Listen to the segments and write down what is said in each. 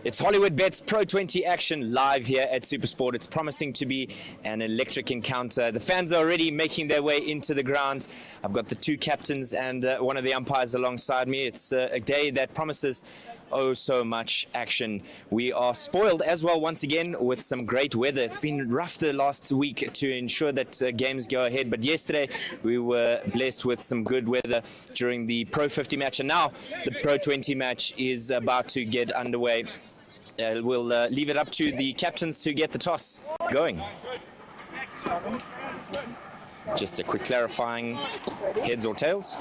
It's Hollywoodbets Pro20 action live here at SuperSport. It's promising to be an electric encounter. The fans are already making their way into the ground. I've got the two captains and one of the umpires alongside me. It's a day that promises oh so much action. We are spoiled as well once again with some great weather. It's been rough the last week to ensure that games go ahead, but yesterday we were blessed with some good weather during the Pro50 match, and now the Pro20 match is about to get underway. We'll leave it up to the captains to get the toss going. Just a quick clarifying, heads or tails?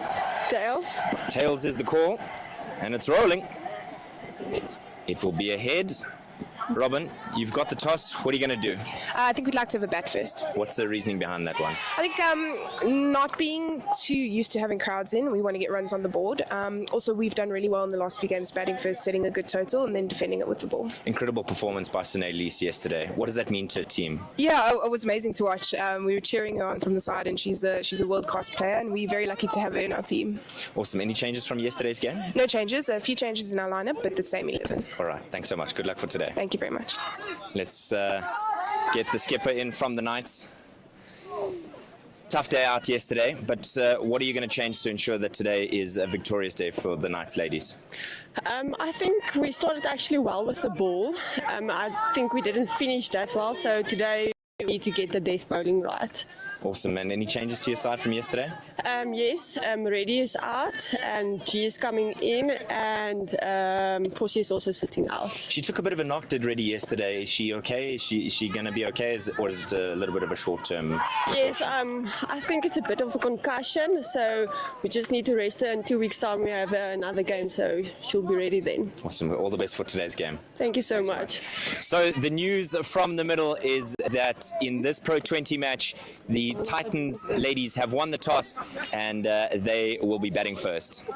Tails. Tails is the call, and it's rolling. It will be a head. Robin, you've got the toss. What are you going to do? I think we'd like to have a bat first. What's the reasoning behind that one? I think not being too used to having crowds in, we want to get runs on the board. Also, we've done really well in the last few games, batting first, setting a good total, and then defending it with the ball. Incredible performance by Searle yesterday. What does that mean to a team? Yeah, it was amazing to watch. We were cheering her on from the side, and she's a world-class player, and we're very lucky to have her in our team. Awesome. Any changes from yesterday's game? No changes. A few changes in our lineup, but the same 11. All right. Thanks so much. Good luck for today. Thank you very much. Let's get the skipper in from the Knights. Tough day out yesterday, but what are you going to change to ensure that today is a victorious day for the Knights ladies? I think we started actually well with the ball. I think we didn't finish that well, so today we need to get the death bowling right. Awesome. And any changes to your side from yesterday? Yes, Reddy is out and G is coming in, and Fossi is also sitting out. She took a bit of a knock, did Reddy, yesterday. Is she okay? Is she going to be okay, or is it a little bit of a short-term? Yes, I think it's a bit of a concussion, so we just need to rest her. In 2 weeks' time we have another game, so she'll be ready then. Awesome. All the best for today's game. Thank you so much. So the news from the middle is that in this Pro20 match, the Titans ladies have won the toss, and they will be batting first.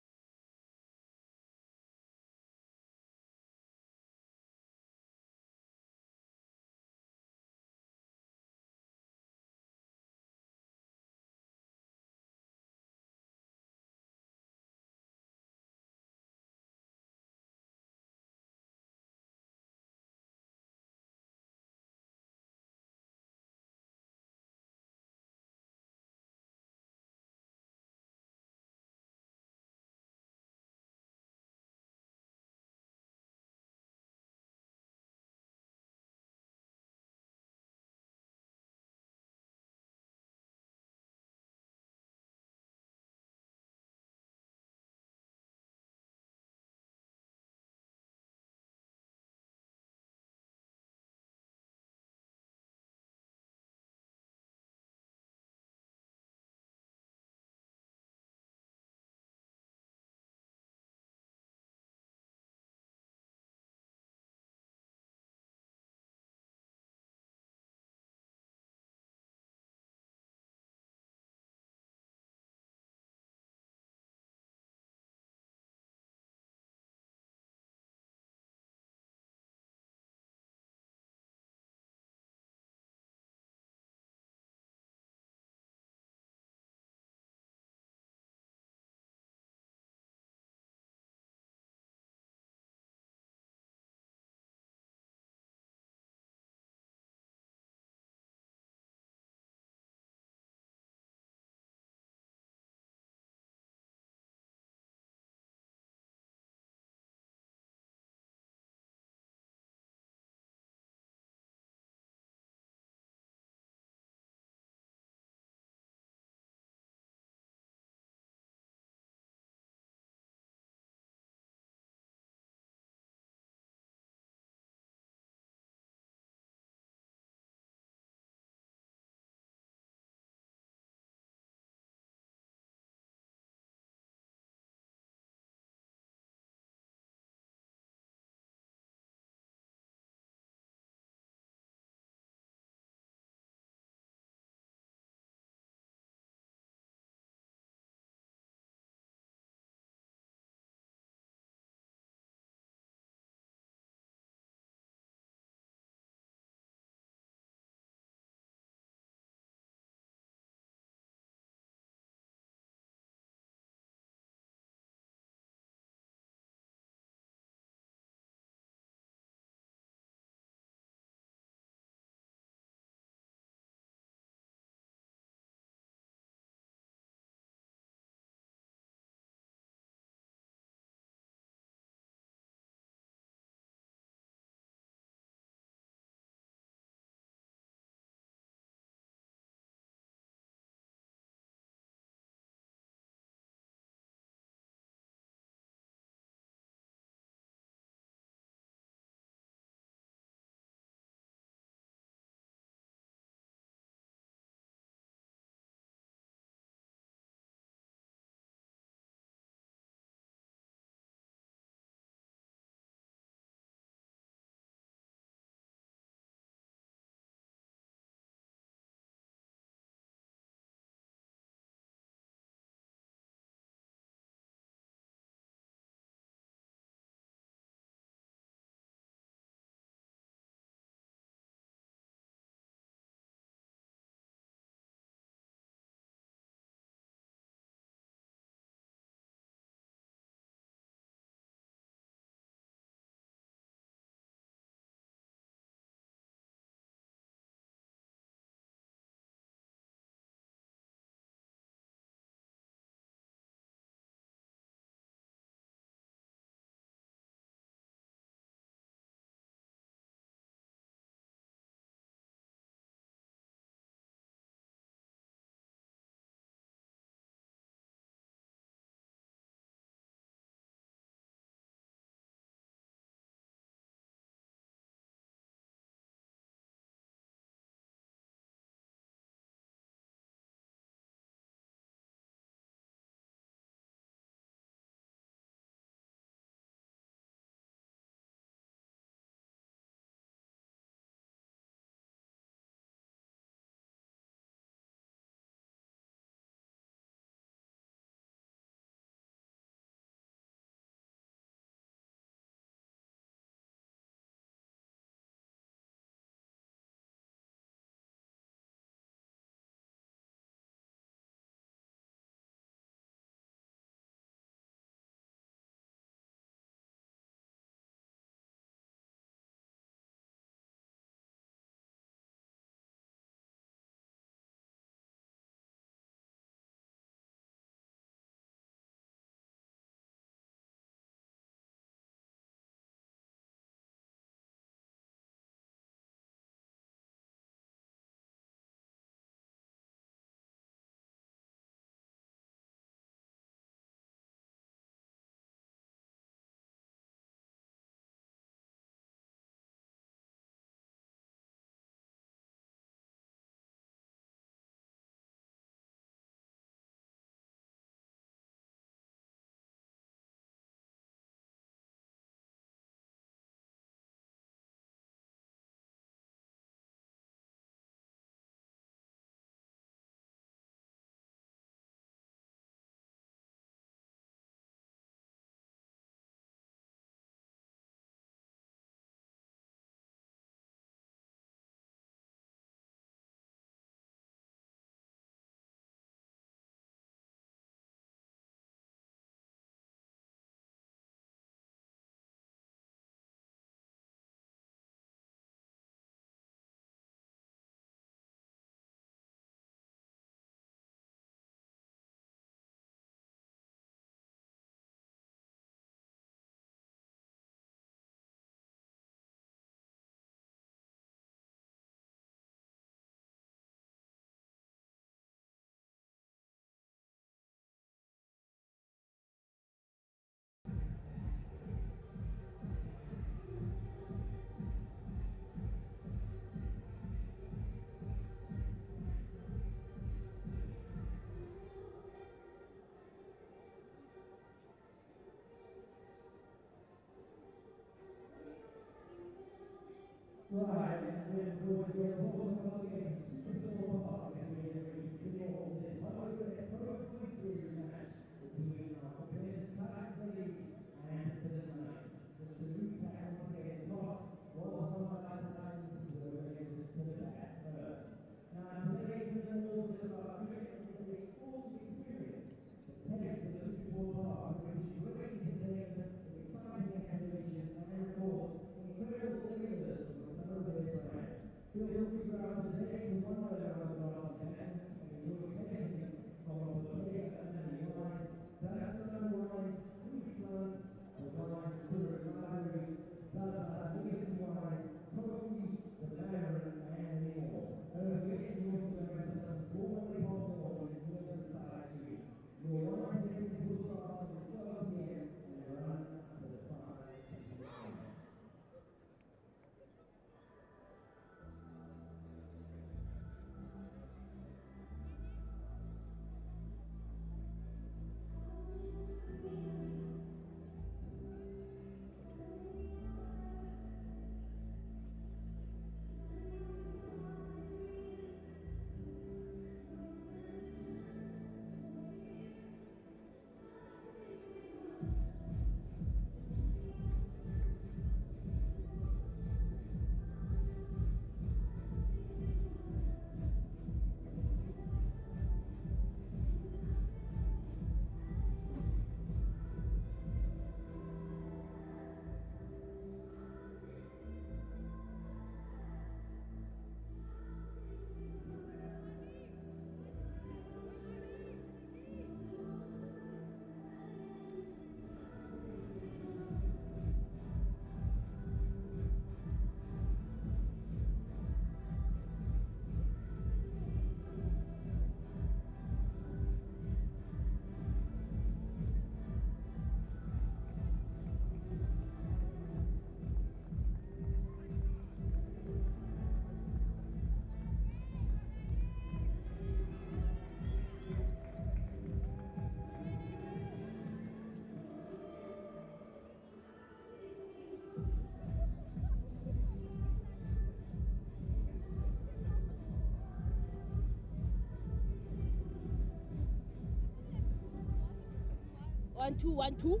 1, 2, 1, 2.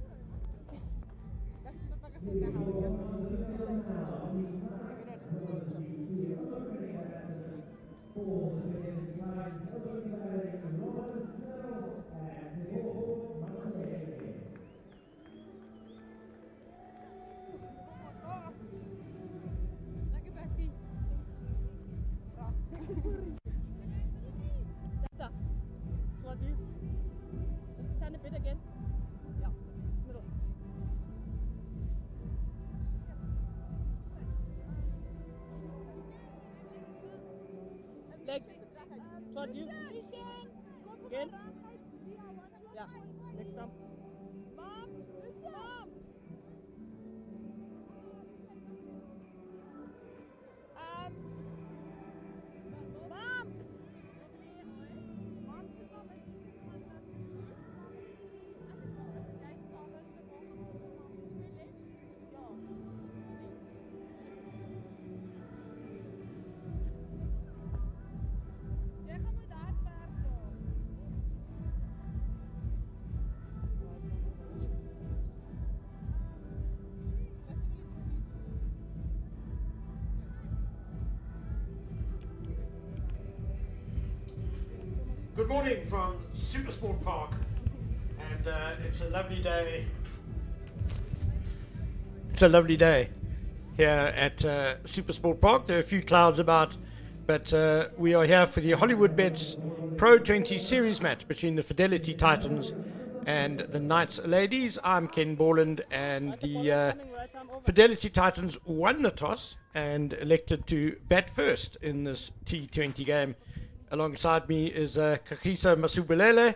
Towards you. Just turn a bit again. Yeah, middle. Leg. Towards you. Again. Yeah, next time. Good morning from SuperSport Park, and it's a lovely day. It's a lovely day here at SuperSport Park. There are a few clouds about, but we are here for the Hollywoodbets Pro20 series match between the Fidelity Titans and the Knights Ladies. I'm Ken Borland, and the Fidelity Titans won the toss and elected to bat first in this T20 game. Alongside me is Kakisa Masubulele.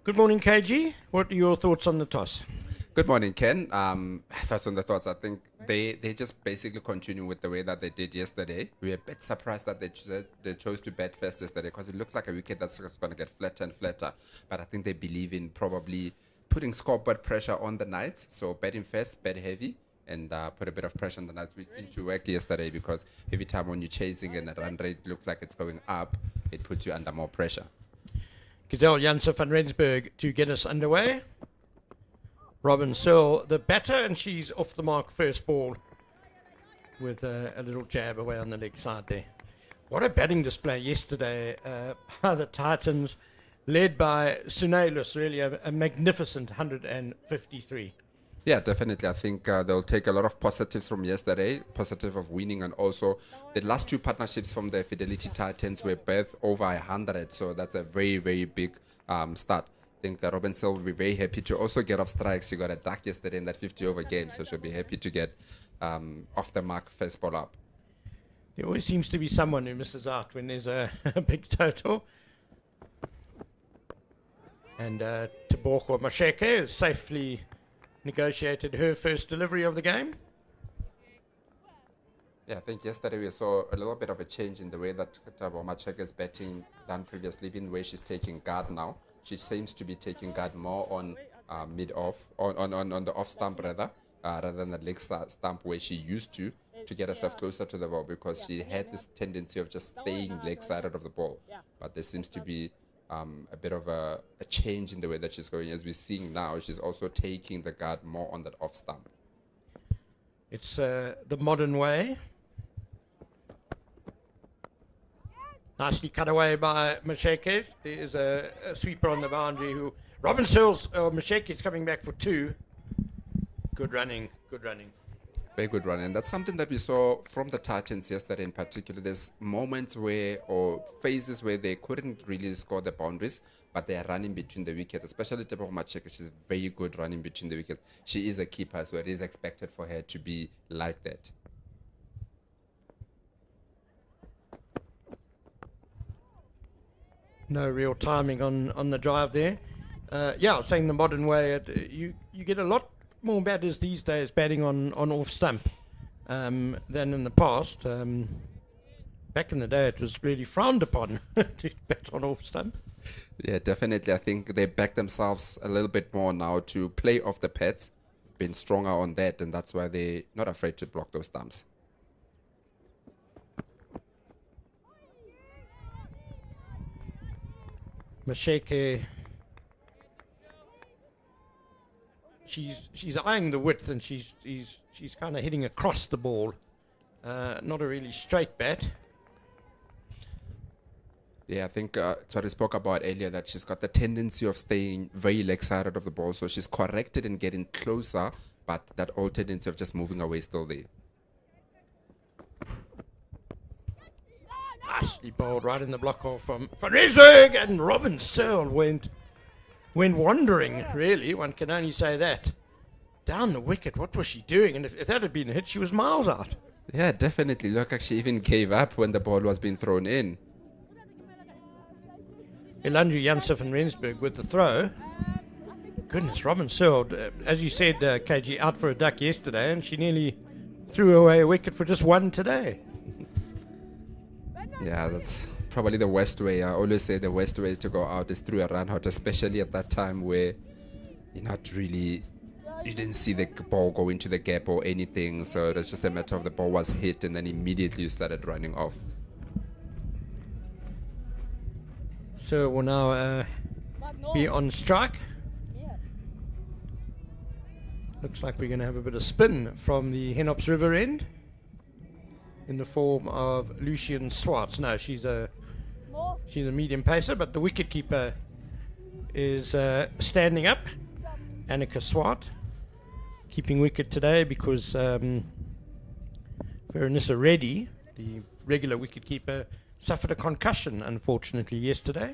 Good morning, KG. What are your thoughts on the toss? Good morning, Ken. Thoughts on the thoughts. I think they just basically continue with the way that they did yesterday. We were a bit surprised that they chose to bat first yesterday because it looks like a wicket that's just going to get flatter and flatter. But I think they believe in probably putting scoreboard pressure on the Knights. So batting first, bat heavy, and put a bit of pressure on the nuts, which seemed to work yesterday, because every time when you're chasing and the run rate looks like it's going up, it puts you under more pressure. Gazelle Janssen van Rensburg to get us underway. Robin Searle, the batter, and she's off the mark first ball with a little jab away on the leg side there. What a batting display yesterday by the Titans, led by Sunelus, really a magnificent 153. Yeah, definitely. I think they'll take a lot of positives from yesterday, positive of winning, and also the last two partnerships from the Fidelity Titans were both over 100, so that's a very, very big start. I think Robin Searle will be very happy to also get off strikes. She got a duck yesterday in that 50-over game, so she'll be happy to get off the mark first ball up. There always seems to be someone who misses out when there's a big total. And Tebogo Masheke has safely negotiated her first delivery of the game. Yeah, I think yesterday we saw a little bit of a change in the way that Tebogo Masheke is batting than previously, even where she's taking guard now. She seems to be taking guard more on mid-off, on the off stump rather than the leg stump where she used to get herself closer to the ball, because she had this tendency of just staying leg-sided of the ball. But there seems to be a bit of a change in the way that she's going. As we're seeing now, she's also taking the guard more on that off stump. It's the modern way. Nicely cut away by Masheke. There is a sweeper on the boundary who... Robin Searle's Masheke is coming back for two. Good running, good running. Very good run, and that's something that we saw from the Titans yesterday in particular. There's moments where, or phases where they couldn't really score the boundaries, but they are running between the wickets, especially Tebogo Masheke. She's very good running between the wickets. She is a keeper, so it is expected for her to be like that. No real timing on the drive there. Yeah, saying the modern way, you get a lot more batters these days batting on off stump than in the past. Back in the day, it was really frowned upon to bat on off stump. Yeah, definitely. I think they back themselves a little bit more now to play off the pads, been stronger on that, and that's why they're not afraid to block those stumps. Masheke, she's eyeing the width, and she's kind of hitting across the ball. Not a really straight bat. Yeah, I think it's what I spoke about earlier, that she's got the tendency of staying very leg-sided of the ball, so she's corrected in getting closer, but that old tendency of just moving away is still there. Nicely bowled right in the block hole from Van Rensburg, and Robin Searle went wandering, really. One can only say that. Down the wicket, what was she doing? And if that had been a hit, she was miles out. Yeah, definitely. Look, like she even gave up when the ball was being thrown in. Elandri Janssen van Rensburg with the throw. Goodness, Robin Searle, as you said, KG, out for a duck yesterday, and she nearly threw away a wicket for just one today. Yeah, that's probably the worst way. I always say the worst way to go out is through a run out, especially at that time where you're not really, you didn't see the ball go into the gap or anything. So it's just a matter of the ball was hit and then immediately you started running off. So we'll now be on strike. Looks like we're going to have a bit of spin from the Henops River end in the form of Lucian Swartz. No, she's a medium pacer, but the wicketkeeper is standing up. Annika Swart keeping wicket today because Veronissa Reddy, the regular wicketkeeper, suffered a concussion, unfortunately, yesterday.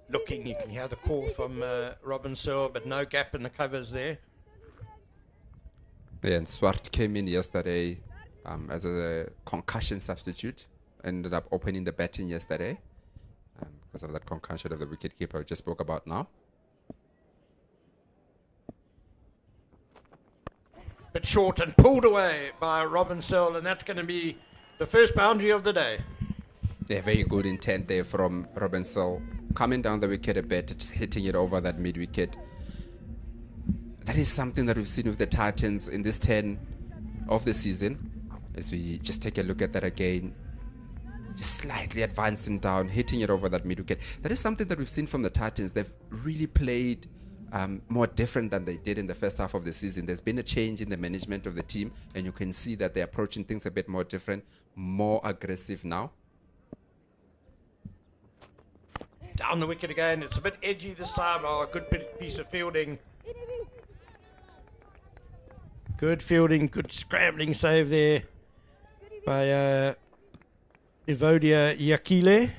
Looking, you can hear the call from Robin Searle, but no gap in the covers there. Yeah, and Swart came in yesterday as a concussion substitute. Ended up opening the batting yesterday because of that concussion of the wicketkeeper we just spoke about now. But short and pulled away by Robin Searle, and that's going to be the first boundary of the day. Yeah, very good intent there from Robin Searle. Coming down the wicket a bit, just hitting it over that mid wicket. That is something that we've seen with the Titans in this 10 of the season. As we just take a look at that again, just slightly advancing down, hitting it over that mid wicket. That is something that we've seen from the Titans. They've really played more different than they did in the first half of the season. There's been a change in the management of the team, and you can see that they're approaching things a bit more different, more aggressive now. Down the wicket again. It's a bit edgy this time. Oh, a good piece of fielding. Good fielding, good scrambling save there by Evodia Yakile.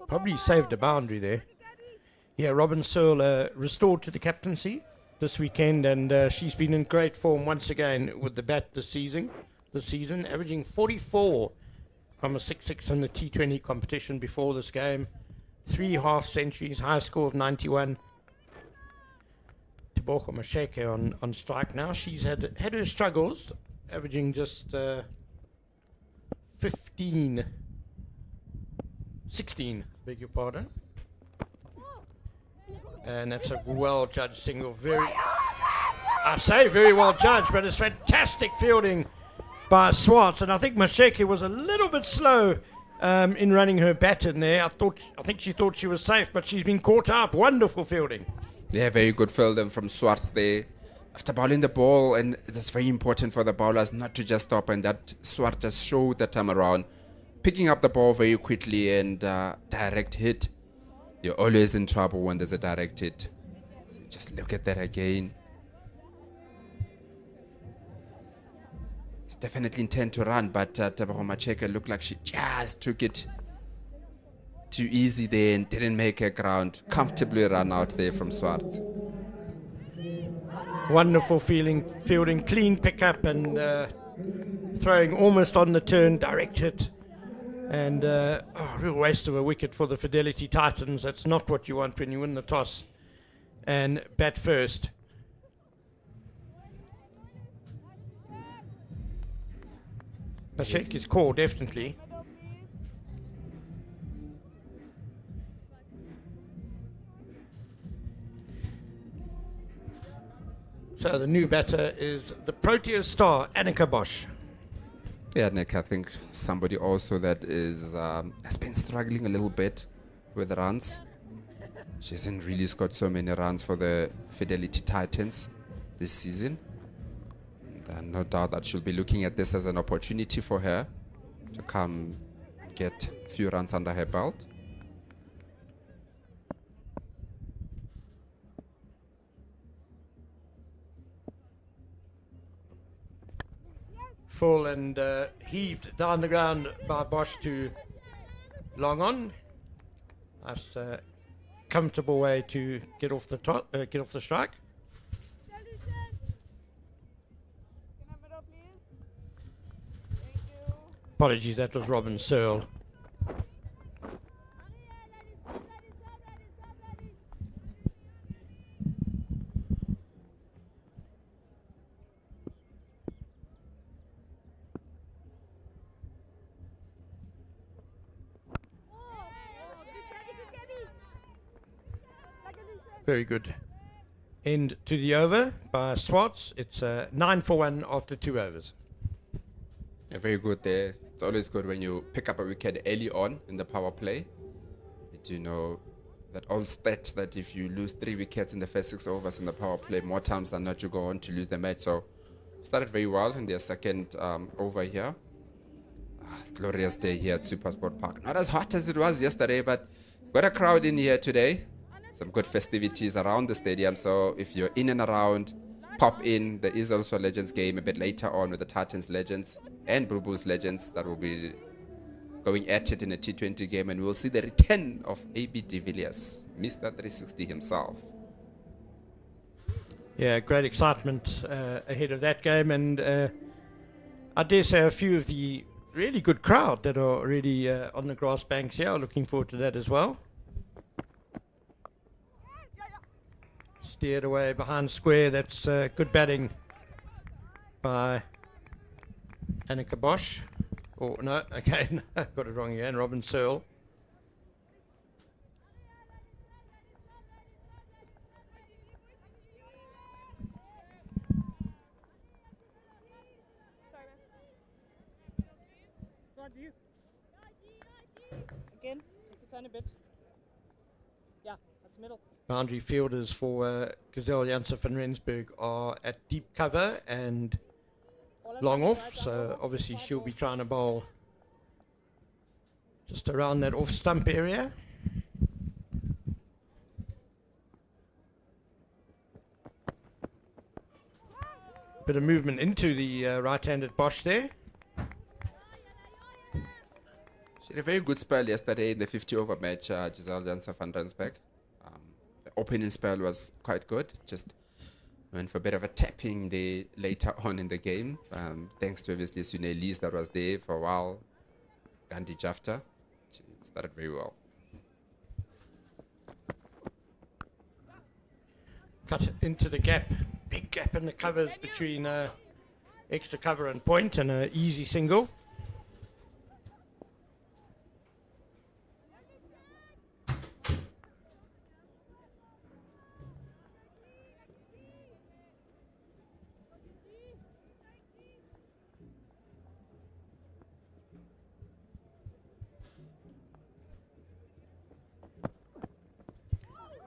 Probably saved a boundary there. Yeah, Robin Searle restored to the captaincy this weekend, and she's been in great form once again with the bat this season, averaging 44 from a 6-6 in the T20 competition before this game. 3 half centuries, high score of 91. Tebogo Masheke on strike now. She's had her struggles, averaging just 16, beg your pardon. And that's a well-judged single. Very well judged, but it's fantastic fielding by Swartz. And I think Masheke was a little bit slow in running her bat in there. I think she thought she was safe, but she's been caught up. Wonderful fielding. Yeah, very good fielding from Swartz there. After bowling the ball, and it's very important for the bowlers not to just stop, and that Swartz just showed that time around. Picking up the ball very quickly and direct hit. You're always in trouble when there's a direct hit. So just look at that again. It's definitely intent to run, but Tebogo Masheke looked like she just took it too easy there and didn't make her ground. Comfortably run out there from Swartz. Wonderful fielding, clean pickup and throwing almost on the turn, direct hit. And real waste of a wicket for the Fidelity Titans. That's not what you want when you win the toss and bat first. Masheke's call, definitely. So the new batter is the Proteas star, Annika Bosch. Yeah, Nick, I think somebody also that is has been struggling a little bit with runs. She hasn't really scored so many runs for the Fidelity Titans this season. And no doubt that she'll be looking at this as an opportunity for her to come get a few runs under her belt. Full and heaved down the ground by Bosch to long on. Nice comfortable way to get off the strike. Apologies, that was Robin Searle. Very good end to the over by Swartz. It's 9 for 1 after 2 overs. Yeah, very good there. It's always good when you pick up a wicket early on in the power play. You know that old stat that if you lose 3 wickets in the first 6 overs in the power play, more times than not you go on to lose the match. So started very well in their second over here. Glorious day here at SuperSport Park. Not as hot as it was yesterday, but got a crowd in here today. Some good festivities around the stadium. So if you're in and around, pop in. There is also a Legends game a bit later on with the Titans Legends and Blue Bulls Legends that will be going at it in a T20 game. And we'll see the return of AB de Villiers, Mr. 360 himself. Yeah, great excitement ahead of that game. And I dare say a few of the really good crowd that are already on the grass banks here are looking forward to that as well. Steered away behind square. That's good batting by Annika Bosch. Oh, no, okay, got it wrong again. Robin Searle. Towards you. Again, just a tiny bit. Yeah, that's middle. Boundary fielders for Gazelle Janssen van Rensburg are at deep cover and long off, so obviously she'll be trying to bowl just around that off stump area. Bit of movement into the right-handed Bosch there. She had a very good spell yesterday in the 50 over match, Giselle Janssen van Rensburg. The opening spell was quite good, just went for a bit of a tapping there later on in the game. Thanks to obviously Sune Lees that was there for a while. Gandhi Jafta. She started very well. Cut into the gap. Big gap in the covers between extra cover and point, and an easy single.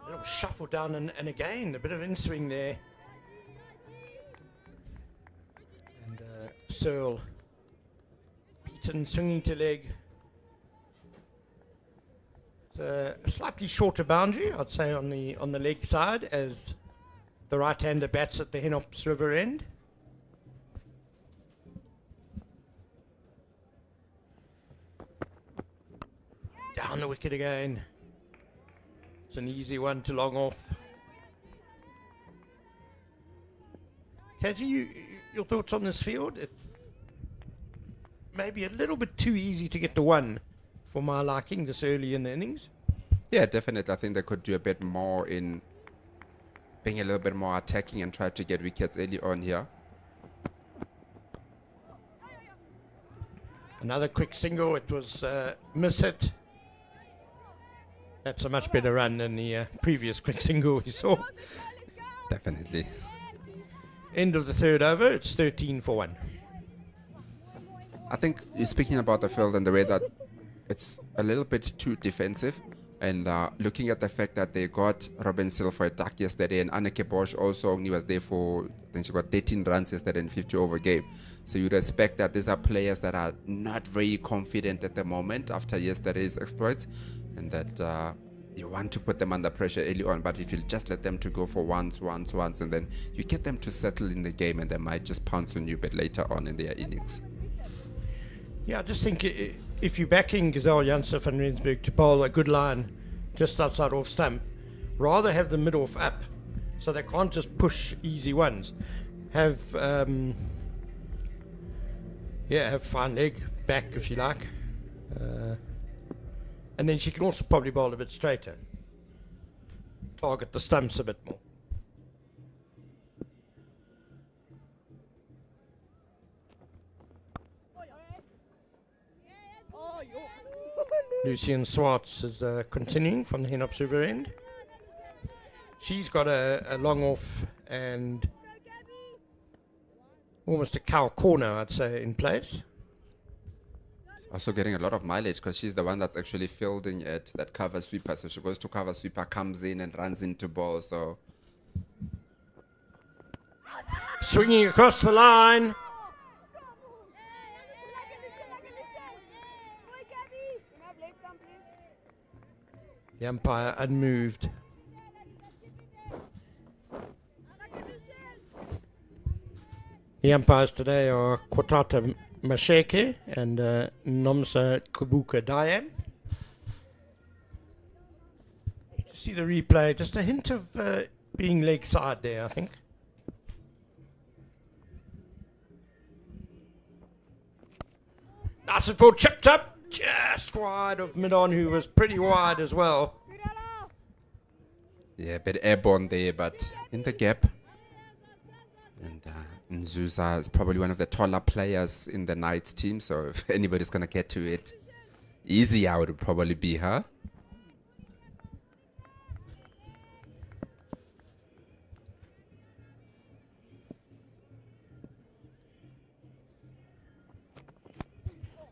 A little shuffle down and again a bit of in-swing there. And Searle beaten, swinging to leg. It's a slightly shorter boundary, I'd say, on the leg side, as the right-hander bats at the Henops River end. Down the wicket again. It's an easy one to long off. Kaji, your thoughts on this field? It's maybe a little bit too easy to get the one for my liking this early in the innings. Yeah, definitely. I think they could do a bit more in being a little bit more attacking and try to get wickets early on here. Another quick single. It was miss hit. That's a much better run than the previous quick single we saw. Definitely. End of the third over. It's 13 for 1. I think you're speaking about the field and the way that it's a little bit too defensive. And looking at the fact that they got Robin Searle for a duck yesterday, and Anneke Bosch also only was there for, I think she got 13 runs yesterday in 50 over game. So you'd expect that these are players that are not very confident at the moment after yesterday's exploits, and that you want to put them under pressure early on. But if you just let them to go for once, and then you get them to settle in the game, and they might just pounce on you a bit later on in their innings. Yeah, I just think if you're backing Gazelle Janssen van Rensburg to bowl a good line just outside off stump, rather have the mid-off up so they can't just push easy ones. Have fine leg back if you like. And then she can also probably bowl a bit straighter. Target the stumps a bit more. Lucian Swartz is continuing from the Henops River end. She's got a long off and almost a cow corner, I'd say, in place. Also getting a lot of mileage because she's the one that's actually fielding it, that cover sweeper. So she goes to cover sweeper, comes in and runs into ball. So swinging across the line. The umpire unmoved. The umpires today are Kotata Masheke and Nomsa Kubuka Diam. To see the replay, just a hint of being leg side there, I think. Nice and full, chipped up. Just wide of mid-on, who was pretty wide as well. yeah, a bit airborne there, but in the gap. And Nzuza is probably one of the taller players in the Knights team, so if anybody's going to get to it easy, I would probably be her.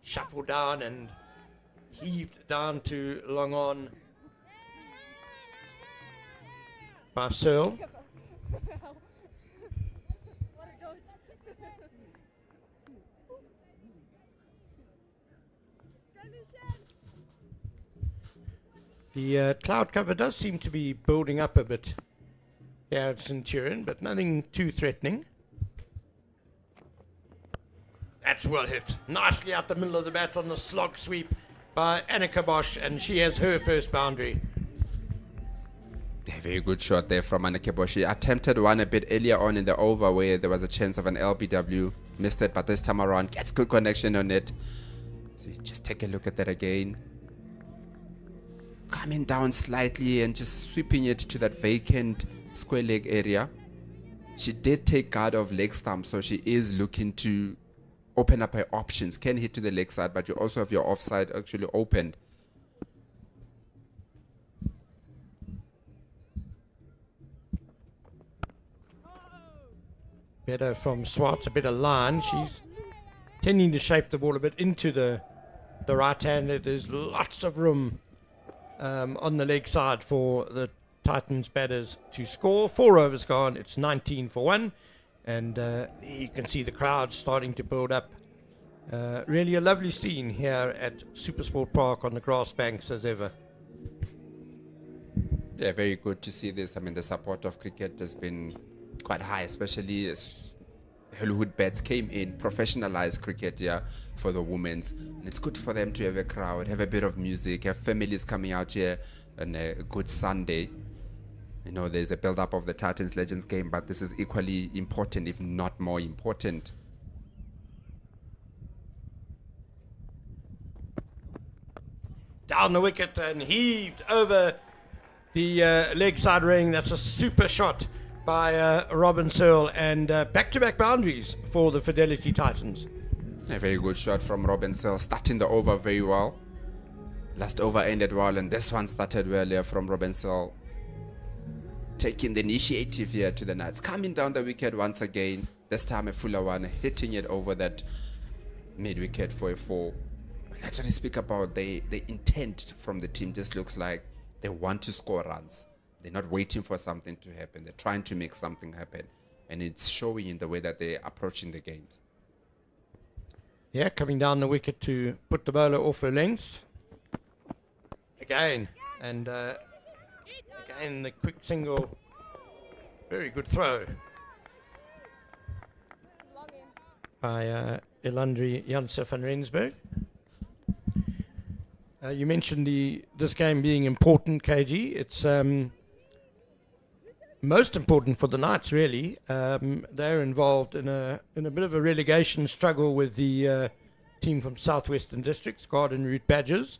Shuffled down and heaved down to long on by Searle. The cloud cover does seem to be building up a bit here at Centurion, but nothing too threatening. That's well hit. Nicely out the middle of the bat on the slog sweep by Annika Bosch, and she has her first boundary. A very good shot there from Annika Bosch. She attempted one a bit earlier on in the over where there was a chance of an LBW. Missed it, but this time around gets good connection on it. So you just take a look at that again. Coming down slightly and just sweeping it to that vacant square leg area. She did take guard of leg stump, so she is looking to open up her options. Can hit to the leg side, but you also have your offside actually opened. Better from Swartz, a better line. She's tending to shape the ball a bit into the right hand. There's lots of room on the leg side for the Titans batters to score. 4 overs gone. It's 19 for 1. And you can see the crowd starting to build up. Really a lovely scene here at SuperSport Park on the grass banks as ever. Yeah, very good to see this. I mean, the support of cricket has been quite high, especially as Hollywoodbets came in, professionalized cricket here for the women's. And it's good for them to have a crowd, have a bit of music, have families coming out here on a good Sunday. You know, there's a build-up of the Titans Legends game, but this is equally important, if not more important. Down the wicket and heaved over the leg side ring. That's a super shot by Robin Searle, and back-to-back boundaries for the Fidelity Titans. A very good shot from Robin Searle, starting the over very well. Last over ended well, and this one started well here from Robin Searle. Taking the initiative here to the Knights. Coming down the wicket once again. This time a fuller one, hitting it over that mid-wicket for a 4. That's what I speak about. The intent from the team just looks like they want to score runs. They're not waiting for something to happen. They're trying to make something happen. And it's showing in the way that they're approaching the games. Yeah, coming down the wicket to put the bowler off her length. Again. And again, the quick single. Very good throw by Elandri Janse van Rensburg. You mentioned this game being important, KG. It's most important for the Knights, really. They're involved in a bit of a relegation struggle with the team from Southwestern Districts, Garden Route Badgers.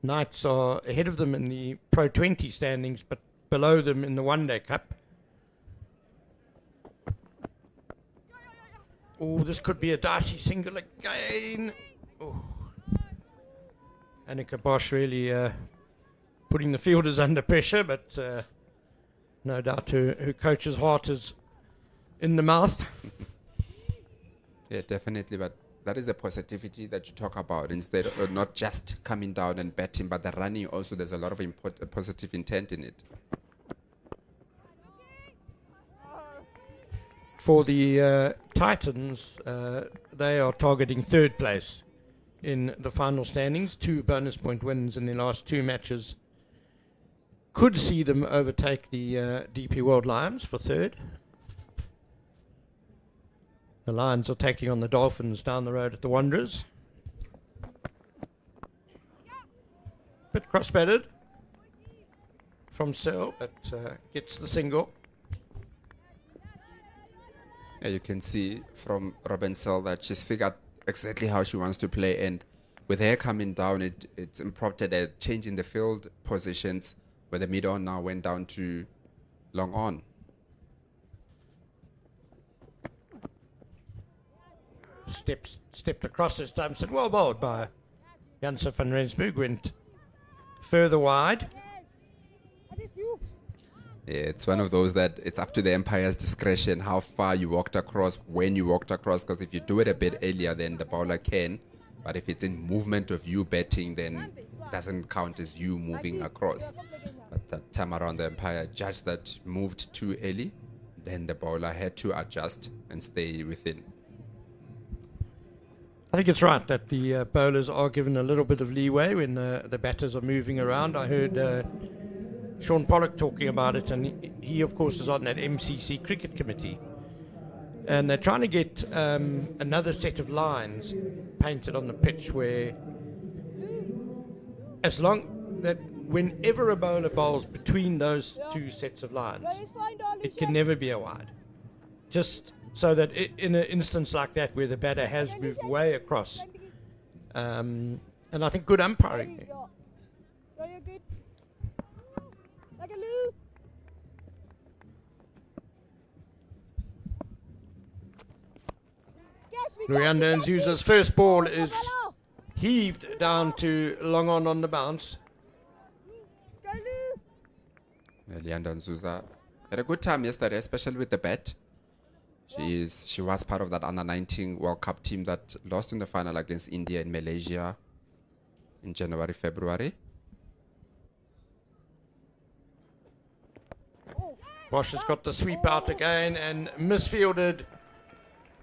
Knights are ahead of them in the Pro20 standings, but below them in the One Day Cup. Oh, this could be a dicey single again. Oh. Annika Bosch really putting the fielders under pressure, but no doubt her coach's heart is in the mouth. Yeah, definitely, but that is the positivity that you talk about. Instead of not just coming down and batting, but the running also, there's a lot of positive intent in it. For the Titans, they are targeting 3rd place in the final standings. 2 bonus point wins in the last 2 matches could see them overtake the DP World Lions for 3rd. The Lions are taking on the Dolphins down the road at the Wanderers. Bit cross-batted from Searle, but gets the single. Yeah, you can see from Robin Searle that she's figured exactly how she wants to play, and with her coming down, it's prompted a change in the field positions, where the mid-on now went down to long on. stepped across his stumps and well bowled by Janse van Rensburg, went further wide. Yeah, it's one of those that it's up to the umpire's discretion how far you walked across, when you walked across, because if you do it a bit earlier, then the bowler can. But if it's in movement of you batting, then it doesn't count as you moving across. But that time around, the umpire judged that moved too early. Then the bowler had to adjust and stay within. I think it's right that the bowlers are given a little bit of leeway when the batters are moving around. I heard Sean Pollock talking about it, and he of course is on that MCC cricket committee, and they're trying to get another set of lines painted on the pitch where, as long that whenever a bowler bowls between those two sets of lines, it can never be a wide, just so that in an instance like that where the batter has moved way across, and I think good umpiring there. Luyanda Nzuza's first ball is heaved down to long on the bounce. Luyanda Nzuza had a good time yesterday, especially with the bat. She was part of that under-19 World Cup team that lost in the final against India in Malaysia in January, February. Bosch has got the sweep out again and misfielded,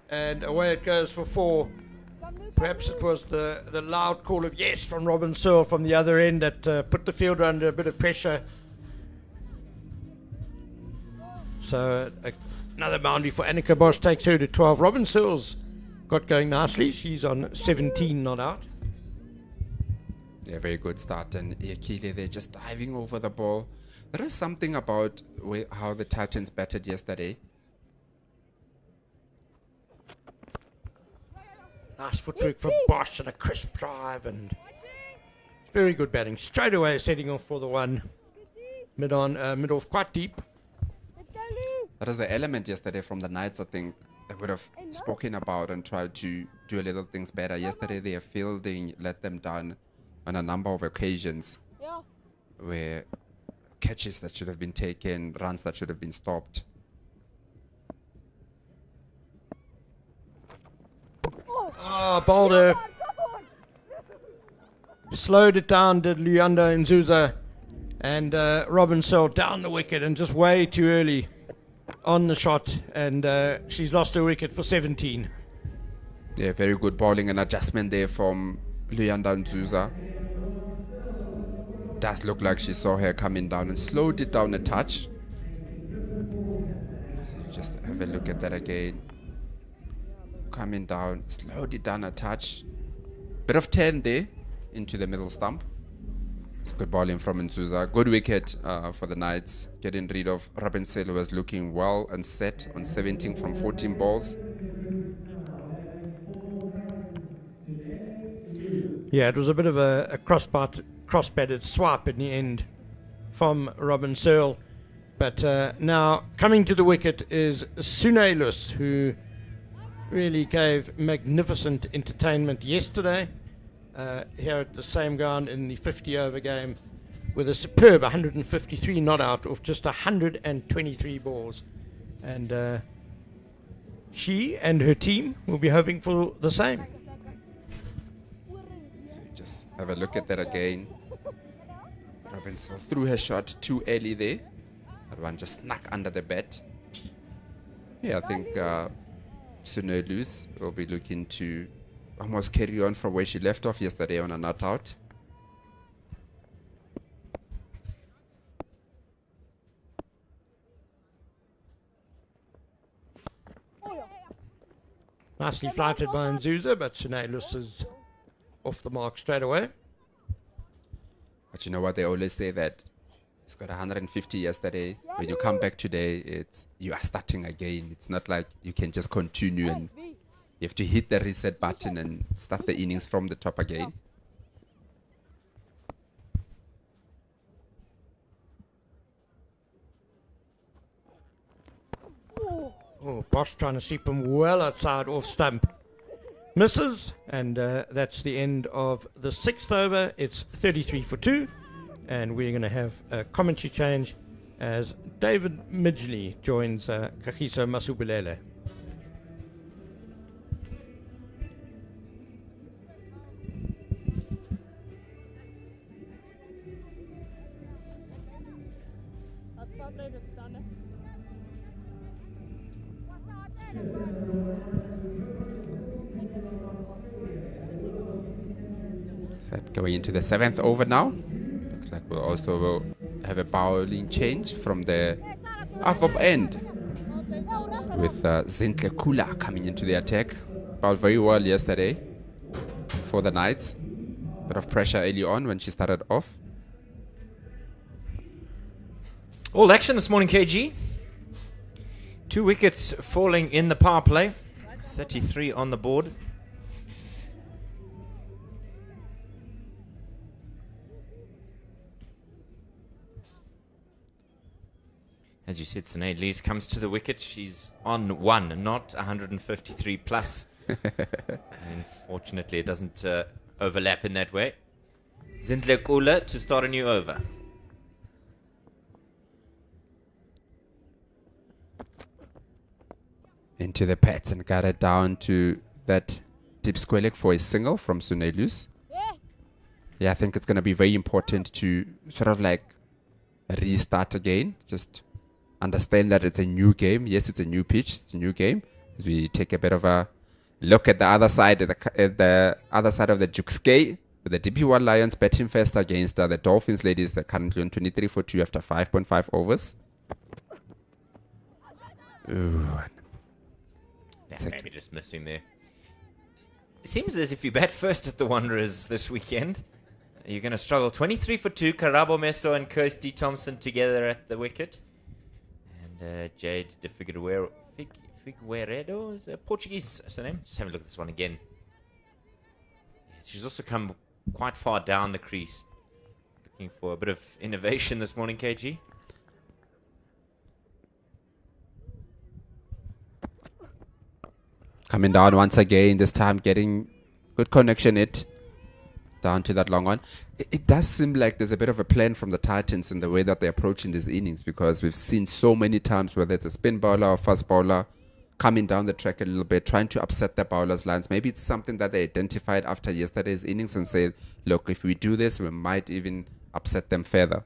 and away it goes for 4. Perhaps it was the loud call of yes from Robin Searle from the other end that put the fielder under a bit of pressure. So another boundary for Annika Bosch takes her to 12. Robin Searle's got going nicely. She's on 17 not out. Yeah, very good start. And Akile, they're just diving over the ball. There is something about how the Titans batted yesterday. Nice footwork from Bosch and a crisp drive, and very good batting. Straight away setting off for the one. Mid off quite deep. That was the element yesterday from the Knights, I think, they would have spoken about and tried to do a little things better. Yesterday, their fielding let them down on a number of occasions where catches that should have been taken, runs that should have been stopped. Oh, Boulder slowed it down, did Luyanda Nzuza, and Robin Searle down the wicket and just way too early on the shot, and she's lost her wicket for 17. Yeah, very good bowling and adjustment there from Luyanda Nzuza. Does look like she saw her coming down and slowed it down a touch. Just have a look at that again. Coming down, slowed it down a touch. Bit of turn there into the middle stump. It's good bowling from Nzuza. Good wicket for the Knights. Getting rid of Robin Searle, who was looking well and set on 17 from 14 balls. Yeah, it was a bit of a cross-batted swipe in the end from Robin Searle. But now coming to the wicket is Sunelus, who really gave magnificent entertainment yesterday here at the same ground in the 50-over game with a superb 153 not out of just 123 balls. And she and her team will be hoping for the same. So just have a look at that again. Robin Searle threw her shot too early there. That one just snuck under the bat. Yeah, I think Sunelus will be looking to almost carry on from where she left off yesterday on a not out. Nicely flighted by Nzuza, but Sunelus is off the mark straight away. But you know what, they always say that it's got 150 yesterday. When you come back today, you are starting again. It's not like you can just continue and you have to hit the reset button and start the innings from the top again. Oh, Bosch trying to sweep him well outside off stump. misses, and that's the end of the 6th over. It's 33 for 2, and we're going to have a commentary change as David Midgley joins Kagiso Masubulele. That going into the 7th over now. Looks like we'll also have a bowling change from the off-bob end with Zintle Kula coming into the attack. Bowled very well yesterday for the Knights. Bit of pressure early on when she started off. All action this morning, KG. 2 wickets falling in the power play. 33 on the board. As you said, Sinead Lees comes to the wicket. She's on 1, not 153 plus. Unfortunately, it doesn't overlap in that way. Zintle Kula to start a new over. Into the pets and got it down to that deep square leg for a single from Sunelus. Yeah, I think it's going to be very important to sort of like restart again. Just understand that it's a new game. Yes, it's a new pitch. It's a new game. As we take a bit of a look at the other side, the other side of the Jukskei, with the DP1 Lions batting first against the Dolphins ladies. They're currently on 23 for 2 after 5.5 overs. Ooh. Maybe just missing there. It seems as if you bat first at the Wanderers this weekend. You're going to struggle. 23 for 2. Karabo Meso and Kirsty Thompson together at the wicket. And Jade de Figueiredo is a Portuguese surname. Just have a look at this one again. She's also come quite far down the crease. Looking for a bit of innovation this morning, KG. Coming down once again, this time getting good connection down to that long one. It does seem like there's a bit of a plan from the Titans in the way that they're approaching these innings, because we've seen so many times whether it's a spin bowler or fast bowler coming down the track a little bit, trying to upset the bowler's lines. Maybe it's something that they identified after yesterday's innings and said, look, if we do this, we might even upset them further.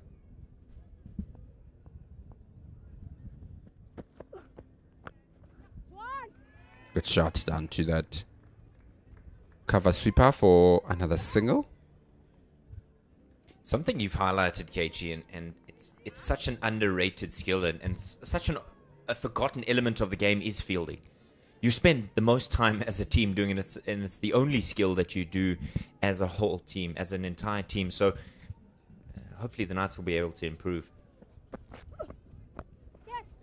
Good shot down to that cover sweeper for another single. Something you've highlighted, KG, and it's such an underrated skill and such a forgotten element of the game is fielding. You spend the most time as a team doing it, and it's the only skill that you do as a whole team, as an entire team. So hopefully the Knights will be able to improve.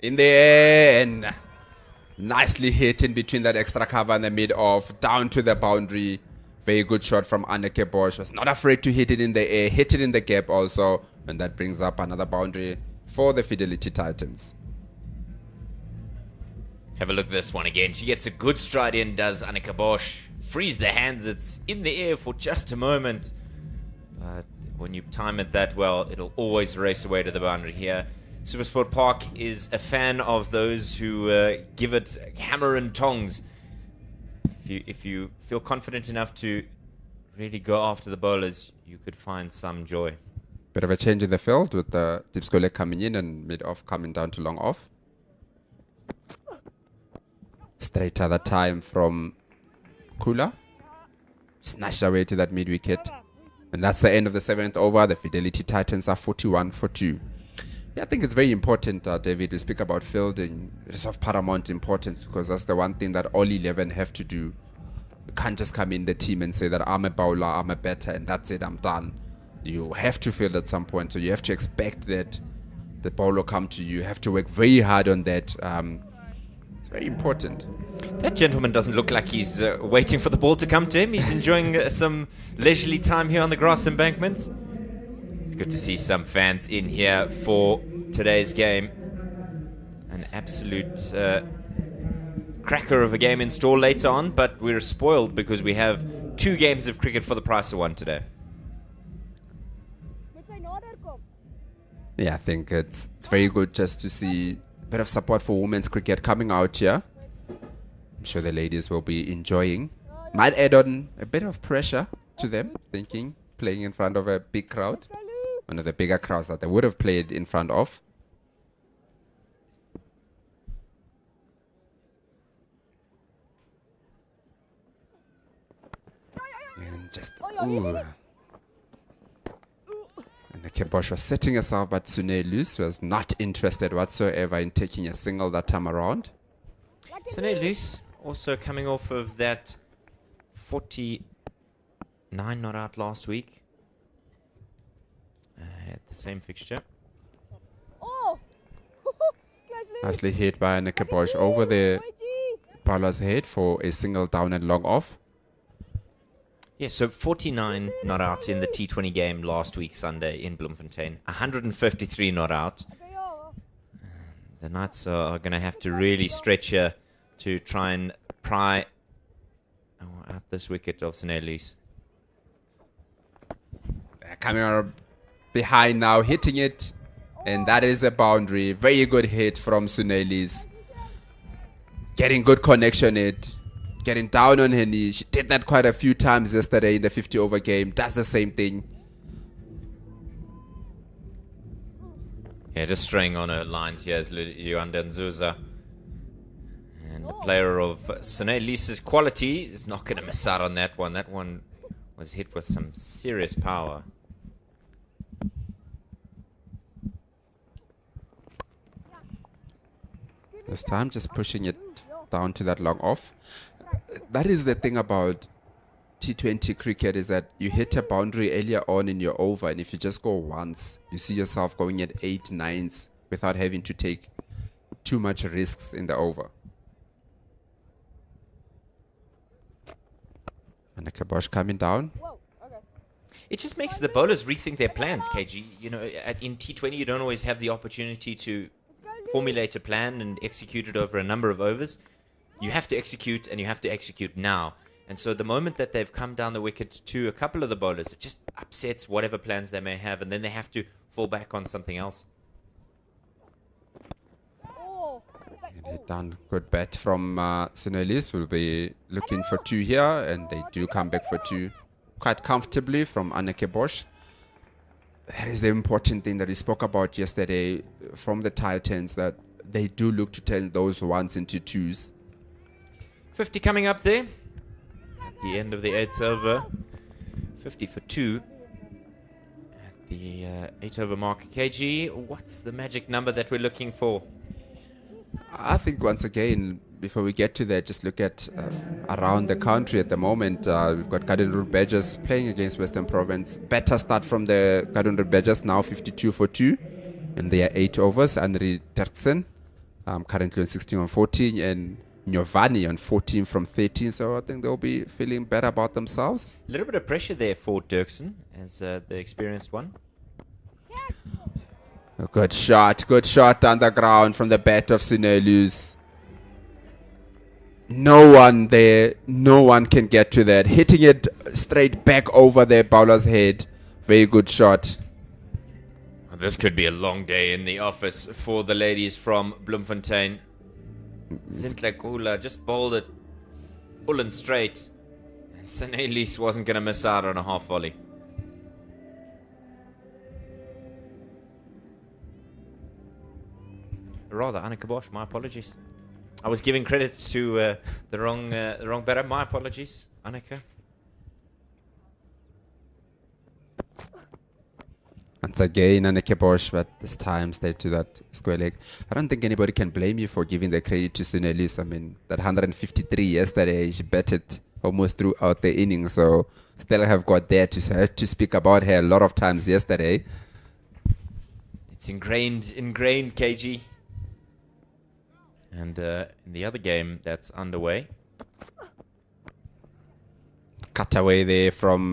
In the air, and nicely hit in between that extra cover and the mid-off, down to the boundary. Very good shot from Anneke Bosch. Was not afraid to hit it in the air, hit it in the gap also. And that brings up another boundary for the Fidelity Titans. Have a look at this one again. She gets a good stride in, does Anneke Bosch. Frees the hands. It's in the air for just a moment. But when you time it that well, it'll always race away to the boundary here. SuperSport Park is a fan of those who give it hammer and tongs. If you feel confident enough to really go after the bowlers, you could find some joy. Bit of a change in the field with the deep square leg coming in and mid-off coming down to long off. Straight at the time from Kula. Snatched away to that mid-wicket. And that's the end of the 7th over. The Fidelity Titans are 41 for 2. Yeah, I think it's very important, David, to speak about fielding. It's of paramount importance, because that's the one thing that all 11 have to do. You can't just come in the team and say that I'm a bowler, I'm a batter, and that's it, I'm done. You have to field at some point, so you have to expect that the bowler come to you. You have to work very hard on that. It's very important. That gentleman doesn't look like he's waiting for the ball to come to him. He's enjoying some leisurely time here on the grass embankments. It's good to see some fans in here for today's game. An absolute cracker of a game in store later on, but we're spoiled because we have 2 games of cricket for the price of 1 today. Yeah, I think it's very good just to see a bit of support for women's cricket coming out here. I'm sure the ladies will be enjoying. Might add on a bit of pressure to them, thinking playing in front of a big crowd. One of the bigger crowds that they would have played in front of. And just, ooh. And the Kibosh was setting herself, but Sunelus was not interested whatsoever in taking a single that time around. Sunelus also coming off of that 49 not out last week. At the same fixture. Nicely hit by Kibosh over the bowler's head for a single down and long off. Yeah, so 49 not out in the T20 game last week, Sunday, in Bloemfontein. 153 not out. The Knights are going to have to really stretch here to try and pry out this wicket of Sunelus. They're coming out behind now, hitting it. And that is a boundary. Very good hit from Sunelus. Getting good connection it. Getting down on her knee. She did that quite a few times yesterday in the 50 over game. Does the same thing. Yeah, just straying on her lines here is Luanda Nzuza. And the player of Sunelus' quality is not going to miss out on that one. That one was hit with some serious power. This time just pushing it down to that long off. That is the thing about T20 cricket, is that you hit a boundary earlier on in your over, and if you just go once, you see yourself going at 8 9s without having to take too much risks in the over. And the Kibosh coming down. It just makes the bowlers rethink their plans, KG. You know, in T20 you don't always have the opportunity to formulate a plan and execute it over a number of overs. You have to execute, and you have to execute now. And so the moment that they've come down the wicket to a couple of the bowlers, it just upsets whatever plans they may have, and then they have to fall back on something else. And a done good bat from Sunelus. Will be looking for 2 here, and they do come back for 2 quite comfortably from Kibosh. That is the important thing that we spoke about yesterday from the Titans, that they do look to turn those 1s into 2s. 50 coming up there at the end of the 8th over. 50 for 2 at the 8 over mark. KG, what's the magic number that we're looking for? I think once again, before we get to that, just look at around the country at the moment. We've got Garden Badgers playing against Western Province. Better start from the Garden Badgers, now 52 for 2. And they are 8 overs. Andri Terksen currently on 16 on 14. And Nyovani on 14 from 13. So I think they'll be feeling better about themselves. A little bit of pressure there for Dirksen as the experienced one. A good shot down the ground from the bat of Sunelus. No one there, no one can get to that. Hitting it straight back over the bowler's head. Very good shot. This could be a long day in the office for the ladies from Bloemfontein. Zintle Kula just bowled it full and straight, and Sunelus wasn't going to miss out on a half volley. Rather, Kibosh, my apologies. I was giving credit to the wrong batter. My apologies, Annika. Once again, Kibosh, but this time stayed to that square leg. I don't think anybody can blame you for giving the credit to Sunelus. I mean, that 153 yesterday, she batted almost throughout the innings, so still have got there to speak about her a lot of times yesterday. It's ingrained, KG. And in the other game that's underway. Cut away there from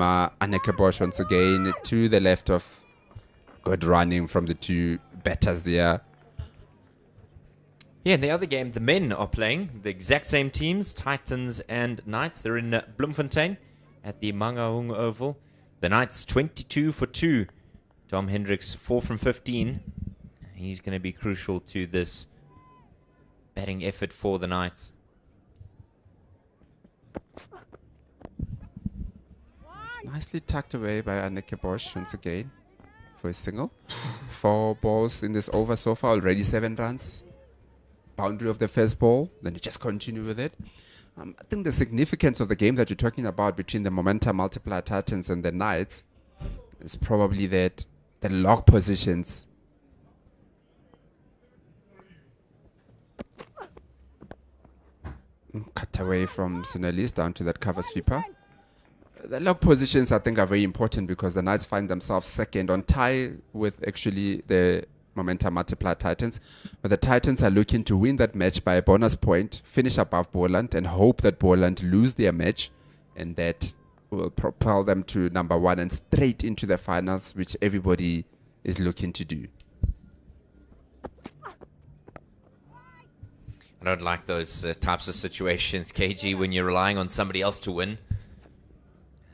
Kibosh once again to the left of. Good running from the 2 batters there. Yeah, in the other game, the men are playing the exact same teams, Titans and Knights. They're in Bloemfontein at the Mangaung Oval. The Knights 22 for 2. Dom Hendricks 4 from 15. He's going to be crucial to this batting effort for the Knights. It's nicely tucked away by Anneke Bosch once again for a single. 4 balls in this over so far, already 7 runs. Boundary of the first ball, then you just continue with it. I think the significance of the game that you're talking about between the momentum multiplier Titans and the Knights is probably that the lock positions. Cut away from Searle down to that cover sweeper. The lock positions, I think, are very important because the Knights find themselves second on tie with actually the momentum multiplier Titans. But the Titans are looking to win that match by a bonus point, finish above Borland, and hope that Borland lose their match, and that will propel them to number 1 and straight into the finals, which everybody is looking to do. I don't like those types of situations, KG, when you're relying on somebody else to win.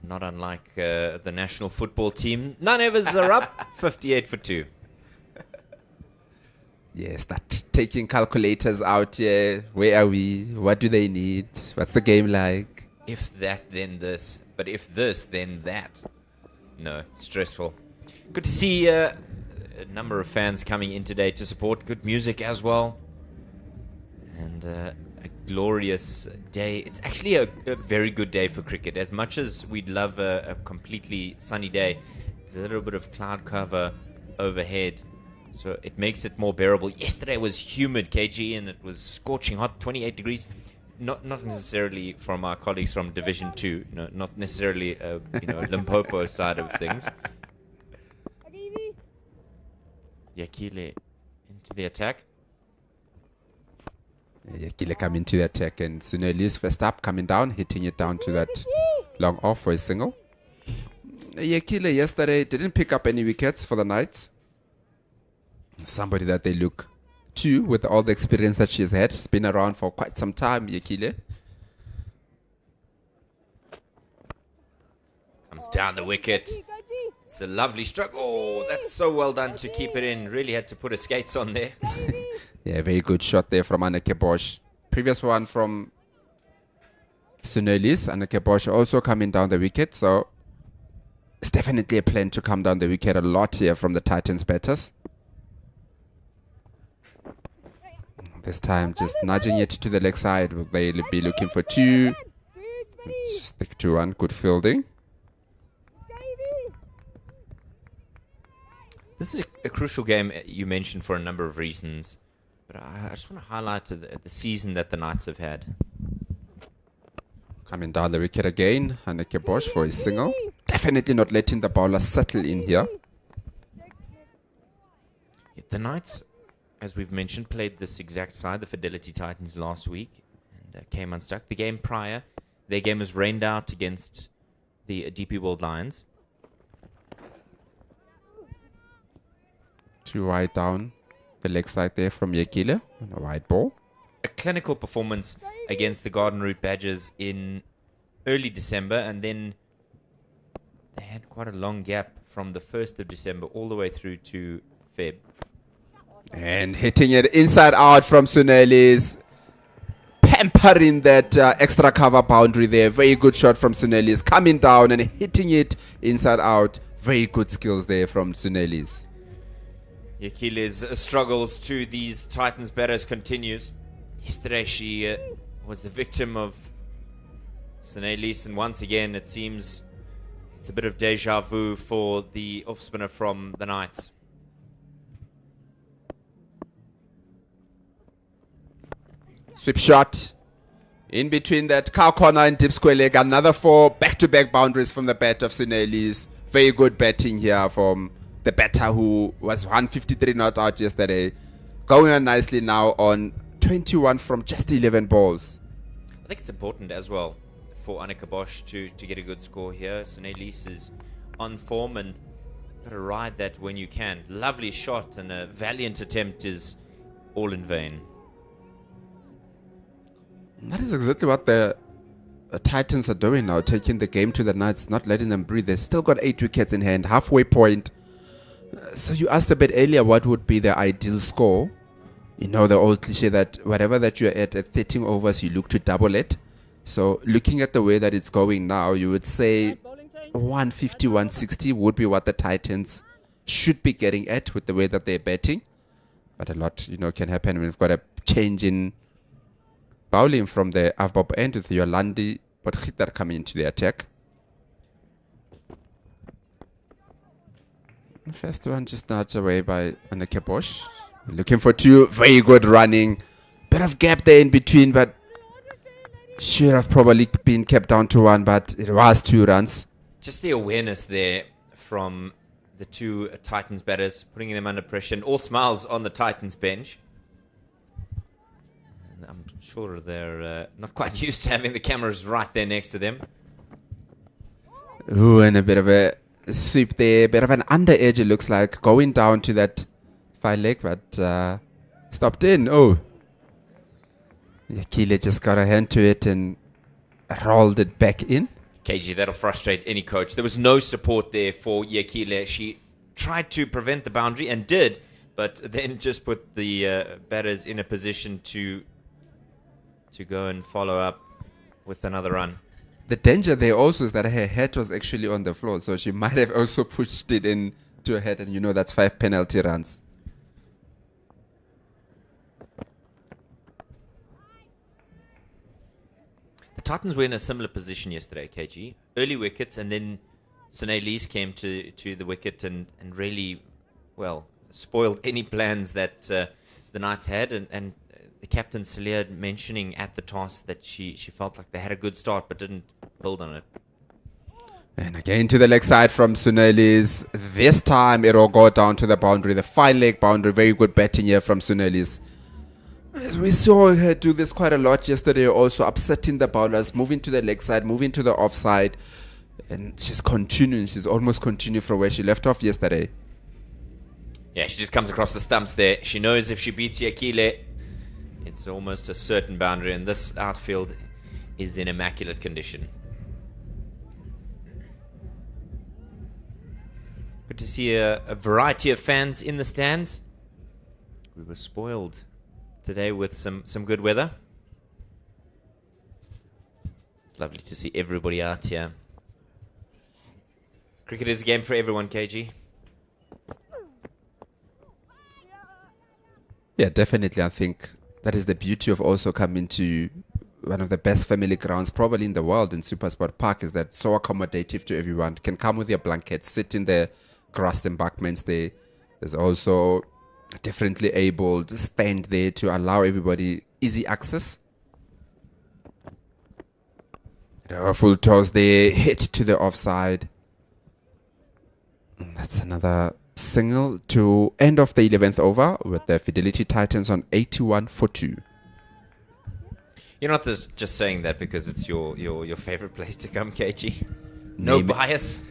Not unlike the national football team. None of us are up, 58 for 2. Yes, that taking calculators out here. Where are we? What do they need? What's the game like? If that, then this. But if this, then that. No, stressful. Good to see a number of fans coming in today to support. Good music as well. And a glorious day. It's actually a very good day for cricket. As much as we'd love a completely sunny day, there's a little bit of cloud cover overhead. So it makes it more bearable. Yesterday was humid, KG, and it was scorching hot, 28 degrees. Not necessarily from our colleagues from Division 2. Not necessarily, Limpopo side of things. Yakile into the attack. Yakile coming to the attack, and Searle's first up coming down, hitting it down to that long off for a single. Yakile yesterday didn't pick up any wickets for the Knights. Somebody that they look to with all the experience that she's had. She's been around for quite some time, Yakile. Comes down the wicket. It's a lovely stroke. Oh, that's so well done to keep it in. Really had to put her skates on there. Yeah, very good shot there from Anneke Bosch. Previous one from Searle's. Anneke Bosch also coming down the wicket. So it's definitely a plan to come down the wicket a lot here from the Titans batters. This time just nudging it to the leg side. Will they be looking for 2? Stick to 1. Good fielding. This is a crucial game you mentioned for a number of reasons. But I just want to highlight the season that the Knights have had. Coming down the wicket again. Anneke Bosch for a single. Definitely not letting the bowler settle in here. The Knights, as we've mentioned, played this exact side, the Fidelity Titans, last week and came unstuck. The game prior, their game was rained out against the DP World Lions. 2 wide down the leg side there from Yakile on a wide ball. A clinical performance against the Garden Route Badgers in early December, and then they had quite a long gap from the 1st of December all the way through to Feb. And hitting it inside out from Searle's. Pampering that extra cover boundary there. Very good shot from Searle's. Coming down and hitting it inside out. Very good skills there from Searle's. Yakile's struggles to these Titans batters continues. Yesterday she was the victim of Searle's, and once again it seems it's a bit of deja vu for the off-spinner from the Knights. Sweep shot in between that cow corner and deep square leg. Another 4 back-to-back boundaries from the bat of Searle's. Very good batting here from the batter who was 153 not out yesterday. Going on nicely now on 21 from just 11 balls. I think it's important as well for Anneke Bosch to get a good score here. Searle's is on form and got to ride that when you can. Lovely shot, and a valiant attempt is all in vain. That is exactly what the Titans are doing now, taking the game to the Knights, not letting them breathe. They've still got 8 wickets in hand, halfway point. So you asked a bit earlier what would be the ideal score. You know the old cliche that whatever that you're at 13 overs, you look to double it. So looking at the way that it's going now, you would say 150, 160 would be what the Titans should be getting at with the way that they're batting. But a lot, can happen when we've got a change in bowling from the Avbob end with Yolandi Potgieter coming into the attack. First one just nudged away by Anneke Bosch. Looking for 2, very good running. Bit of gap there in between, but should have probably been kept down to 1, but it was 2 runs. Just the awareness there from the 2 Titans batters, putting them under pressure, and all smiles on the Titans bench. And I'm sure they're not quite used to having the cameras right there next to them. Ooh, and a bit of a sweep there, bit of an under edge it looks like, going down to that far leg, but stopped in. Oh, Yakile just got a hand to it and rolled it back in. KG, that'll frustrate any coach. There was no support there for Yakile. She tried to prevent the boundary and did, but then just put the batters in a position to go and follow up with another run. The danger there also is that her head was actually on the floor, so she might have also pushed it in to her head, and that's 5 penalty runs. The Titans were in a similar position yesterday, KG. Early wickets, and then Sine Lees came to the wicket and really, well, spoiled any plans that the Knights had. And the captain, Celia, mentioning at the toss that she felt like they had a good start but didn't build on it. And again to the leg side from Sunelis. This time it will go down to the boundary, the fine leg boundary. Very good batting here from Sunelis. As we saw her do this quite a lot yesterday, also upsetting the bowlers, moving to the leg side, moving to the offside. And she's continuing. She's almost continuing from where she left off yesterday. Yeah, she just comes across the stumps there. She knows if she beats Yakile, it's almost a certain boundary, and this outfield is in immaculate condition. Good to see a variety of fans in the stands. We were spoiled today with some good weather. It's lovely to see everybody out here. Cricket is a game for everyone, KG. Yeah, definitely. I think that is the beauty of also coming to one of the best family grounds probably in the world in SuperSport Park, is that so accommodative to everyone. Can come with your blankets, sit in the grassed embankments there. There's also differently abled stand there to allow everybody easy access. A full toss there, hit to the offside. That's another single to end of the 11th over with the Fidelity Titans on 81 for 2. You're not just saying that because it's your favorite place to come, KG. No bias.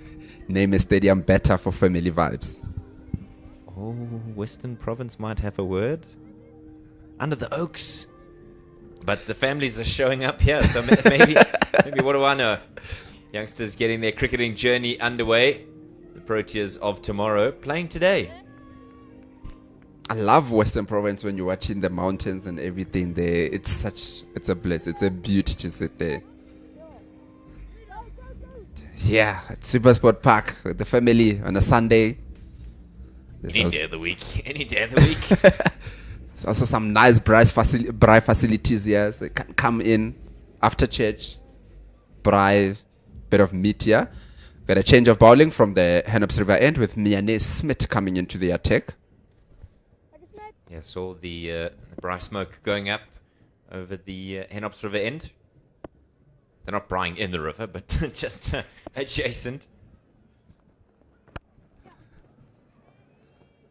Name a stadium better for family vibes. Oh, Western Province might have a word. Under the Oaks. But the families are showing up here, so maybe what do I know? Youngsters getting their cricketing journey underway. The Proteas of tomorrow playing today. I love Western Province when you're watching the mountains and everything there. It's a bliss. It's a beauty to sit there. Yeah, at SuperSport Park with the family on a Sunday. Any day of the week. Any day of the week. There's also some nice braai facilities here. So you can come in after church, braai, bit of meat here. Got a change of bowling from the Henops River end with Miane Smith coming into the attack. Yeah, saw the braai smoke going up over the Henops River end. They're not braaiing in the river, but just adjacent.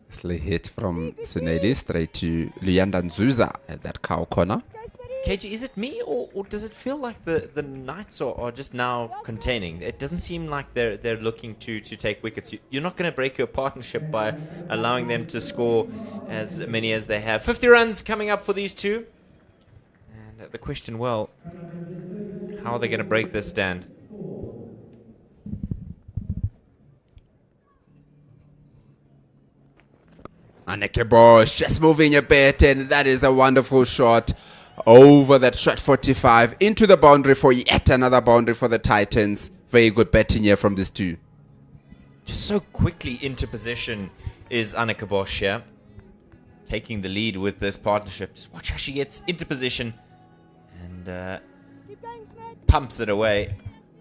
Nicely hit from Sinedi straight to Luyanda Nzuza at that cow corner. KG, is it me or does it feel like the Knights are just now containing? It doesn't seem like they're looking to take wickets. You're not going to break your partnership by allowing them to score as many as they have. 50 runs coming up for these two. And And the question, well, how are they going to break this stand? Anneke Bosch just moving a bit, and that is a wonderful shot over that shot 45 into the boundary for yet another boundary for the Titans. Very good betting here from these two. Just so quickly into position is Anneke Bosch here, taking the lead with this partnership. Just watch how she gets into position and pumps it away.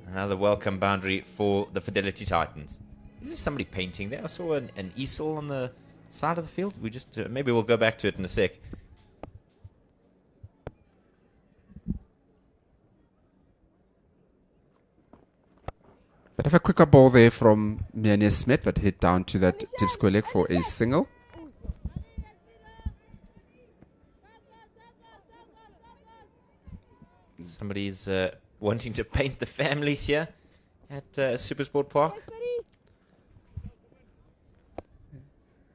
Another welcome boundary for the Fidelity Titans. Is there somebody painting there? I saw an easel on the side of the field. We just maybe we'll go back to it in a sec. Bit of a quicker ball there from Miane Smith, but hit down to that tip square leg for a single. Somebody's wanting to paint the families here at SuperSport Park.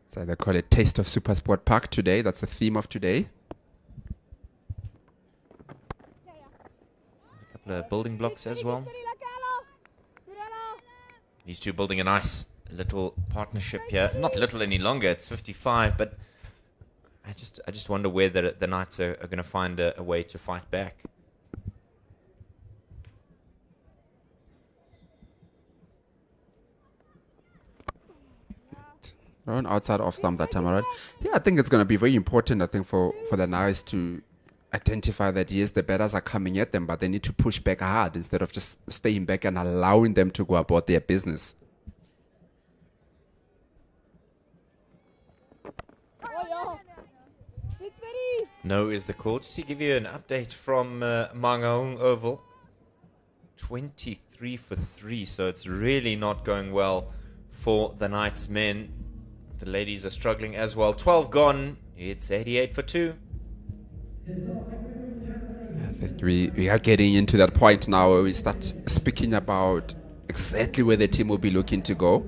So they call it Taste of SuperSport Park today. That's the theme of today. There's a couple of building blocks as well. These two building a nice little partnership here. Not little any longer, it's 55, but I just wonder where the Knights are going to find a way to fight back. Thrown outside off stump that time around. Yeah, I think it's going to be very important, I think, for the Knights to identify that, yes, the batters are coming at them, but they need to push back hard instead of just staying back and allowing them to go about their business. No is the call. Just to give you an update from Mangaung Oval. 23 for 3, so it's really not going well for the Knights men. The ladies are struggling as well. 12 gone. It's 88 for 2. I think we are getting into that point now where we start speaking about exactly where the team will be looking to go.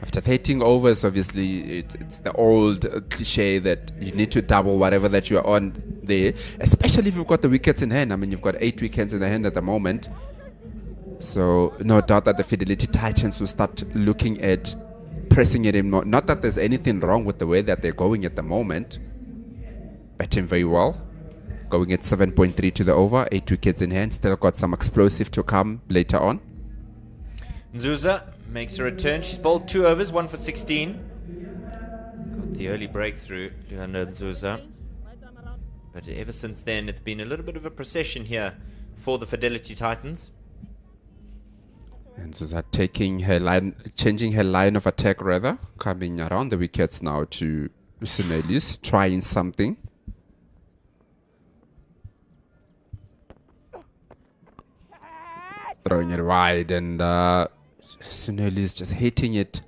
After 13 overs, obviously, it's the old cliche that you need to double whatever that you are on there, especially if you've got the wickets in hand. I mean, you've got 8 wickets in the hand at the moment. So no doubt that the Fidelity Titans will start looking at pressing it in more. Not that there's anything wrong with the way that they're going at the moment. Batting very well. Going at 7.3 to the over, 8 wickets in hand. Still got some explosive to come later on. Nzuza makes a return. She's bowled 2 overs, 1 for 16. Got the early breakthrough, Luanda Nzuza. But ever since then, it's been a little bit of a procession here for the Fidelity Titans. And Nzuza taking her line, changing her line of attack rather, coming around the wickets now to Sunelius, trying something. Throwing it wide, and Sunelius just hitting it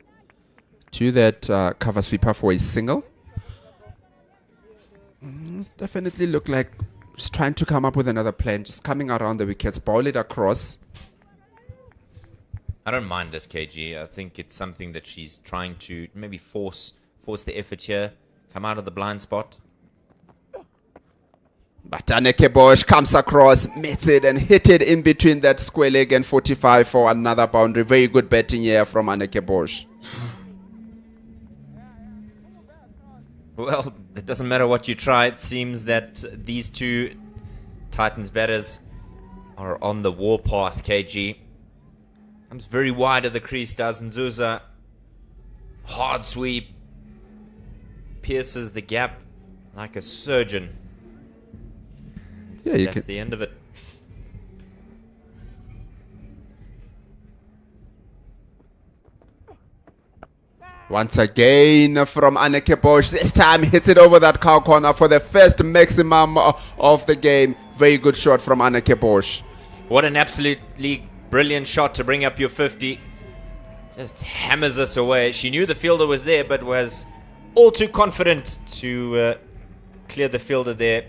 to that cover sweeper for a single. It's definitely look like just trying to come up with another plan, just coming around the wickets, bowl it across. I don't mind this, KG. I think it's something that she's trying to maybe force the effort here, come out of the blind spot. But Anneke Bosch comes across, meets it and hit it in between that square leg and 45 for another boundary. Very good batting here from Anneke Bosch. Well, it doesn't matter what you try. It seems that these two Titans batters are on the warpath, KG. Comes very wide of the crease, does Nzuza. Hard sweep. Pierces the gap like a surgeon. Yeah, that's the end of it. Once again from Anneke Bosch. This time hits it over that cow corner for the first maximum of the game. Very good shot from Anneke Bosch. What an absolutely brilliant shot to bring up your 50. Just hammers us away. She knew the fielder was there, but was all too confident to clear the fielder there.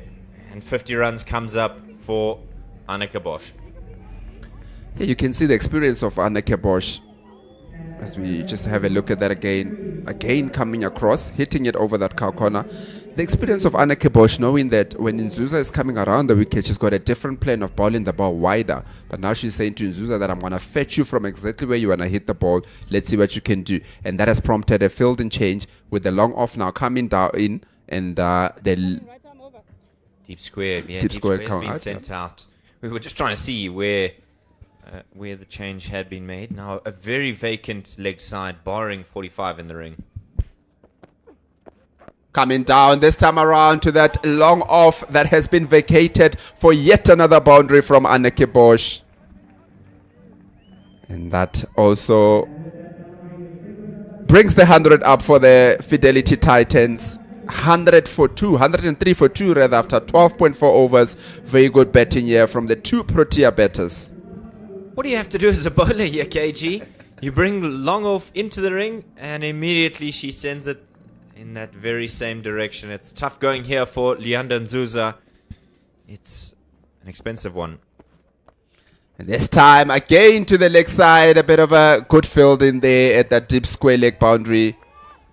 And 50 runs comes up for Anneke Bosch. Yeah, you can see the experience of Anneke Bosch. As we just have a look at that again. Again coming across, hitting it over that cow corner. The experience of Anneke Bosch, knowing that when Nzuza is coming around the wicket, she's got a different plan of bowling the ball wider. But now she's saying to Nzuza that I'm going to fetch you from exactly where you want to hit the ball. Let's see what you can do. And that has prompted a fielding change with the long off now coming down in. And the Deep square. Yeah, Deep deep square square's come been out, sent out. We were just trying to see where the change had been made. Now a very vacant leg side, barring 45 in the ring. coming down this time around to that long off that has been vacated for yet another boundary from Anneke Bosch. And that also brings the 100 up for the Fidelity Titans. 103 for 2 rather after 12.4 overs. Very good betting here from the two Protea betters. What do you have to do as a bowler here, KG? You bring long off into the ring and immediately she sends it in that very same direction. It's tough going here for Leander Nzuza. It's an expensive one. And this time again to the leg side. A bit of a good field in there at that deep square leg boundary.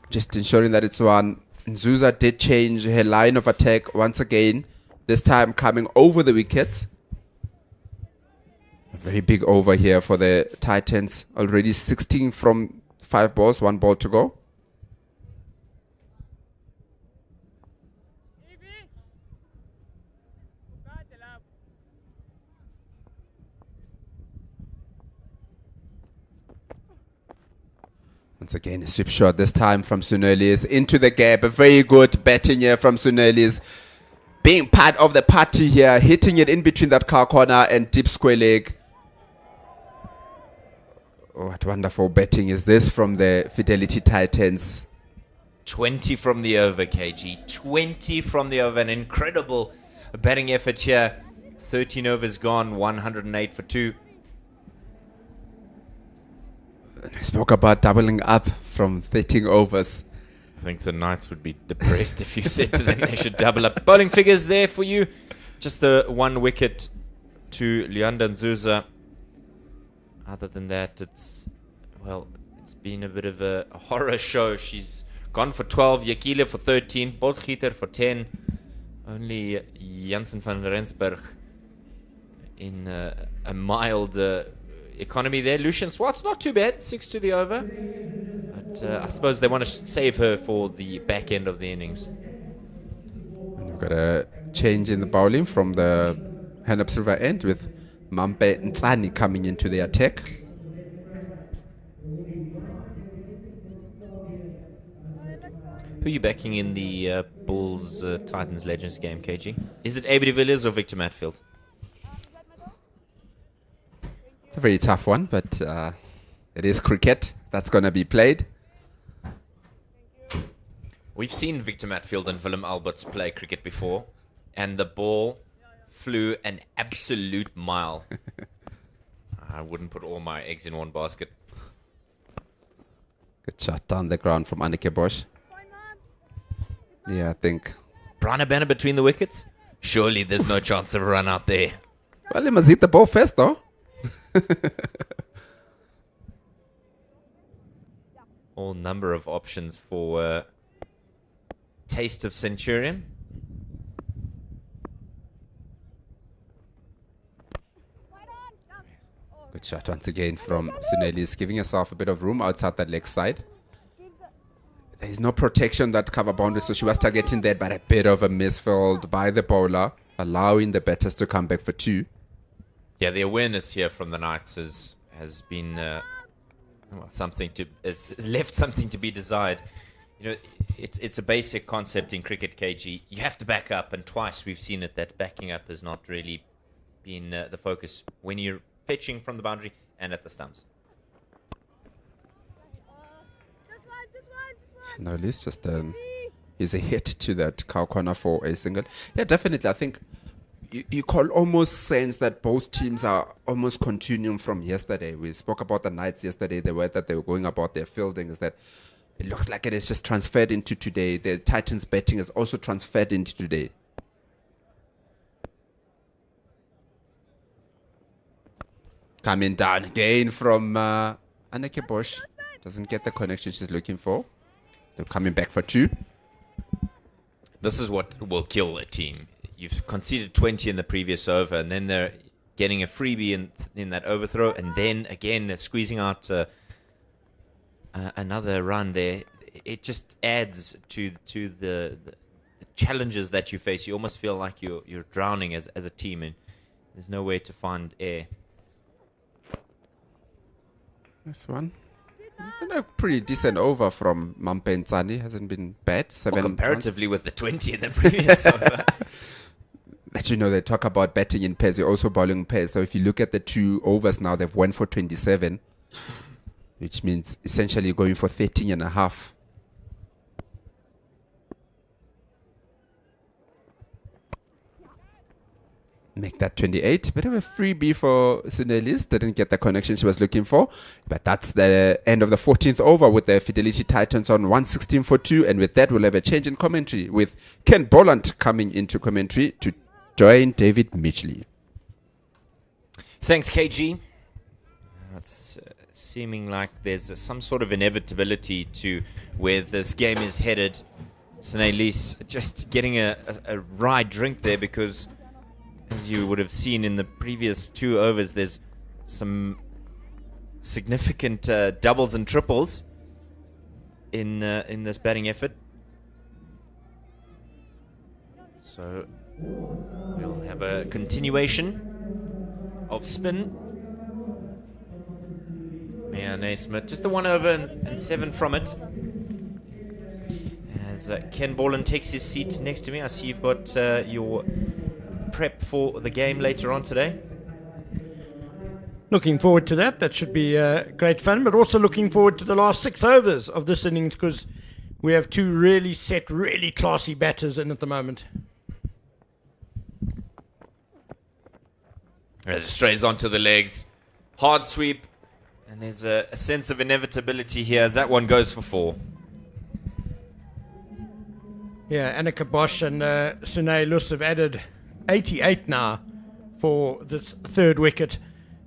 Just ensuring that it's one. Nzuza did change her line of attack once again. This time coming over the wickets. A very big over here for the Titans. Already 16 from 5 balls, 1 ball to go. Once again, a sweep shot this time from Suneli's into the gap. A very good batting here from Suneli's. Being part of the party here, hitting it in between that car corner and deep square leg. Oh, what wonderful betting is this from the Fidelity Titans. 20 from the over, KG. 20 from the over. An incredible batting effort here. 13 overs gone, 108 for 2. We spoke about doubling up from 13 overs. I think the Knights would be depressed if you said to them they should double up. Bowling figures there for you. Just the 1 wicket to Leander Nzuza. Other than that, it's been a bit of a horror show. She's gone for 12, Yakile for 13, Potgieter for 10. Only Janssen van Rensburg in a mild economy there. Lucian Swartz, not too bad, 6 to the over. But I suppose they want to save her for the back end of the innings. And we've got a change in the bowling from the Hanop River end with Mampe Ntsani coming into the attack. Who are you backing in the Bulls Titans Legends game, KG? Is it AB de Villiers or Victor Matfield? It's a very tough one, but it is cricket that's going to be played. We've seen Victor Matfield and Willem Alberts play cricket before, and the ball flew an absolute mile. I wouldn't put all my eggs in one basket. Good shot down the ground from Anneke Bosch. Yeah, I think. Brana Banner between the wickets? Surely there's no chance of a run out there. Well, he must hit the ball first, though. All number of options for Taste of Centurion. Good shot once again from Sunelis, giving herself a bit of room outside that leg side. There is no protection that cover boundary, so she was targeting that, but a bit of a misfield by the bowler, allowing the batters to come back for 2. Yeah, the awareness here from the Knights has been something to it's left something to be desired. You know, it's a basic concept in cricket, KG. You have to back up, and twice we've seen it that backing up has not really been the focus when you're fetching from the boundary and at the stumps. No, let's just use a hit to that cow corner for a single. Yeah, definitely. I think you can almost sense that both teams are almost continuing from yesterday. We spoke about the Knights yesterday. The way that they were going about their fielding is that it looks like it is just transferred into today. The Titans betting is also transferred into today. Coming down again from Anneke Bosch. Doesn't get the connection she's looking for. They're coming back for 2. This is what will kill a team. You've conceded 20 in the previous over, and then they're getting a freebie in that overthrow, and then again they're squeezing out another run there. It just adds to the challenges that you face. You almost feel like you're drowning as a team, and there's no way to find air. This one. A pretty decent over from Mampenzani. Hasn't been bad. 7 comparatively with the 20 in the previous over. But you know, they talk about batting in pairs. You're also bowling in pairs. So if you look at the 2 overs now, they've won for 27, which means essentially going for 13 and a half. Make that 28. Bit of a freebie for Sinelis. Didn't get the connection she was looking for. But that's the end of the 14th over with the Fidelity Titans on 116 for 2. And with that, we'll have a change in commentary with Ken Bolland coming into commentary to join David Mitchley. Thanks, KG. It's seeming like there's some sort of inevitability to where this game is headed. Sinelis just getting a right drink there because, as you would have seen in the previous 2 overs, there's some significant doubles and triples in this batting effort. So we'll have a continuation of spin. Mea Naismith, just the 1 over and 7 from it. As Ken Borland takes his seat next to me, I see you've got your prep for the game later on today. Looking forward to that. That should be great fun, but also looking forward to the last 6 overs of this innings because we have 2 really set, really classy batters in at the moment. As it strays onto the legs, hard sweep, and there's a sense of inevitability here as that one goes for 4. Yeah, Annika Bosch and Sune Lus have added 88 now for this 3rd wicket,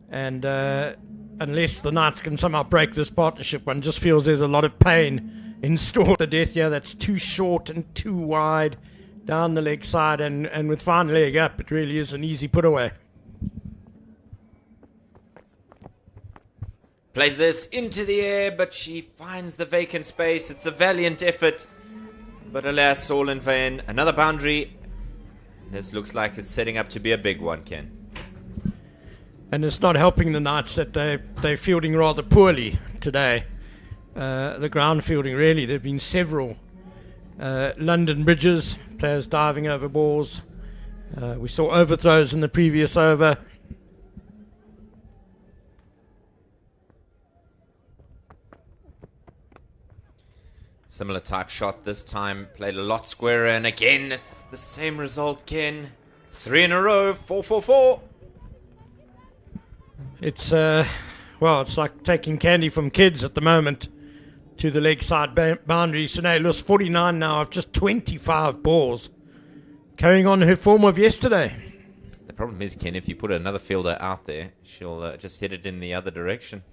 and unless the Knights can somehow break this partnership, one just feels there's a lot of pain in store. The death here that's too short and too wide down the leg side, and with fine leg up, it really is an easy put away. Plays this into the air, but she finds the vacant space. It's a valiant effort, but alas, all in vain. Another boundary. This looks like it's setting up to be a big one, Ken. And it's not helping the Knights that they're fielding rather poorly today. The ground fielding, really. There have been several London bridges, players diving over balls. We saw overthrows in the previous over. Similar type shot this time, played a lot squarer, and again it's the same result, Ken. 3 in a row, 4-4-4. It's it's like taking candy from kids at the moment to the leg side boundary. Sune Lus 49 now of just 25 balls, carrying on her form of yesterday. The problem is, Ken, if you put another fielder out there, she'll just hit it in the other direction.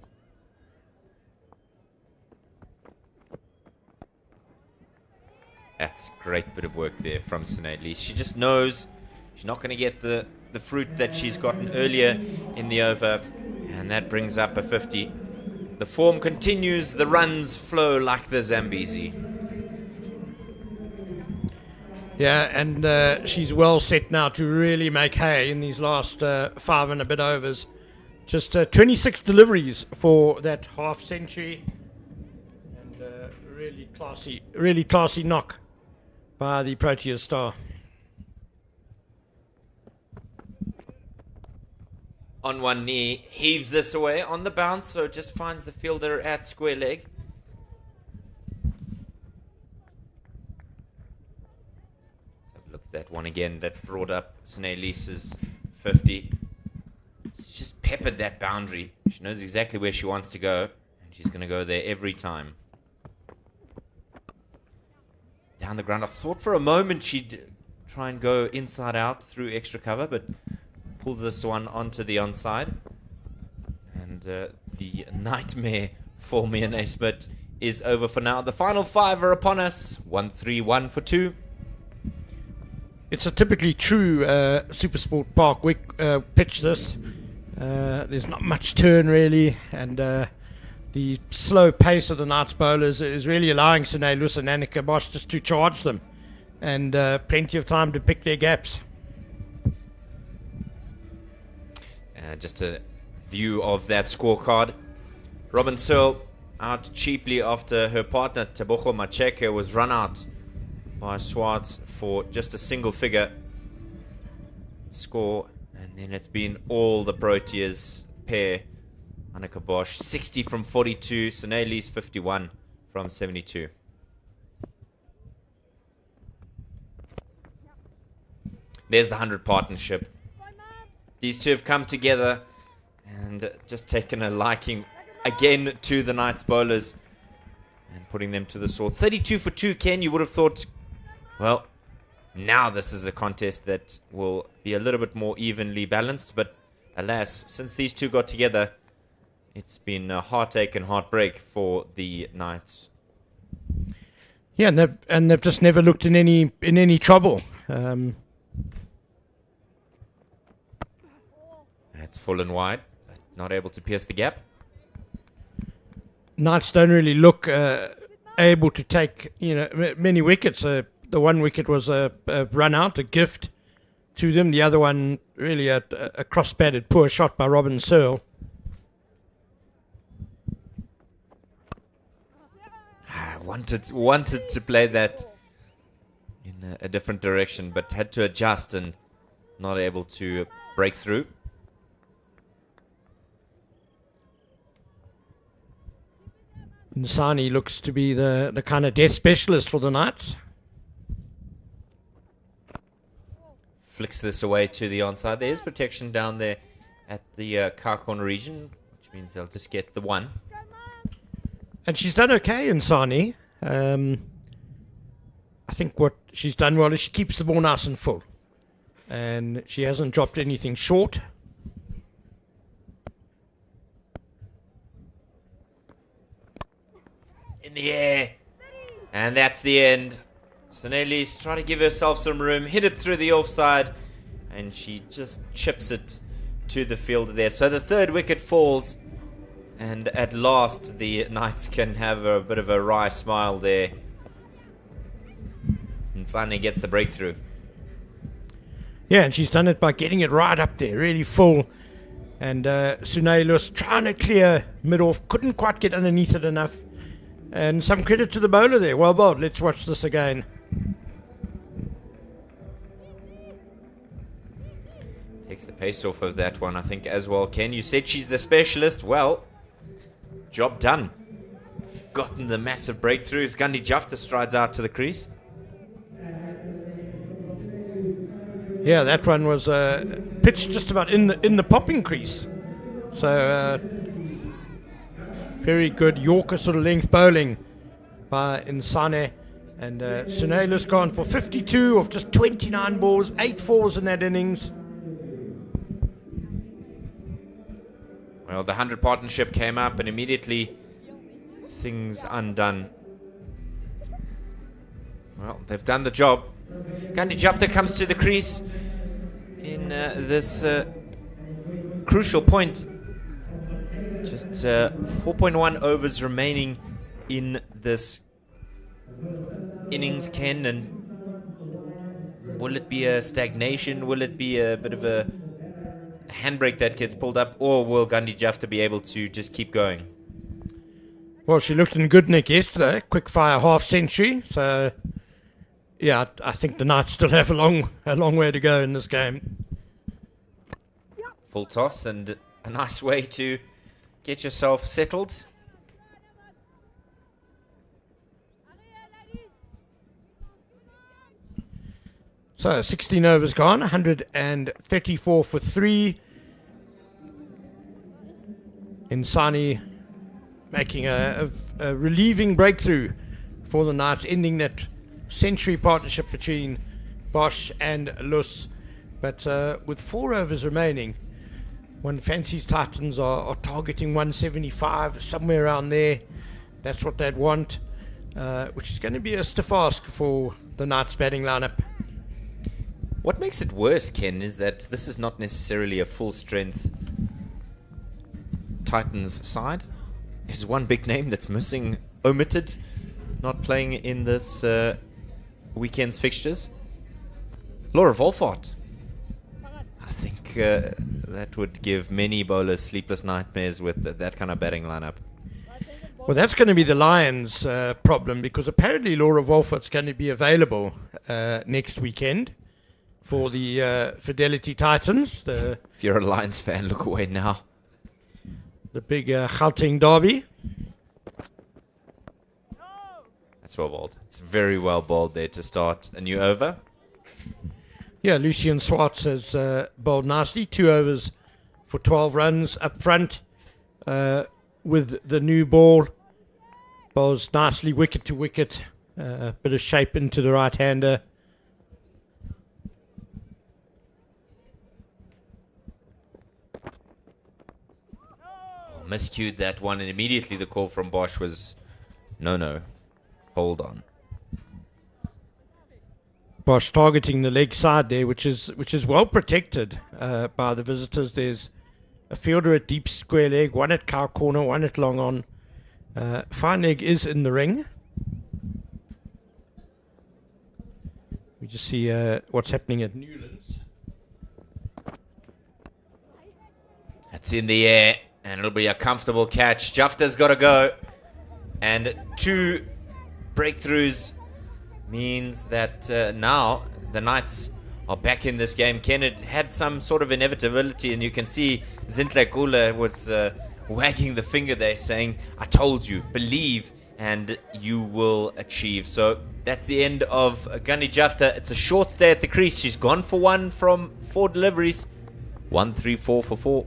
That's a great bit of work there from Sinelis. She just knows she's not going to get the fruit that she's gotten earlier in the over, and that brings up a 50. The form continues, the runs flow like the Zambezi. Yeah, and she's well set now to really make hay in these last 5 and a bit overs. Just 26 deliveries for that half century, and really classy knock by the Proteas star. On one knee, heaves this away on the bounce, so it just finds the fielder at square leg. Let's have a look at that one again. That brought up Sinelis's 50. She's just peppered that boundary. She knows exactly where she wants to go, and she's going to go there every time. Down the ground. I thought for a moment she'd try and go inside out through extra cover, but pulls this one onto the onside. And the nightmare for me and Naismith is over for now. The final 5 are upon us. 1-3-1 for 2. It's a typically true SuperSport Park pitch this. There's not much turn really, and the slow pace of the Knights bowlers is really allowing Searle and Annika Bosch just to charge them, and plenty of time to pick their gaps. Just a view of that scorecard. Robin Searle out cheaply after her partner Tebogo Macheke was run out by Swartz for just a single figure score, and then it's been all the Proteas pair. Annika Bosch 60 from 42, Searle's 51 from 72. There's the 100 partnership. These two have come together and just taken a liking again to the Knights bowlers and putting them to the sword. 32 for 2, Ken. You would have thought, well, now this is a contest that will be a little bit more evenly balanced. But alas, since these two got together, it's been a heartache and heartbreak for the Knights. Yeah, and they've just never looked in any trouble. It's full and wide, but not able to pierce the gap. Knights don't really look able to take many wickets. The one wicket was a run out, a gift to them. The other one really a cross-batted poor shot by Robin Searle. Wanted to play that in a different direction, but had to adjust and not able to break through. Nsani looks to be the kind of death specialist for the Knights. Flicks this away to the onside. There's protection down there at the car corner region, which means they'll just get the 1. And she's done okay, Nsani. I think what she's done well is she keeps the ball nice and full. And she hasn't dropped anything short. In the air. And that's the end. Searle's trying to give herself some room. Hit it through the offside. And she just chips it to the fielder there. So the 3rd wicket falls. And at last the Knights can have a bit of a wry smile there. Nsani gets the breakthrough. Yeah, and she's done it by getting it right up there, really full. And Searle was trying to clear mid-off. Couldn't quite get underneath it enough. And some credit to the bowler there. Well bowled. Let's watch this again. Takes the pace off of that one, I think, as well. Ken, you said she's the specialist. Well, job done. Gotten the massive breakthroughs. Gandhi Jafta strides out to the crease. Yeah, that one was pitched just about in the popping crease. So very good Yorker sort of length bowling by Nsane. And Searle has gone for 52 of just 29 balls, 8 fours in that innings. Well, the 100 partnership came up and immediately things undone. Well, they've done the job. Gandhi Jafta comes to the crease in this crucial point. Just 4.1 overs remaining in this innings, Ken, and will it be a stagnation? Will it be a bit of a handbrake that gets pulled up, or will Gandhi Jafta be able to just keep going? Well, she looked in good nick yesterday, quick fire half century. So, yeah, I think the Knights still have a long way to go in this game. Full toss and a nice way to get yourself settled. So 16 overs gone, 134 for 3. Nsani making a relieving breakthrough for the Knights, ending that century partnership between Bosch and Lus. But with 4 overs remaining, One fancies Titans are targeting 175, somewhere around there. That's what they'd want, which is going to be a stiff ask for the Knights batting lineup. What makes it worse, Ken, is that this is not necessarily a full-strength Titans side. There's one big name that's missing, omitted, not playing in this weekend's fixtures. Laura Wolfart. I think that would give many bowlers sleepless nightmares with that kind of batting lineup. Well, that's going to be the Lions' problem, because apparently Laura Wolfart's going to be available next weekend for the Fidelity Titans. If you're a Lions fan, look away now. The big Gauteng derby. That's well bowled. It's very well bowled there to start a new over. Yeah, Lucian Swartz has bowled nicely. 2 overs for 12 runs up front with the new ball. Bowls nicely wicket to wicket. Bit of shape into the right-hander. Miscued that one, and immediately the call from Bosch was no, hold on. Bosch targeting the leg side there, which is well protected by the visitors. There's a fielder at deep square leg, one at cow corner, one at long on. Fine leg is in the ring. We just see what's happening at Newlands. That's in the air, and it'll be a comfortable catch. Jafta's got to go, and 2 breakthroughs means that now the Knights are back in this game. Kenneth had some sort of inevitability, and you can see Zintle Gula was wagging the finger there saying, I told you, believe and you will achieve. So that's the end of Gandhi Jafta. It's a short stay at the crease. She's gone for 1 from 4 deliveries. 1, 3, 4 for 4.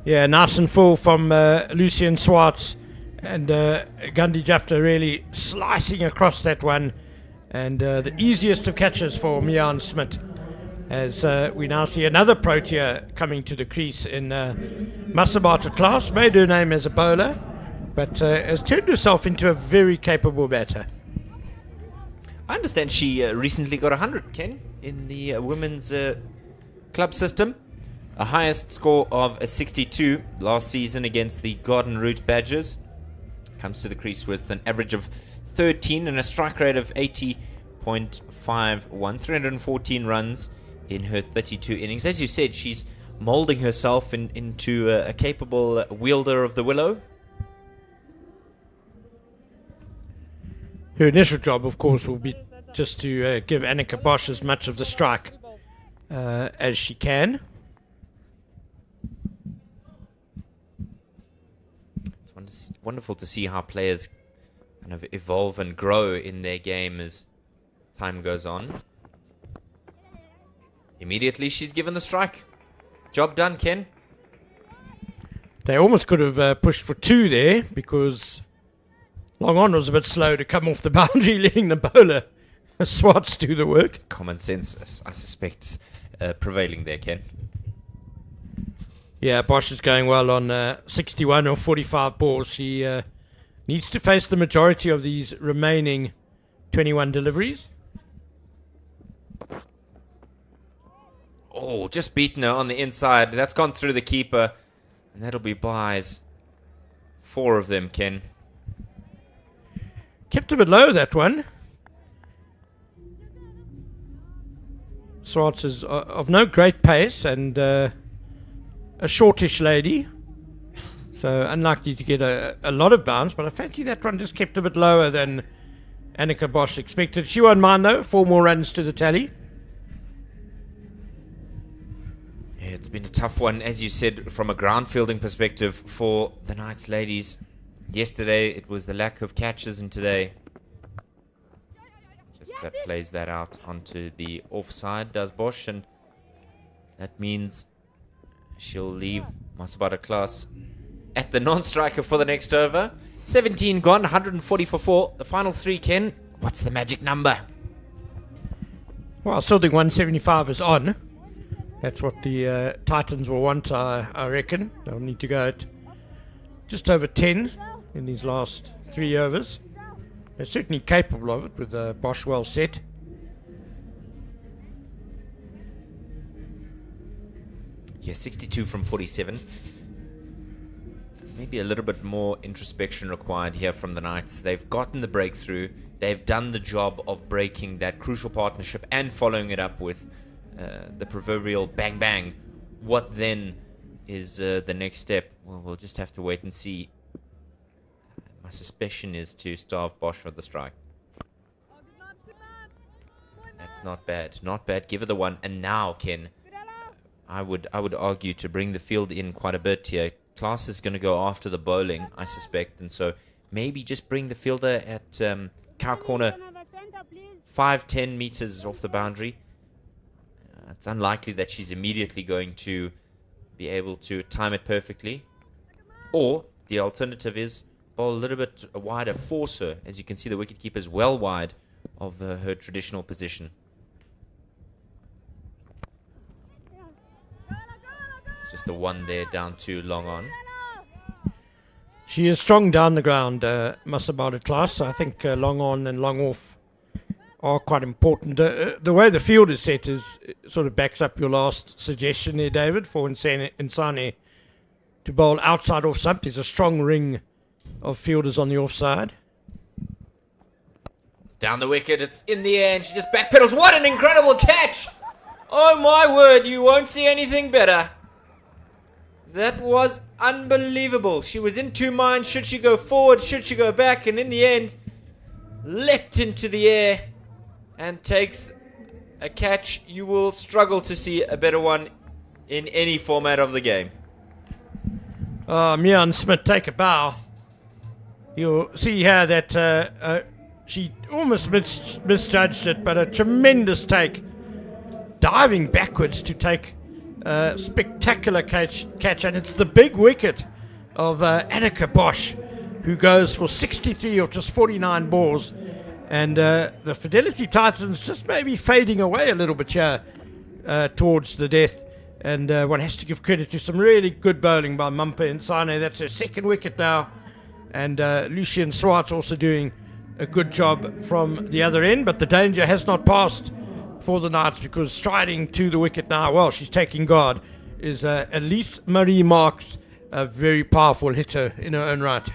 Yeah, nice and full from Lucian Swartz. And Gandhi Jafta really slicing across that one. And the easiest of catches for Mian Smith. As we now see another Protea coming to the crease in Masabata class. Made her name as a bowler, but has turned herself into a very capable batter. I understand she recently got 100, Ken, in the women's club system. A highest score of a 62 last season against the Garden Route Badgers. Comes to the crease with an average of 13 and a strike rate of 80.51. 314 runs in her 32 innings. As you said, she's molding herself into a capable wielder of the willow. Her initial job, of course, will be just to give Annika Bosch as much of the strike as she can. It's wonderful to see how players kind of evolve and grow in their game as time goes on. Immediately, she's given the strike. Job done, Ken. They almost could have pushed for 2 there, because long on was a bit slow to come off the boundary, letting the bowler Swartz do the work. Common sense, I suspect, prevailing there, Ken. Yeah, Bosch is going well on 61 or 45 balls. She needs to face the majority of these remaining 21 deliveries. Oh, just beaten her on the inside. That's gone through the keeper. And that'll be buys. 4 of them, Ken. Kept a bit low, that one. Swartz is of no great pace and a shortish lady. So unlikely to get a lot of bounce. But I fancy that one just kept a bit lower than Annika Bosch expected. She won't mind, though. 4 more runs to the tally. Yeah, it's been a tough one, as you said, from a ground fielding perspective for the Knights ladies. Yesterday, it was the lack of catches, and today just plays that out onto the offside, does Bosch, and that means she'll leave Masabata class at the non-striker for the next over. 17 gone, 140 for 4. The final 3, Ken. What's the magic number? Well, I still think 175 is on. That's what the Titans will want, I reckon. They'll need to go at just over 10 in these last 3 overs. They're certainly capable of it with Bosch well set. Yeah, 62 from 47. Maybe a little bit more introspection required here from the Knights. They've gotten the breakthrough. They've done the job of breaking that crucial partnership and following it up with the proverbial bang bang. What then is the next step? Well, we'll just have to wait and see. My suspicion is to starve Bosch for the strike. That's not bad. Not bad. Give her the one. And now, Ken, I would argue to bring the field in quite a bit here. Klaas is going to go after the bowling, I suspect. And so maybe just bring the fielder at cow corner 5-10 meters off the boundary. It's unlikely that she's immediately going to be able to time it perfectly. Or the alternative is bowl a little bit wider, force her. As you can see, the wicketkeeper is well wide of her traditional position. It's just the one there down to long on. She is strong down the ground, Masabada Class. I think long on and long off are quite important. The way the field is set is sort of backs up your last suggestion there, David, for Insane to bowl outside off stump. There's a strong ring of fielders on the offside. Down the wicket, it's in the air, and she just backpedals. What an incredible catch! Oh my word, you won't see anything better. That was unbelievable. She was in two minds. Should she go forward? Should she go back? And in the end, leapt into the air and takes a catch. You will struggle to see a better one in any format of the game. Mian Smith, take a bow. You'll see here that she almost misjudged it, but a tremendous take. Diving backwards to take a spectacular catch, and it's the big wicket of Annika Bosch, who goes for 63 of just 49 balls. And the Fidelity Titans just maybe fading away a little bit here towards the death. And one has to give credit to some really good bowling by Mumpa Insane. That's her second wicket now. And Lucien Swartz also doing a good job from the other end. But the danger has not passed for the Knights, because striding to the wicket now, well, she's taking guard, is Elise Marie Marks, a very powerful hitter in her own right.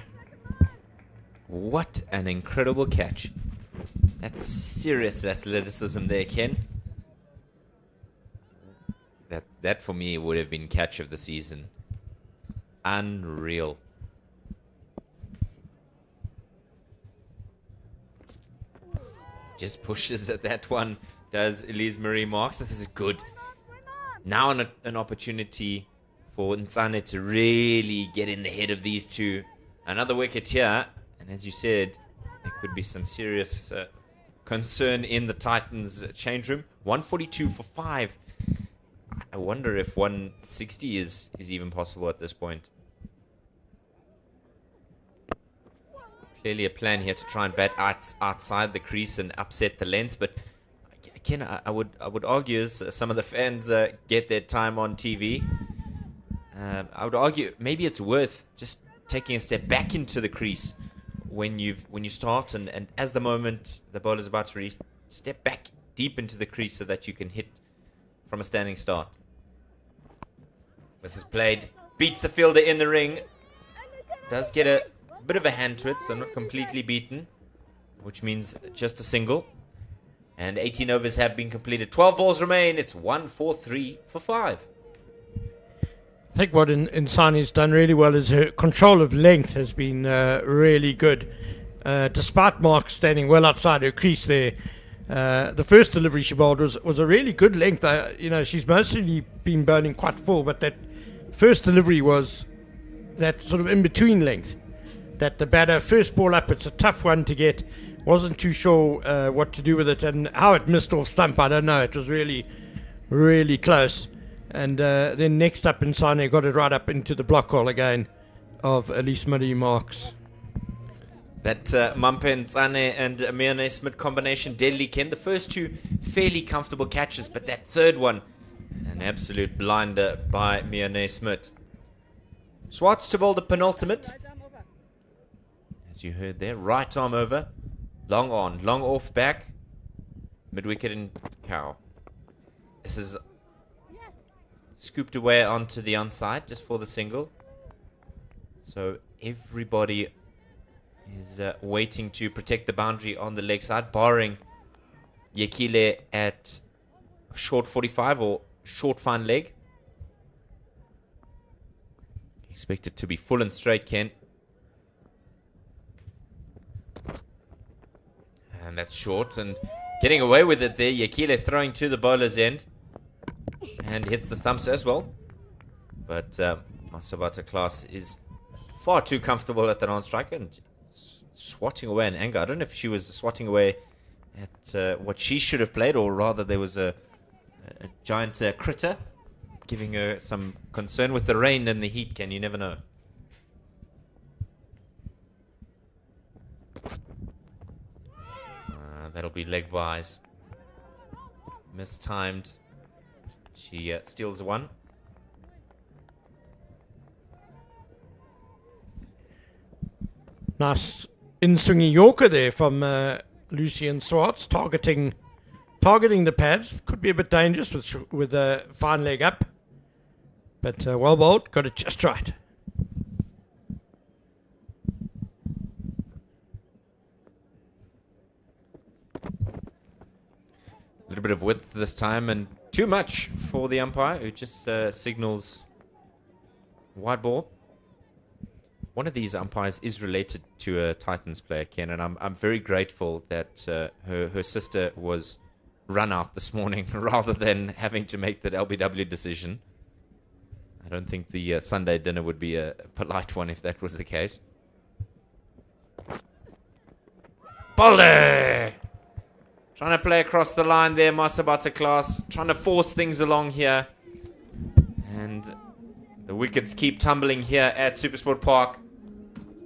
What an incredible catch. That's serious athleticism there, Ken. That for me would have been catch of the season. Unreal. Just pushes at that one, does Elise Marie Marks. This is good. Now an opportunity for Nsane to really get in the head of these two. Another wicket here, and as you said, there could be some serious concern in the Titans change room. 142 for 5. I wonder if 160 is even possible at this point. Clearly a plan here to try and bat outside the crease and upset the length, but again, I would argue, as some of the fans get their time on TV, I would argue maybe it's worth just taking a step back into the crease when you start, and as the moment the bowler's about to release, step back deep into the crease so that you can hit from a standing start. This is played, beats the fielder in the ring, does get a bit of a hand to it, so not completely beaten, which means just a single. And 18 overs have been completed. 12 balls remain. It's 1-4-3 for 5. I think what Insane's done really well is her control of length has been really good. Despite Mark standing well outside her crease there, the first delivery she bowled was a really good length. She's mostly been bowling quite full, but that first delivery was that sort of in-between length. That the batter, first ball up, it's a tough one to get. Wasn't too sure what to do with it, and how it missed off stump, I don't know. It was really, really close. And then next up, Insane got it right up into the block hole again of Elise Marie Marks. That Mumpa Insane and Amir Naismith combination, deadly, Ken. The first two fairly comfortable catches, but that third one, and An absolute blinder by Miane Smit. Swartz to bowl the penultimate. As you heard there, right arm over. Long on, long off back. Mid-wicket and cow. This is scooped away onto the onside just for the single. So everybody is waiting to protect the boundary on the leg side, barring Yekile at short 45 or short fine leg. Expect it to be full and straight, Ken. And that's short and getting away with it there. Yekile throwing to the bowler's end and hits the stumps as well. But Masabata Class is far too comfortable at that on-strike and swatting away in anger. I don't know if she was swatting away at what she should have played, or rather there was a giant critter giving her some concern with the rain and the heat. Can you never know? That'll be leg-wise. Mistimed. She steals one. Nice in-swinging Yorker there from Lucian Swartz, targeting the pads. Could be a bit dangerous with a fine leg up. But well bowled, got it just right. A little bit of width this time and too much for the umpire, who just signals wide ball. One of these umpires is related to a Titans player, Ken, and I'm very grateful that her sister was run out this morning rather than having to make that LBW decision. I don't think the Sunday dinner would be a polite one if that was the case. Boulder! Trying to play across the line there, Masabata Class. Trying to force things along here. And the wickets keep tumbling here at SuperSport Park.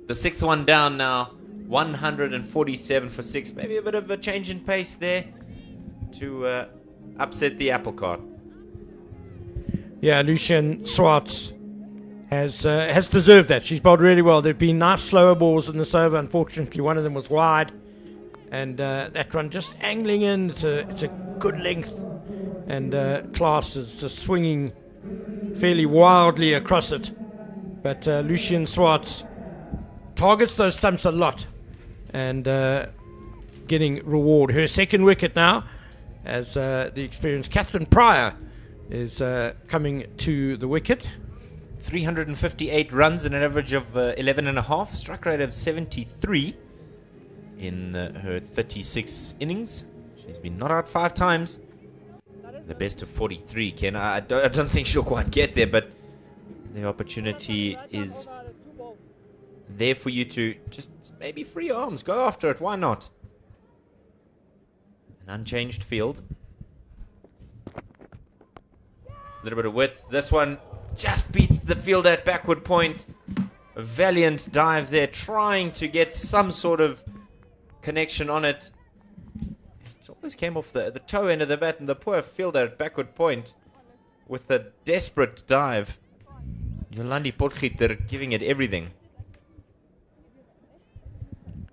The sixth one down now. 147 for 6. Maybe a bit of a change in pace there to upset the apple cart. Yeah, Lucian Swartz has deserved that. She's bowled really well. There have been nice slower balls in this over. Unfortunately, one of them was wide. And that one just angling in. It's a good length. And Class is just swinging fairly wildly across it. But Lucian Swartz targets those stumps a lot. And getting reward. Her second wicket now, as the experienced Catherine Pryor is coming to the wicket. 358 runs and an average of 11.5. Strike rate of 73 in her 36 innings. She's been not out 5 times. The best of 43, Ken. I don't think she'll quite get there, but the opportunity is there for you to just maybe free arms. Go after it. Why not? An unchanged field. A little bit of width. This one just beats the field at backward point. A valiant dive there, trying to get some sort of connection on it. It always came off the toe end of the bat, and the poor fielder at backward point with a desperate dive. Yolandi Potgieter giving it everything.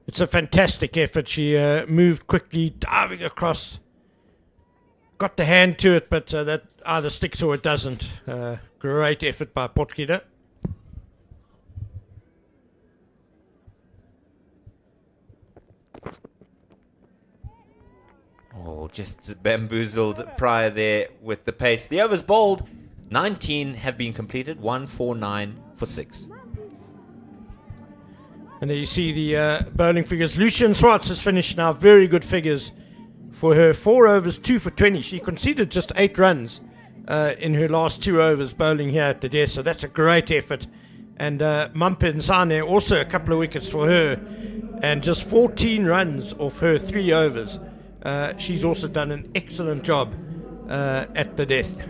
It's a fantastic effort. She moved quickly, diving across. Got the hand to it, but that either sticks or it doesn't. Great effort by Potgieter. Oh, just bamboozled Pryor there with the pace. The over's bowled. 19 have been completed. 149 for 6. And there you see the bowling figures. Lucian Swartz has finished now. Very good figures for her. 4 overs, 2 for 20. She conceded just 8 runs in her last 2 overs bowling here at the death. So that's a great effort. And Mampe Nsane also a couple of wickets for her. And just 14 runs off her 3 overs. She's also done an excellent job at the death.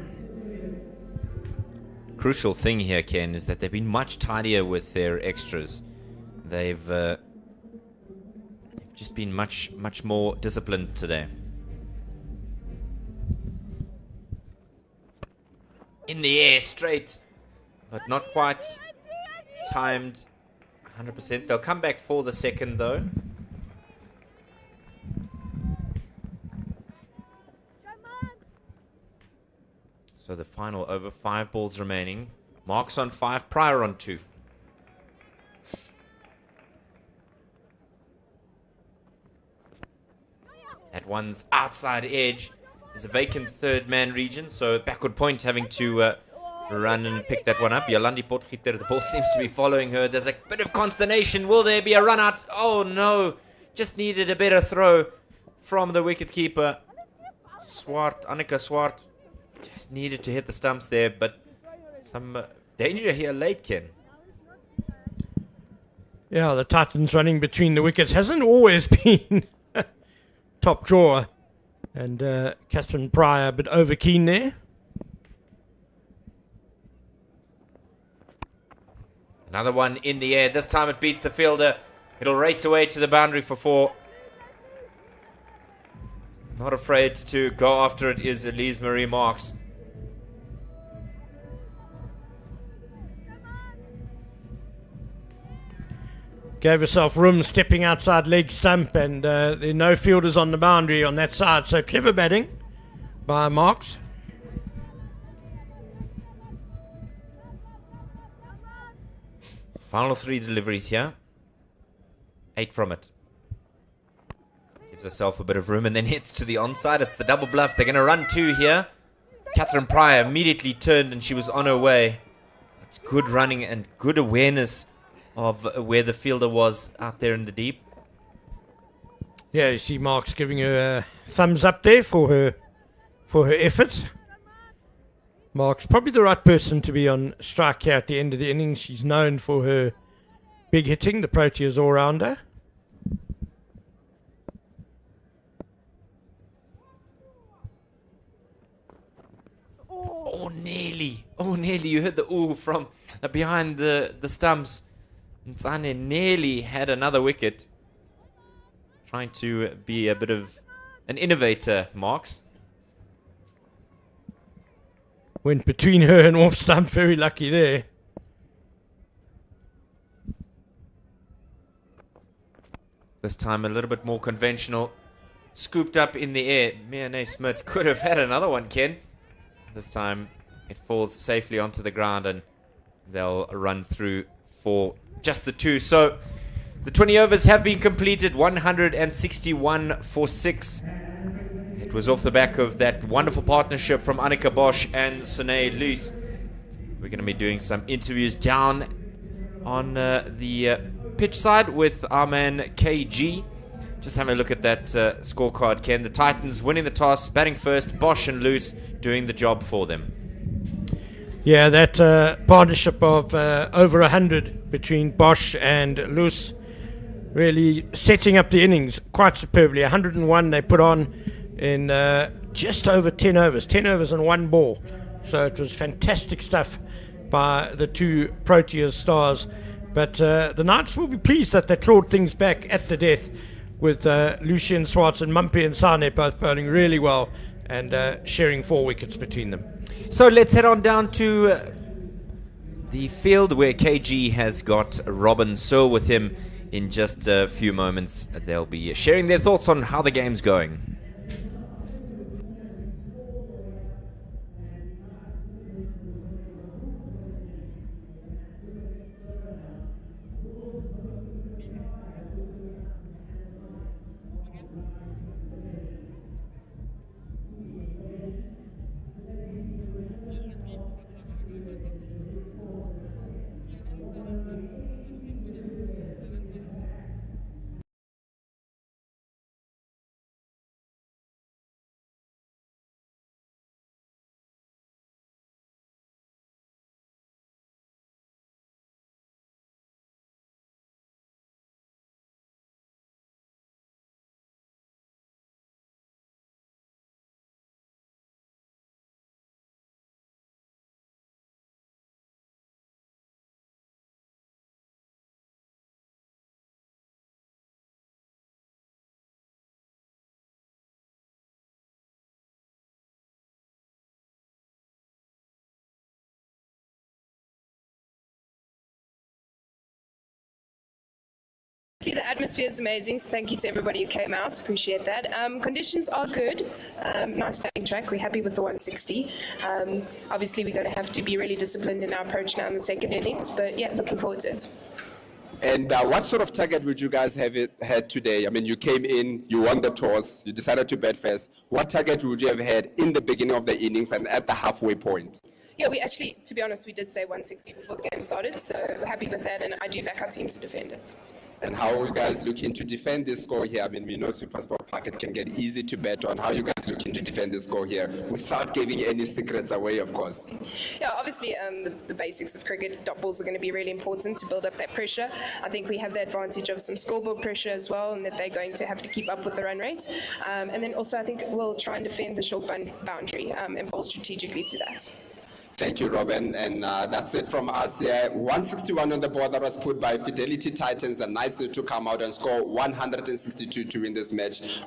Crucial thing here, Ken, is that they've been much tidier with their extras. They've just been much more disciplined today. in the air straight, but not quite timed 100%. They'll come back for the second though. So the final over, 5 balls remaining. Marks on 5, Pryor on 2. At one's outside edge, there's a vacant third man region, so backward point having to run and pick that one up. Yolandi Potgieter, the ball seems to be following her. There's a bit of consternation. Will there be a run out? Oh no, just needed a better throw from the wicket keeper. Annika Swart just needed to hit the stumps there, but some danger here late, Ken. Yeah, the Titans running between the wickets hasn't always been top drawer. And Catherine Pryor a bit over keen there. Another one in the air. This time it beats the fielder. It'll race away to the boundary for 4. Not afraid to go after it is Elise Marie Marks. Gave herself room stepping outside leg stump, and there are no fielders on the boundary on that side. So clever batting by Marks. Final 3 deliveries here. 8 from it. Gives herself a bit of room and then hits to the onside. It's the double bluff. They're going to run 2 here. Catherine Pryor immediately turned and she was on her way. That's good running and good awareness of where the fielder was out there in the deep. Yeah, you see Marks giving her a thumbs up there for her efforts. Marks probably the right person to be on strike here at the end of the innings. She's known for her big hitting, the Proteas all-rounder. Oh, nearly. Oh, nearly. You heard the ooh from behind the stumps. Ntsane nearly had another wicket. Trying to be a bit of an innovator, Marks. Went between her and off stump. Very lucky there. This time a little bit more conventional. Scooped up in the air. Miane Smith could have had another one, Ken. This time it falls safely onto the ground and they'll run through for just the 2. So the 20 overs have been completed. 161 for 6. It was off the back of that wonderful partnership from Annika Bosch and Sine Luce. We're going to be doing some interviews down on the pitch side with our man KG. Just having a look at that scorecard, Ken. The Titans winning the toss, batting first. Bosch and Luce doing the job for them. Yeah, that partnership of over 100 between Bosch and Luce really setting up the innings quite superbly. 101 they put on in just over 10 overs. 10 overs and 1 ball. So it was fantastic stuff by the 2 Proteas stars. But the Knights will be pleased that they clawed things back at the death with Lucien Swartz and Mumpy and Sane both bowling really well and sharing 4 wickets between them. So let's head on down to the field where KG has got Robin Searle with him in just a few moments. They'll be sharing their thoughts on how the game's going. See, the atmosphere is amazing, so thank you to everybody who came out. Appreciate that. Conditions are good. Nice batting track. We're happy with the 160. Obviously, we're going to have to be really disciplined in our approach now in the second innings, but yeah, looking forward to it. And what sort of target would you guys had today? I mean, you came in, you won the toss, you decided to bat first. What target would you have had in the beginning of the innings and at the halfway point? Yeah, we actually, to be honest, we did say 160 before the game started, so we're happy with that, and I do back our team to defend it. And how are you guys looking to defend this score here? I mean, we know SuperSport Pocket can get easy to bet on. How are you guys looking to defend this score here without giving any secrets away, of course? Yeah, obviously the basics of cricket, dot balls are going to be really important to build up that pressure. I think we have the advantage of some scoreboard pressure as well, and that they're going to have to keep up with the run rate. And then also I think we'll try and defend the short boundary and bowl strategically to that. Thank you, Robin. And that's it from us here. 161 on the board that was put by Fidelity Titans. The Knights need to come out and score 162 to win this match.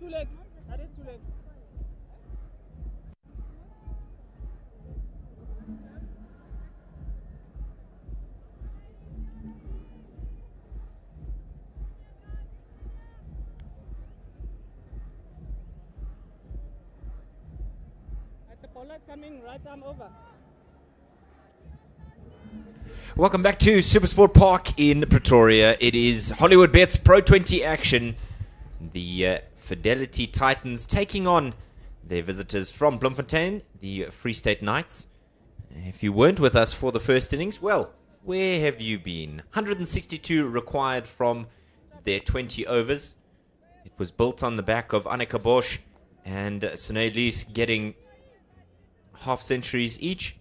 two leg. That is two leg. The bowler is coming right arm over. Welcome back to SuperSport Park in Pretoria. It is Hollywoodbets Pro20 action. The Fidelity Titans taking on their visitors from Bloemfontein, the Free State Knights. If you weren't with us for the first innings, well, where have you been? 162 required from their 20 overs. It was built on the back of Annika Bosch and Sune Lees getting half centuries each.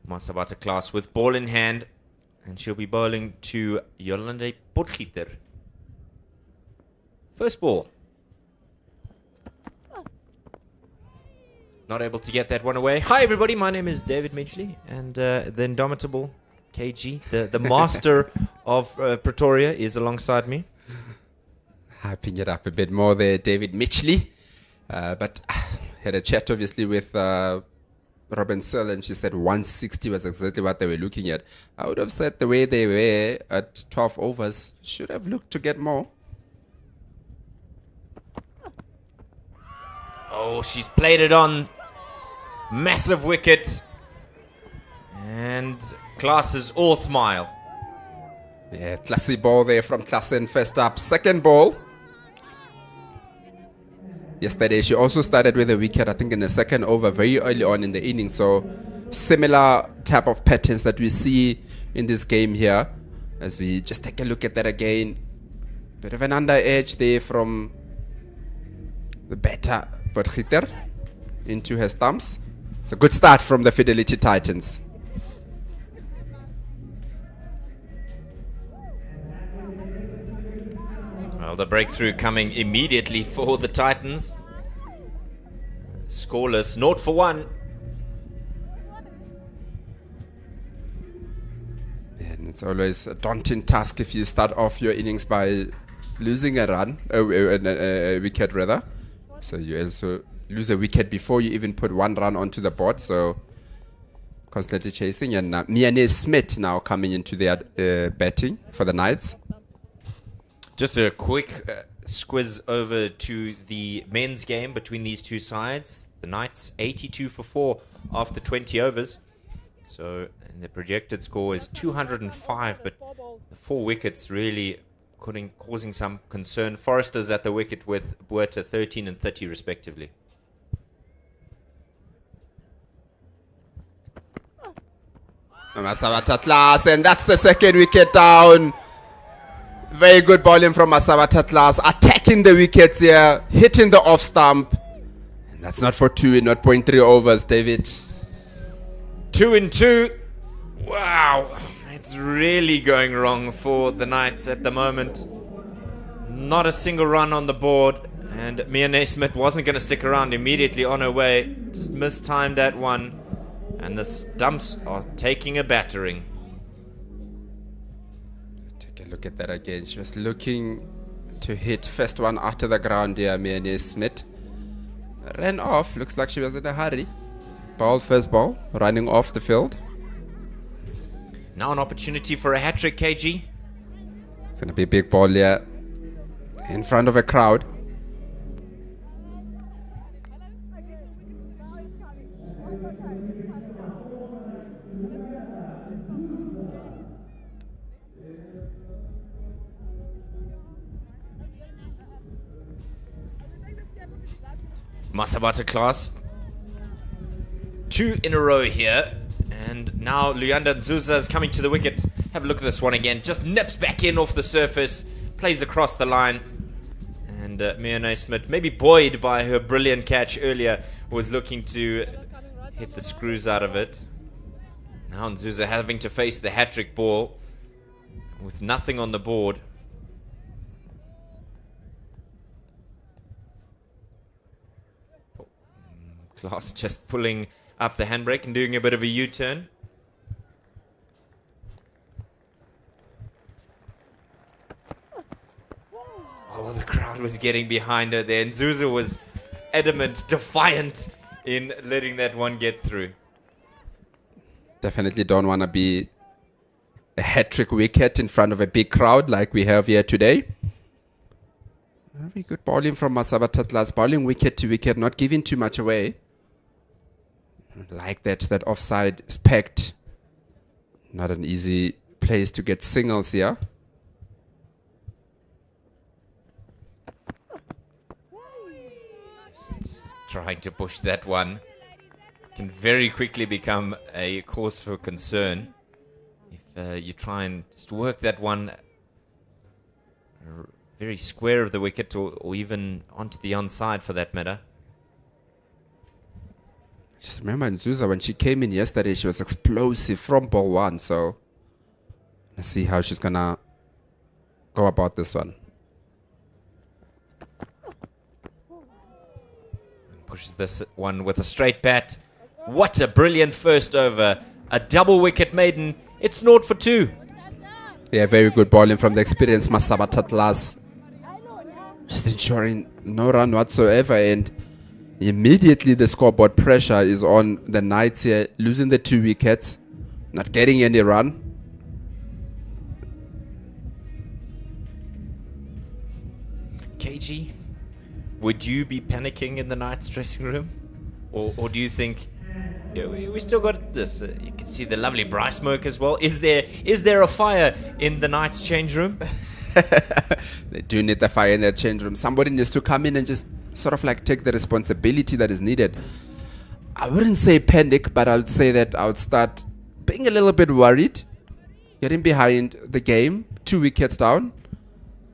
Masabata class with ball in hand, and she'll be bowling to Yolande Potgieter. First ball. Not able to get that one away. Hi everybody, my name is David Midgley, and the indomitable KG, the master of Pretoria, is alongside me. Hyping it up a bit more there, David Mitchley. But had a chat obviously with Robin Searle, and she said 160 was exactly what they were looking at. I would have said the way they were at 12 overs, should have looked to get more. Oh, she's played it on. Massive wicket. And classes all smile. Yeah, classy ball there from Klassen first up. Second ball. Yesterday, she also started with a wicket, I think, in the second over, very early on in the inning. So, similar type of patterns that we see in this game here. As we just take a look at that again. Bit of an under edge there from the batter, Potgieter, into her stumps. It's a good start from the Fidelity Titans. Well, the breakthrough coming immediately for the Titans. Scoreless, 0 for 1. And it's always a daunting task if you start off your innings by losing a run, a wicket rather. So you also lose a wicket before you even put one run onto the board. So constantly chasing. And Miane Smith now coming into their batting for the Knights. Just a quick squiz over to the men's game between these two sides. The Knights 82 for 4 after 20 overs. So the projected score is 205, but the 4 wickets really causing some concern. Forrester's at the wicket with Buerta 13 and 30 respectively. Masabata class, and that's the second wicket down. Very good bowling from Masabata class, attacking the wickets here, hitting the off stump. And that's not for 2 in 0.3 overs, David. 2 and 2. Wow, it's really going wrong for the Knights at the moment. Not a single run on the board, and Mia Naismith wasn't going to stick around, immediately on her way. Just mistimed that one, and the stumps are taking a battering. Take a look at that again. She was looking to hit first one out of the ground here, Mia Smith. Ran off, looks like she was in a hurry. Bowled first ball, running off the field. Now an opportunity for a hat-trick, KG. It's going to be a big ball here in front of a crowd. Masabata class. 2 in a row here. And now Luyanda Nzuza is coming to the wicket. Have a look at this one again. Just nips back in off the surface. Plays across the line. And Mia Naismith, maybe buoyed by her brilliant catch earlier, was looking to hit the screws out of it. Now Nzuza having to face the hat-trick ball with nothing on the board. Class just pulling up the handbrake and doing a bit of a U-turn. Oh, the crowd crowd was getting behind her there, and Zuza was adamant, defiant in letting that one get through. Definitely don't want to be a hat-trick wicket in front of a big crowd like we have here today. Very good bowling from Masaba Tatlas, bowling wicket to wicket, not giving too much away. Like that offside is packed. Not an easy place to get singles here. Just trying to push that one. Can very quickly become a cause for concern if you try and just work that one very square of the wicket, or even onto the onside for that matter. Just remember Nzuza, when she came in yesterday, she was explosive from ball one. So let's see how she's gonna go about this one. Pushes this one with a straight bat. What a brilliant first over. A double wicket maiden. It's 0 for 2. Yeah, very good bowling from the experienced Masaba Tatlas. Just ensuring no run whatsoever, and immediately the scoreboard pressure is on the Knights here, losing the 2 wickets, not getting any run. KG, would you be panicking in the Knights dressing room? Or do you think, yeah, we still got this? You can see the lovely bright smoke as well. Is there a fire in the Knights change room? They do need the fire in their change room. Somebody needs to come in and just sort of like take the responsibility that is needed. I wouldn't say panic, but I would say that I would start being a little bit worried, getting behind the game, 2 wickets down.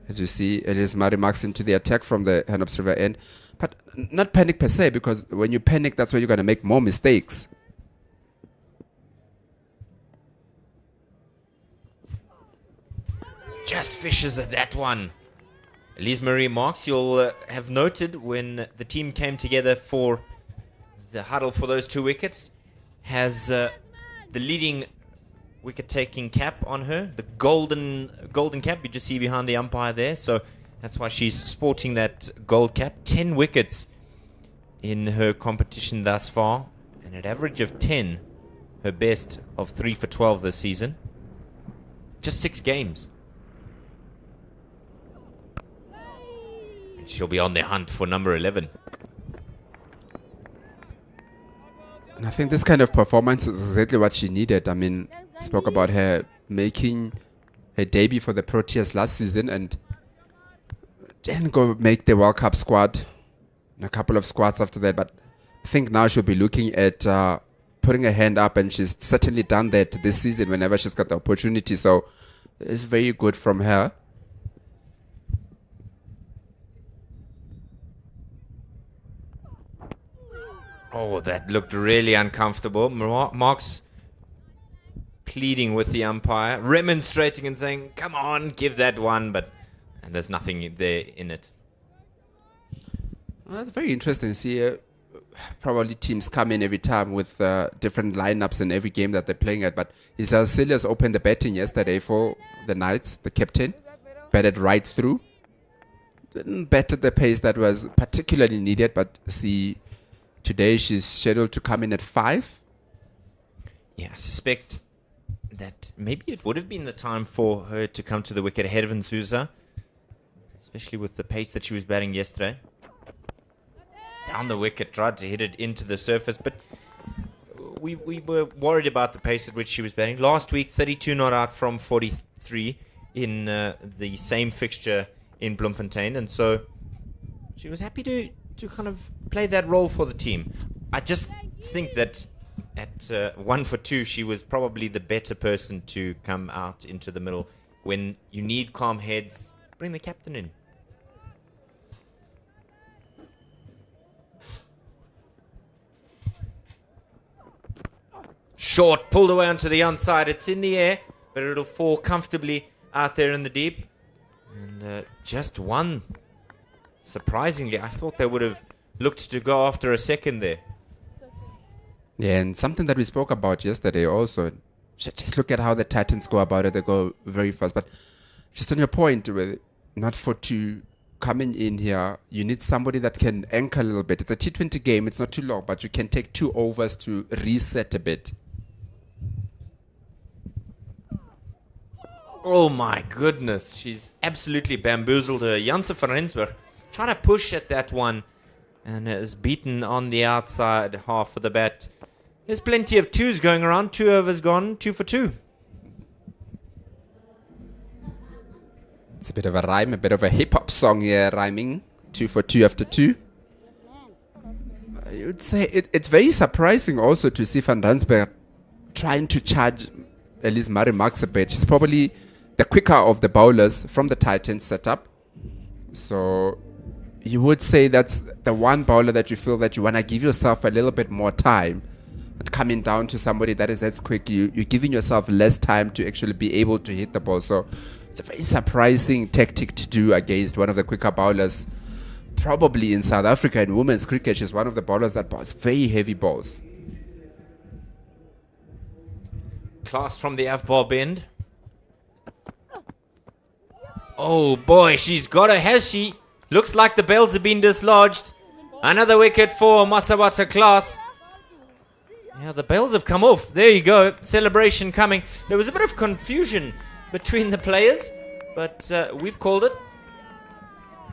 As you see, it is Mari Max into the attack from the Hanops River end. But not panic per se, because when you panic, that's where you're going to make more mistakes. Just fishes at that one. Elise Marie Marks, you'll have noted when the team came together for the huddle for those 2 wickets, has the leading wicket-taking cap on her, the golden cap you just see behind the umpire there. So that's why she's sporting that gold cap. 10 wickets in her competition thus far, and an average of 10, her best of 3 for 12 this season. Just 6 games. She'll be on the hunt for number 11. And I think this kind of performance is exactly what she needed. I mean, spoke about her making her debut for the Proteas last season and didn't go make the World Cup squad. And a couple of squads after that. But I think now she'll be looking at putting her hand up, and she's certainly done that this season whenever she's got the opportunity. So it's very good from her. Oh, that looked really uncomfortable. Mark's pleading with the umpire, remonstrating and saying, come on, give that one. And there's nothing there in it. Well, that's very interesting to see. Probably teams come in every time with different lineups in every game that they're playing at. But Isabel Cilliers opened the batting yesterday for the Knights, the captain. Batted right through. Didn't bat at the pace that was particularly needed, but see... Today she's scheduled to come in at 5. Yeah, I suspect that maybe it would have been the time for her to come to the wicket ahead of Nzuza, especially with the pace that she was batting yesterday. Down the wicket, tried to hit it into the surface, but we were worried about the pace at which she was batting. Last week, 32 not out from 43 in the same fixture in Bloemfontein, and so she was happy to kind of play that role for the team. I just think that at 1 for 2, she was probably the better person to come out into the middle. When you need calm heads, bring the captain in. Short, pulled away onto the onside. It's in the air, but it'll fall comfortably out there in the deep. And just one. Surprisingly, I thought they would have looked to go after a second there. Yeah, and something that we spoke about yesterday also. Just look at how the Titans go about it. They go very fast. But just on your point, with not for 2, coming in here, you need somebody that can anchor a little bit. It's a T20 game. It's not too long, but you can take 2 overs to reset a bit. Oh my goodness, she's absolutely bamboozled her. Janse van Rensburg trying to push at that one and is beaten on the outside half of the bat. There's plenty of 2s going around. 2 overs gone, 2 for 2. It's a bit of a rhyme, a bit of a hip-hop song here, rhyming. 2 for 2 after 2. I would say it's very surprising also to see Van Rensburg trying to charge Elise Marie Marx a bit. She's probably the quicker of the bowlers from the Titans setup. So you would say that's the one bowler that you feel that you want to give yourself a little bit more time. And coming down to somebody that is as quick, you're giving yourself less time to actually be able to hit the ball. So it's a very surprising tactic to do against one of the quicker bowlers. Probably in South Africa in women's cricket, she's one of the bowlers that bowls very heavy balls. Class from the F-ball bend. Oh boy, she's got her, has she? Looks like the bells have been dislodged. Another wicket for Masabata Class. Yeah, the bells have come off. There you go. Celebration coming. There was a bit of confusion between the players, but we've called it.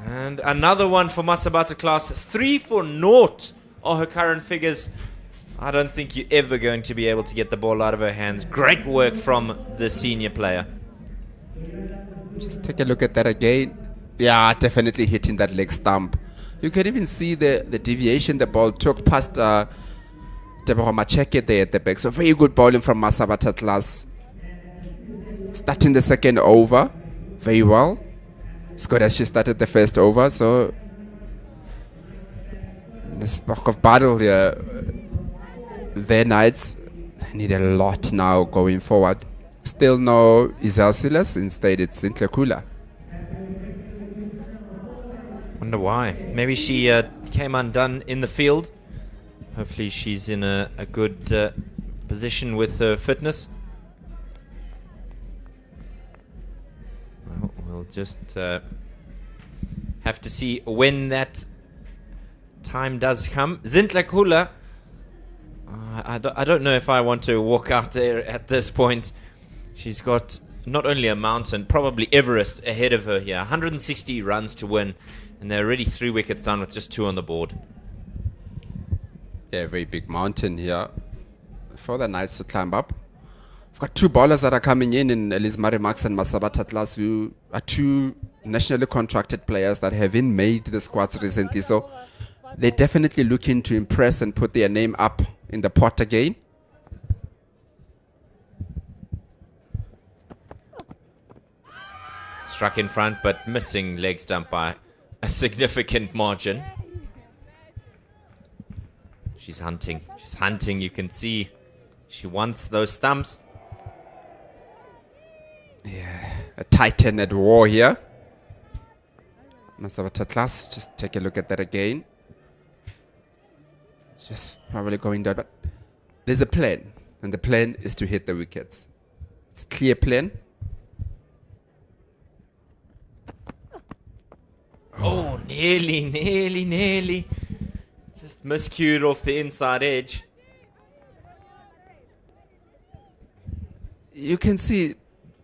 And another one for Masabata Class. 3 for 0 are her current figures. I don't think you're ever going to be able to get the ball out of her hands. Great work from the senior player. Just take a look at that again. Yeah, definitely hitting that leg stump. You can even see the deviation the ball took past Deborah Macheke there at the back. So very good bowling from Masabata Class. Starting the second over very well. As good as she started the first over. So the spark of battle here. Their Knights need a lot now going forward. Still no Isel Silas. Instead it's Sintlekula. Wonder why. Maybe she came undone in the field. Hopefully she's in a good position with her fitness. Well, we'll just have to see when that time does come. Sintlekula, I don't know if I want to walk out there at this point. She's got not only a mountain, probably Everest ahead of her here. 160 runs to win, and they're already 3 wickets down with just 2 on the board. Yeah, very big mountain here for the Knights to climb up. We've got 2 bowlers that are coming in Elise Marie Marx and Masabata Class, who are 2 nationally contracted players that haven't made the squads recently. So they're definitely looking to impress and put their name up in the pot again. Struck in front, but missing leg stump by a significant margin. She's hunting. She's hunting. You can see she wants those stumps. Yeah, a Titan at war here. Masabata Class, just take a look at that again. Just probably going down, but there's a plan, and the plan is to hit the wickets. It's a clear plan. Oh, nearly. Just miscued off the inside edge. You can see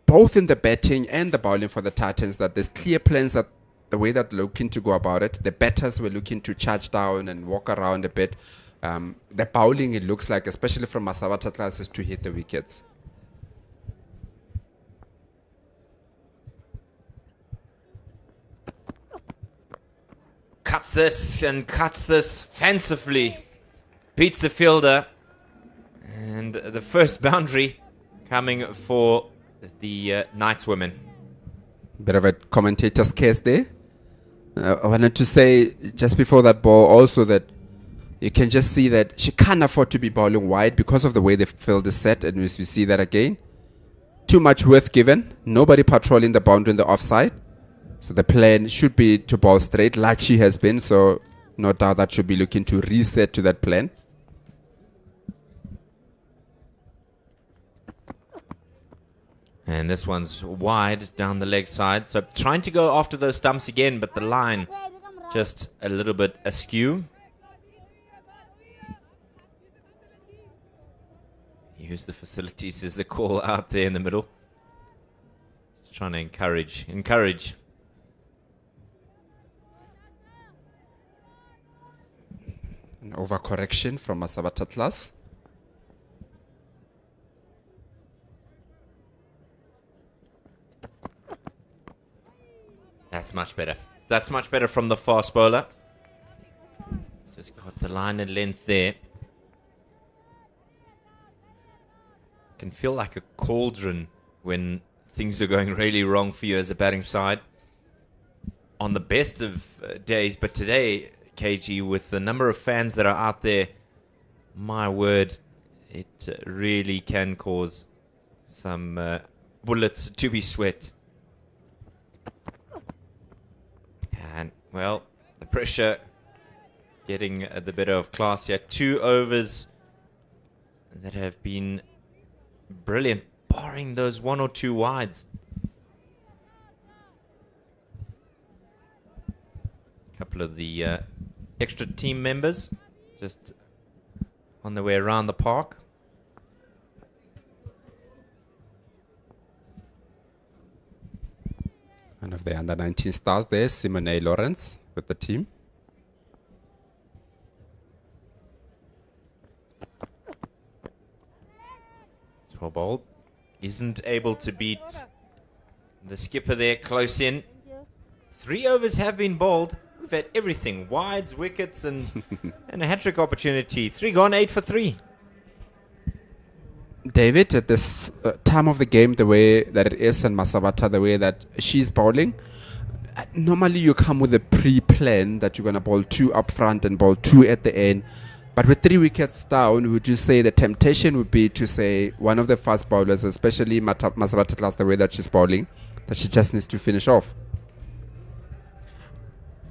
both in the batting and the bowling for the Titans that there's clear plans that the way that they're looking to go about it. The batters were looking to charge down and walk around a bit. The bowling, it looks like, especially from Masabata Class, is to hit the wickets. Cuts this fancifully. Beats the fielder. And the first boundary coming for the Knights women. Bit of a commentator's case there. I wanted to say just before that ball also that you can just see that she can't afford to be bowling wide because of the way the field is set, and we see that again. Too much width given. Nobody patrolling the boundary in the offside. So the plan should be to bowl straight like she has been. So no doubt that should be looking to reset to that plan. And this one's wide down the leg side. So trying to go after those stumps again, but the line just a little bit askew. Use the facilities is the call out there in the middle. Just trying to encourage. An overcorrection from Masabata Atlas. That's much better. That's much better from the fast bowler. Just got the line and length there. Can feel like a cauldron when things are going really wrong for you as a batting side. On the best of days, but today, KG, with the number of fans that are out there, my word, it really can cause some bullets to be sweat. And, well, the pressure getting the better of class here. 2 overs that have been brilliant, barring those 1 or 2 wides. A couple of the extra team members just on their way around the park. One of the under-19 stars there, Simone Lawrence, with the team. Well bowled. Isn't able to beat the skipper there, close in. 3 overs have been bowled. We've had everything. Wides, wickets, and a hat-trick opportunity. 3 gone, 8 for 3. David, at this time of the game, the way that it is, and Masabata, the way that she's bowling, normally you come with a pre-plan that you're going to bowl 2 up front and bowl 2 at the end. But with 3 wickets down, would you say the temptation would be to say one of the fast bowlers, especially Masabata class, the way that she's bowling, that she just needs to finish off?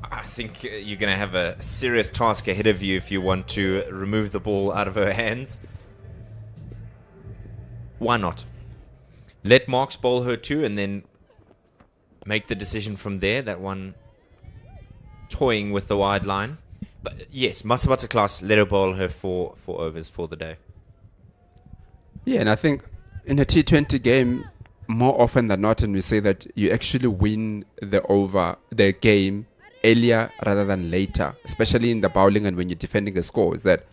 I think you're going to have a serious task ahead of you if you want to remove the ball out of her hands. Why not? Let Marks bowl her too and then make the decision from there. That one toying with the wide line. But yes, Masabata class, let her bowl her 4 overs for the day. Yeah, and I think in a T20 game, more often than not, and we say that you actually win the game earlier rather than later, especially in the bowling and when you're defending a score, is that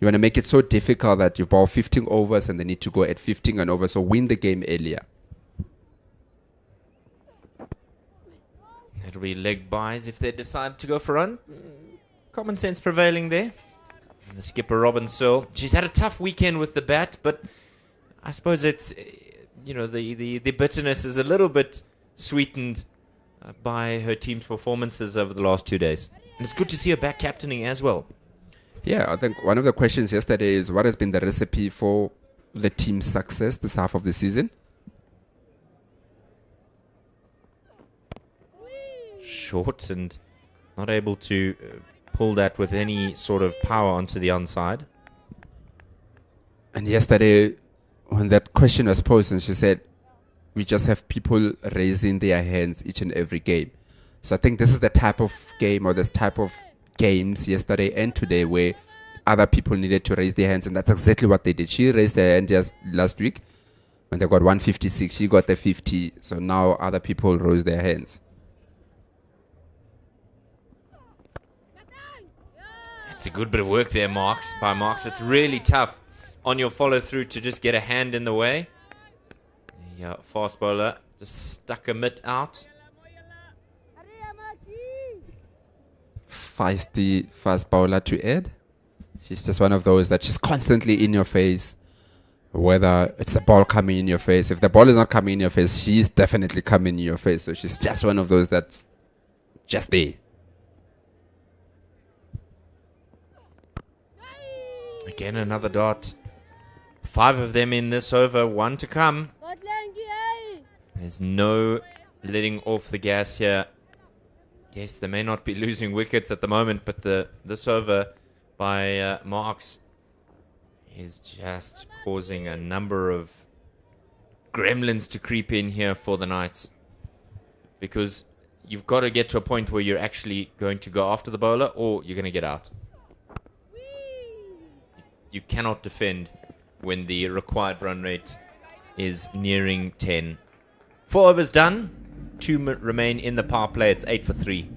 you want to make it so difficult that you bowl 15 overs and they need to go at 15 and over, so win the game earlier. It'll be leg buys if they decide to go for run. Common sense prevailing there. And the skipper, Robin Searle. She's had a tough weekend with the bat, but I suppose it's, you know, the bitterness is a little bit sweetened by her team's performances over the last 2 days. And it's good to see her back captaining as well. Yeah, I think one of the questions yesterday is what has been the recipe for the team's success this half of the season? Short and not able to pull that with any sort of power onto the onside. And yesterday, when that question was posed, and she said, we just have people raising their hands each and every game. So I think this is the type of game or this type of games yesterday and today where other people needed to raise their hands, and that's exactly what they did. She raised her hand just last week when they got 156. She got the 50. So now other people rose their hands. It's a good bit of work there, by Marks. It's really tough on your follow-through to just get a hand in the way. Yeah, fast bowler just stuck a mitt out. Feisty fast bowler to Ed. She's just one of those that she's constantly in your face, whether it's the ball coming in your face. If the ball is not coming in your face, she's definitely coming in your face. So she's just one of those that's just there. Again, another dot. 5 of them in this over, 1 to come. There's no letting off the gas here. Yes, they may not be losing wickets at the moment, but this over by Marks is just causing a number of gremlins to creep in here for the Knights, because you've got to get to a point where you're actually going to go after the bowler or you're going to get out. You cannot defend when the required run rate is nearing 10. 4 overs done. 2 remain in the power play. It's 8 for 3.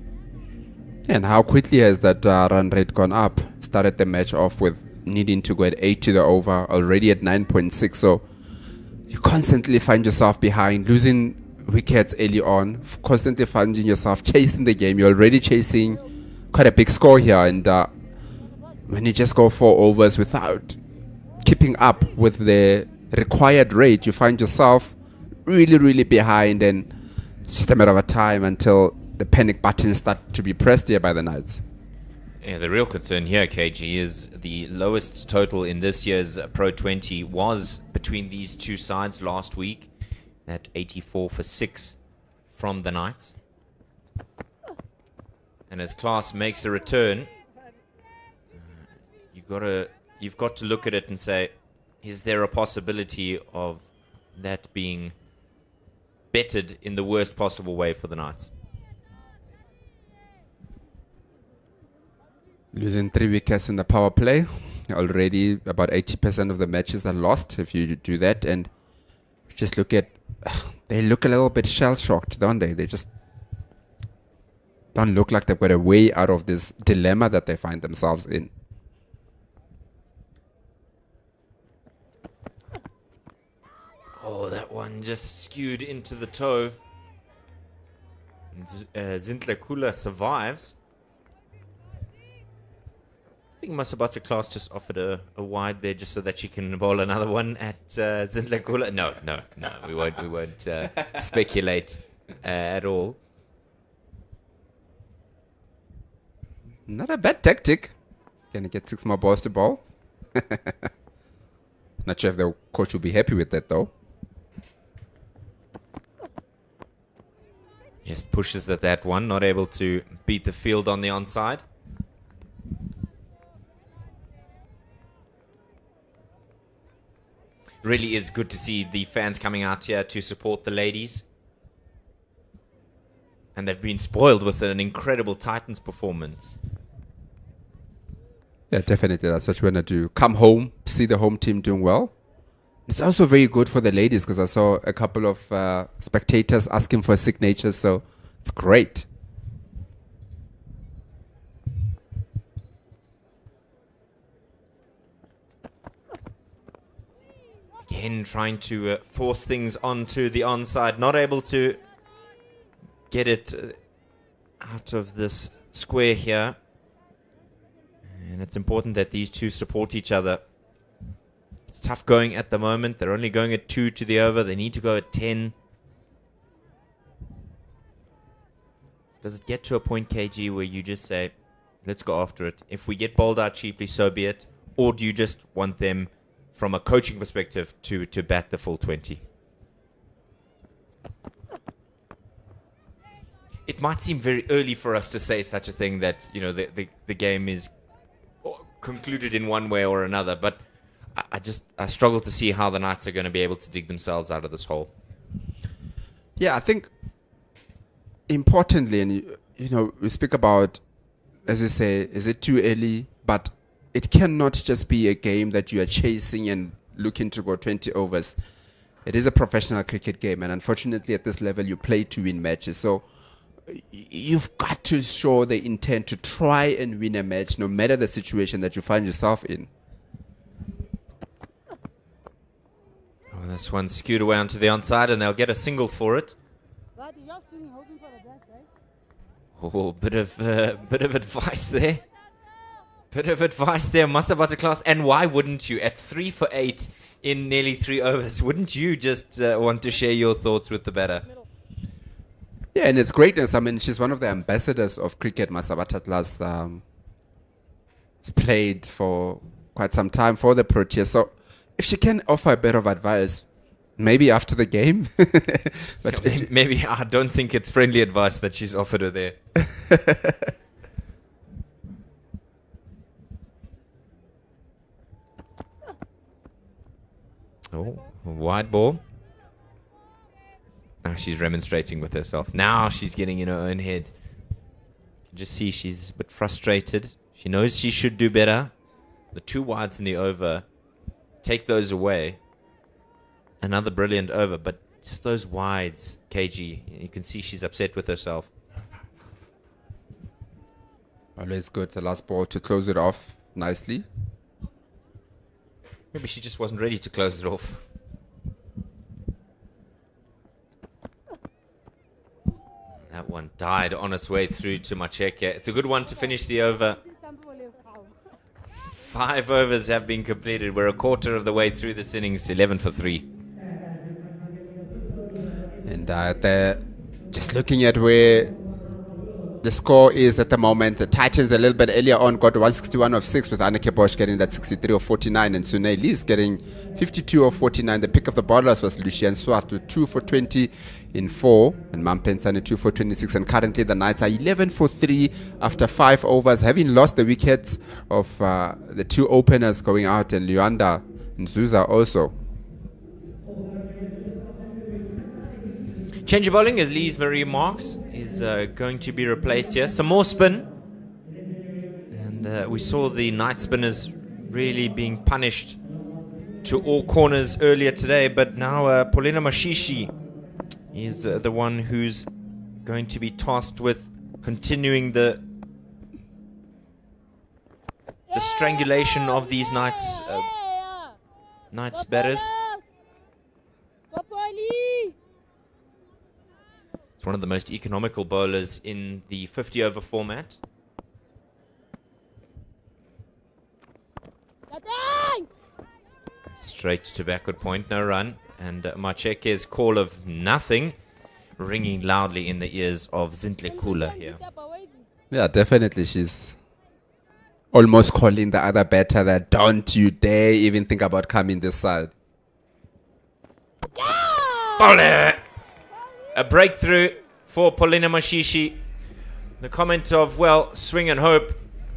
And how quickly has that run rate gone up? Started the match off with needing to go at 8 to the over, already at 9.6. So you constantly find yourself behind, losing wickets early on, constantly finding yourself chasing the game. You're already chasing quite a big score here. And when you just go 4 overs without keeping up with the required rate, you find yourself really, really behind. And it's just a matter of time until the panic buttons start to be pressed here by the Knights. Yeah, the real concern here, KG, is the lowest total in this year's Pro20 was between these two sides last week at 84 for 6 from the Knights. And as Klaas makes a return, you've got to look at it and say, is there a possibility of that being bettered in the worst possible way for the Knights? Losing 3 wickets in the power play. Already about 80% of the matches are lost if you do that. And just look at... They look a little bit shell-shocked, don't they? They just don't look like they've got a way out of this dilemma that they find themselves in. Oh, that one just skewed into the toe. Zintlekula survives. I think Masabata Klaas just offered a wide there just so that she can bowl another one at Zintlekula. No, we won't speculate at all. Not a bad tactic. Gonna get 6 more balls to bowl. Not sure if the coach will be happy with that though. Just pushes at that one, not able to beat the field on the onside. Really is good to see the fans coming out here to support the ladies. And they've been spoiled with an incredible Titans performance. Yeah, definitely. That's what you want to do. Come home, see the home team doing well. It's also very good for the ladies because I saw a couple of spectators asking for signatures, so it's great. Again, trying to force things onto the onside. Not able to get it out of this square here. And it's important that these two support each other. It's tough going at the moment. They're only going at 2 to the over. They need to go at 10. Does it get to a point, KG, where you just say, let's go after it? If we get bowled out cheaply, so be it. Or do you just want them, from a coaching perspective, to bat the full 20? It might seem very early for us to say such a thing that, you know, the game is concluded in one way or another, but I struggle to see how the Knights are going to be able to dig themselves out of this hole. Yeah, I think importantly, and you know, we speak about, as you say, is it too early? But it cannot just be a game that you are chasing and looking to go 20 overs. It is a professional cricket game, and unfortunately at this level you play to win matches. So you've got to show the intent to try and win a match no matter the situation that you find yourself in. Oh, this one's skewed away onto the onside and they'll get a single for it. Oh, bit of advice there. Bit of advice there, Masabata Klaas. And why wouldn't you? At 3 for 8 in nearly 3 overs, wouldn't you just want to share your thoughts with the batter? Yeah, and it's greatness. I mean, she's one of the ambassadors of cricket. Masabata Klaas has played for quite some time for the Proteas. So if she can offer a bit of advice, maybe after the game. But maybe I don't think it's friendly advice that she's offered her there. Oh, wide ball. Now she's remonstrating with herself. Now she's getting in her own head. You can just see she's a bit frustrated. She knows she should do better. The 2 wides in the over, take those away. Another brilliant over, but just those wides, KG. You can see she's upset with herself. Always good. The last ball to close it off nicely. Maybe she just wasn't ready to close it off. That one died on its way through to Macheke. It's a good one to finish the over. 5 overs have been completed. We're a quarter of the way through this innings, 11 for 3. And just looking at where the score is at the moment, the Titans a little bit earlier on got 161 of 6 with Anneke Bosch getting that 63 of 49 and Sune Lees getting 52 of 49. The pick of the bowlers was Lucien Swart with 2 for 20 in 4 and Mampensane 2 for 26. And currently the Knights are 11 for 3 after 5 overs, having lost the wickets of the 2 openers going out and Luanda Nzuza also. Change of bowling as Lees Marie Marks is going to be replaced here. Some more spin. And we saw the night spinners really being punished to all corners earlier today. But now Paulina Mashishi is the one who's going to be tasked with continuing the strangulation of these Knights batters. It's one of the most economical bowlers in the 50-over format. Straight to backward point, no run. And Macheke's call of nothing ringing loudly in the ears of Zintle Kula here. Yeah, definitely. She's almost calling the other batter that don't you dare even think about coming this side. Bowler! A breakthrough for Paulina Mashishi. The comment of, well, swing and hope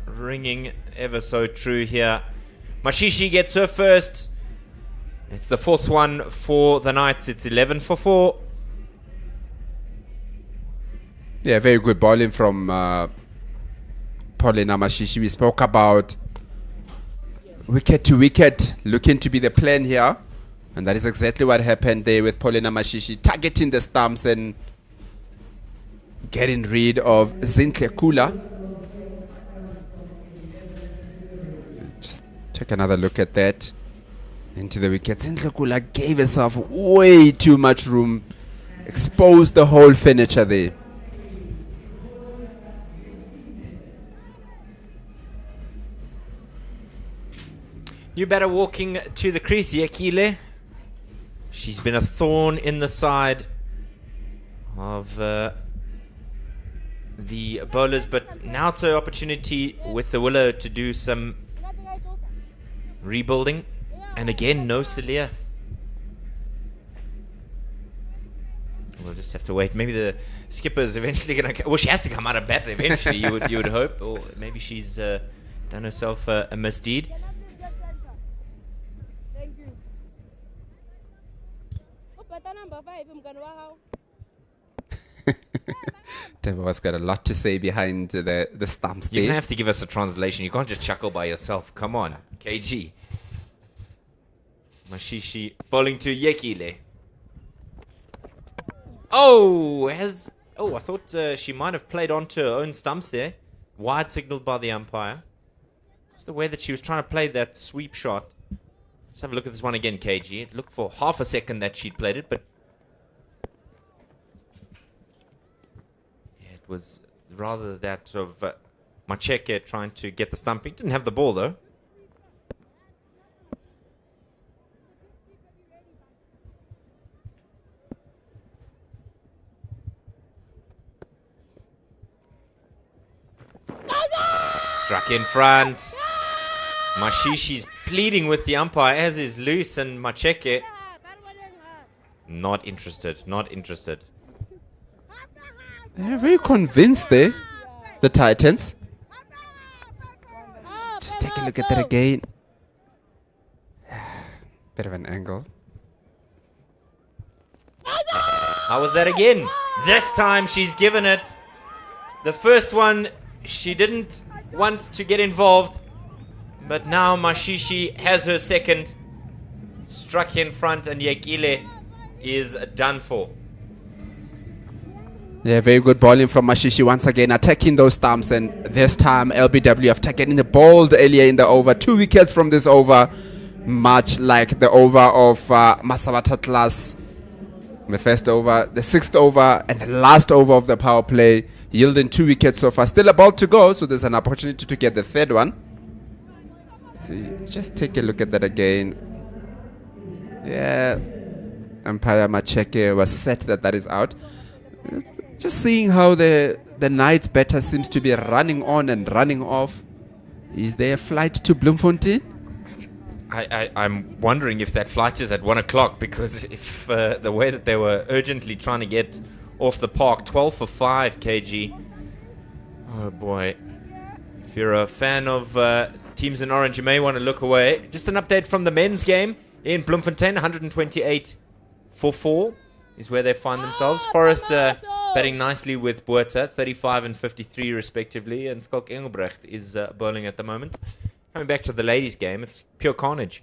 ringing ever so true here. Mashishi gets her first. It's the 4th one for the Knights. It's 11 for 4. Yeah, very good bowling from Paulina Mashishi. We spoke about wicket to wicket looking to be the plan here. And that is exactly what happened there with Paulina Mashishi targeting the stumps and getting rid of Zintle Kula. So just take another look at that. Into the wicket. Zintle Kula gave herself way too much room. Exposed the whole furniture there. You better walking to the crease, Yekile. She's been a thorn in the side of the bowlers, but now it's her opportunity with the Willow to do some rebuilding. And again, no Celia. We'll just have to wait. Maybe the skipper's eventually going to... Well, she has to come out of bat eventually, you would hope. Or maybe she's done herself a misdeed. Deborah's got a lot to say behind the stumps there. You have to give us a translation. You can't just chuckle by yourself. Come on, KG. Mashishi bowling to Yekile. Oh, I thought she might have played onto her own stumps there. Wide signaled by the umpire. Just the way that she was trying to play that sweep shot. Let's have a look at this one again, KG. It looked for half a second that she'd played it, but yeah, it was rather that of Macheke trying to get the stumping. Didn't have the ball though. Struck in front. Mashishi's pleading with the umpire, as is Loose and Macheke. Not interested, not interested. They're very convinced there, the Titans. Just take a look at that again. Bit of an angle. How was that again? This time she's given it. The first one, she didn't want to get involved. But now Mashishi has her second. Struck in front and Yekile is done for. Yeah, very good bowling from Mashishi once again, attacking those stumps, and this time LBW have taken the bowled earlier in the over. 2 wickets from this over, much like the over of Masabata Class. The first over, the sixth over, and the last over of the power play, yielding 2 wickets so far. Still about to go, so there's an opportunity to get the third one. So just take a look at that again. Yeah, umpire Macheke was set that is out. Just seeing how the Knights batter seems to be running on and running off. Is there a flight to Bloemfontein? I'm wondering if that flight is at 1 o'clock, because if the way that they were urgently trying to get off the park, 12 for 5 kg. Oh boy. If you're a fan of teams in orange, you may want to look away. Just an update from the men's game in Bloemfontein. 128 for 4 is where they find themselves. Forest batting nicely with Buerta, 35 and 53 respectively, and Skalk Engelbrecht is bowling at the moment. Coming back to the ladies' game, it's pure carnage.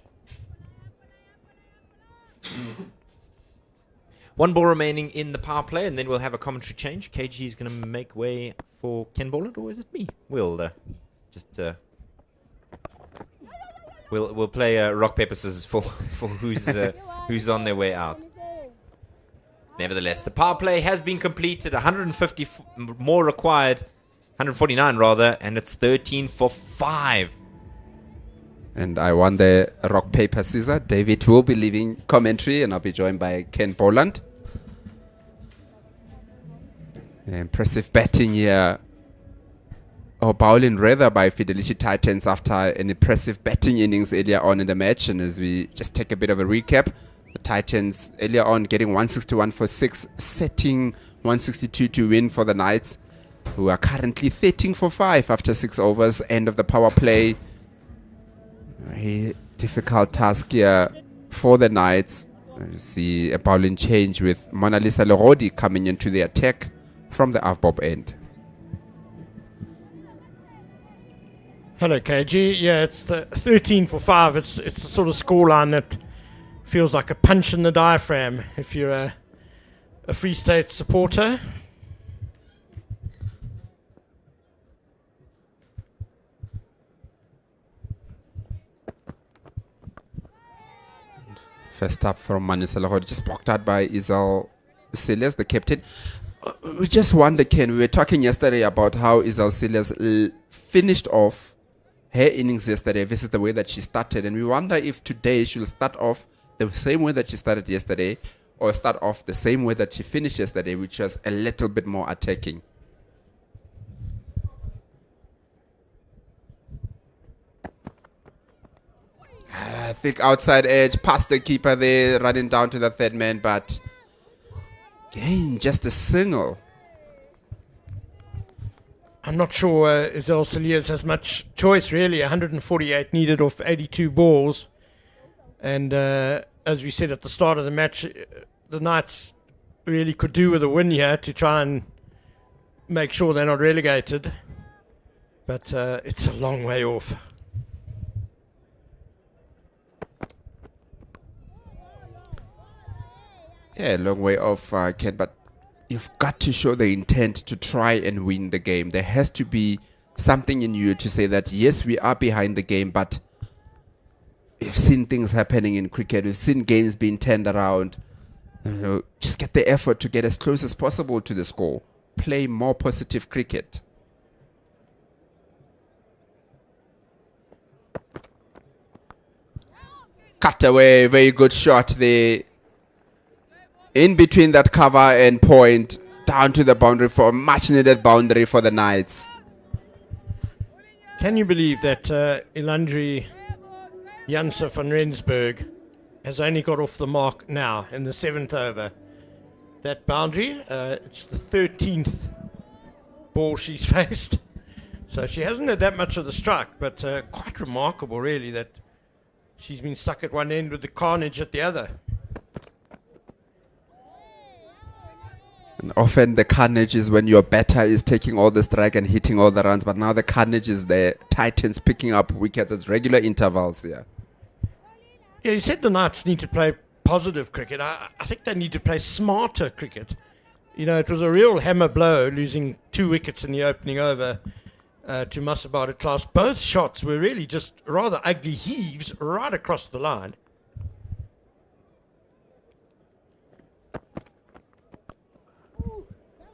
1 ball remaining in the power play, and then we'll have a commentary change. KG is going to make way for Ken Bowland, or is it me? We'll just we'll play rock paper scissors for who's on their way out. Nevertheless, the power play has been completed. 150 more required, 149 rather, and it's 13 for 5. And I won the rock, paper, scissors. David will be leaving commentary, and I'll be joined by Ken Boland. Impressive batting here. Or bowling rather by Fidelity Titans after an impressive batting innings earlier on in the match. And as we just take a bit of a recap, the Titans earlier on getting 161 for 6, setting 162 to win for the Knights, who are currently 13 for 5 after 6 overs. End of the power play. Very difficult task here for the Knights. You see a bowling change with Mona Lisa Lerodi coming into the attack from the off-bob end. Hello, KG. Yeah, it's the 13 for 5. It's the sort of scoreline that feels like a punch in the diaphragm if you're a Free State supporter. First up from Manisa Lahore, just blocked out by Isal Silas, the captain. We just wonder, Ken, we were talking yesterday about how Isal Silas finished off her innings yesterday versus the way that she started. And we wonder if today she'll start off the same way that she started yesterday, or start off the same way that she finished yesterday, which was a little bit more attacking. I think outside edge, past the keeper there, running down to the third man, but again, just a single. I'm not sure Isel Saliers has much choice, really. 148 needed off 82 balls. And as we said at the start of the match, the Knights really could do with a win here to try and make sure they're not relegated. But it's a long way off. Yeah, a long way off, Ken, but you've got to show the intent to try and win the game. There has to be something in you to say that, yes, we are behind the game, but we've seen things happening in cricket. We've seen games being turned around. Just get the effort to get as close as possible to the score. Play more positive cricket. Cut away, very good shot there. In between that cover and point, down to the boundary for a much needed boundary for the Knights. Can you believe that Ilandri Janse van Rensburg has only got off the mark now in the 7th over? That boundary, it's the 13th ball she's faced. So she hasn't had that much of the strike, but quite remarkable really that she's been stuck at one end with the carnage at the other. And often the carnage is when your batter is taking all the strike and hitting all the runs, but now the carnage is the Titans picking up wickets at regular intervals here. Yeah, you said the Knights need to play positive cricket. I think they need to play smarter cricket. You know, it was a real hammer blow losing 2 wickets in the opening over to Masabada Class. Both shots were really just rather ugly heaves right across the line.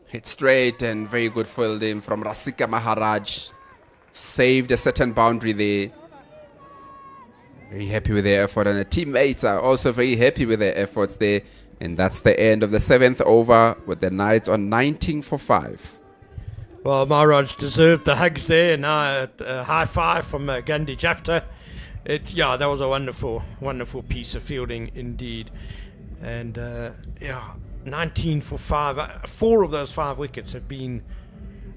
Hit straight and very good fielding from Rasika Maharaj. Saved a certain boundary there. Very happy with their effort, and the teammates are also very happy with their efforts there. And that's the end of the 7th over with the Knights on 19 for 5. Well, Maharaj deserved the hugs there, and now a high five from Gandhi Jafta. Yeah, that was a wonderful, wonderful piece of fielding indeed. And yeah, 19 for 5. 4 of those 5 wickets have been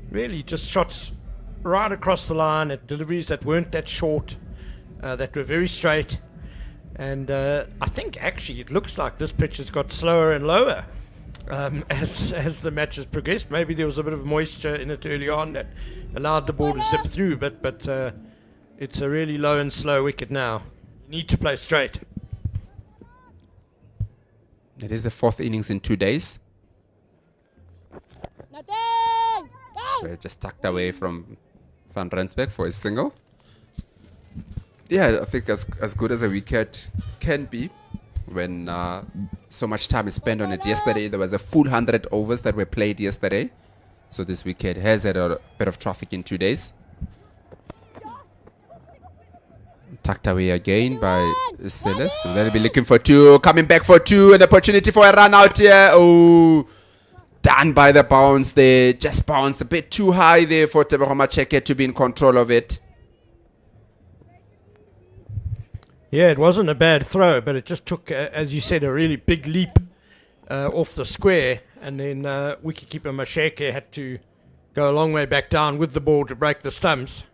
really just shots right across the line at deliveries that weren't that short, that were very straight. And I think actually it looks like this pitch has got slower and lower as the match has progressed. Maybe there was a bit of moisture in it early on that allowed the ball to zip through, but it's a really low and slow wicket now. You need to play straight. It is the 4th innings in 2 days. So just tucked away from Van Rensburg for his single. Yeah, I think as good as a wicket can be when so much time is spent on it. Yesterday, there was a full 100 overs that were played yesterday. So this wicket has had a bit of traffic in 2 days. Tucked away again by Silas. And they'll be looking for 2. Coming back for 2. An opportunity for a run out here. Oh, done by the bounce there. Just bounced a bit too high there for Tebogo Macheke to be in control of it. Yeah, it wasn't a bad throw, but it just took, as you said, a really big leap off the square. And then wicketkeeper Masheke had to go a long way back down with the ball to break the stumps.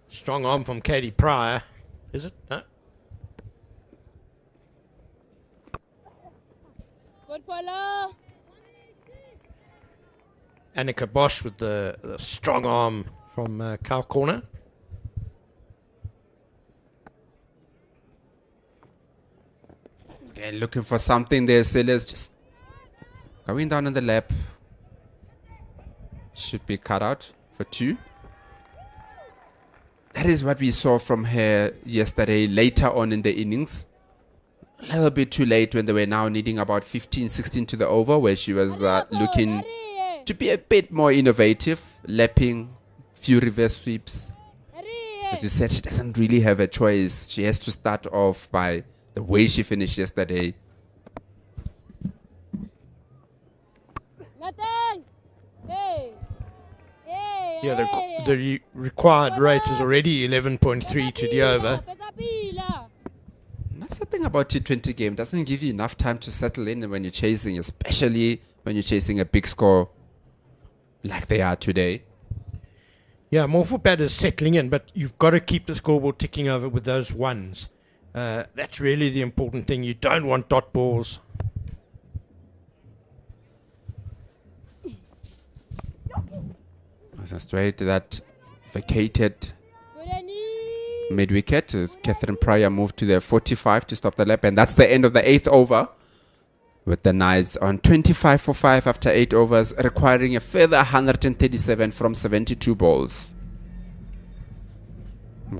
Strong arm from Katie Pryor. Is it? No? Good bowler. Annika Bosch with the strong arm from Cow Corner. Again, looking for something there. Silas just going down on the lap. Should be cut out for 2. That is what we saw from her yesterday, later on in the innings. A little bit too late when they were now needing about 15, 16 to the over, where she was looking to be a bit more innovative, lapping, few reverse sweeps. As you said, she doesn't really have a choice. She has to start off by the way she finished yesterday. Yeah, the required rate is already 11.3 to the over. That's the thing about T20 game. It doesn't give you enough time to settle in when you're chasing, especially when you're chasing a big score like they are today. Yeah, more for batters settling in, but you've got to keep the scoreboard ticking over with those ones. That's really the important thing. You don't want dot balls. That's a straight that vacated mid-wicket. Catherine Pryor moved to the 45 to stop the lap, and that's the end of the 8th over, with the Knights on 25 for 5 after 8 overs, requiring a further 137 from 72 balls.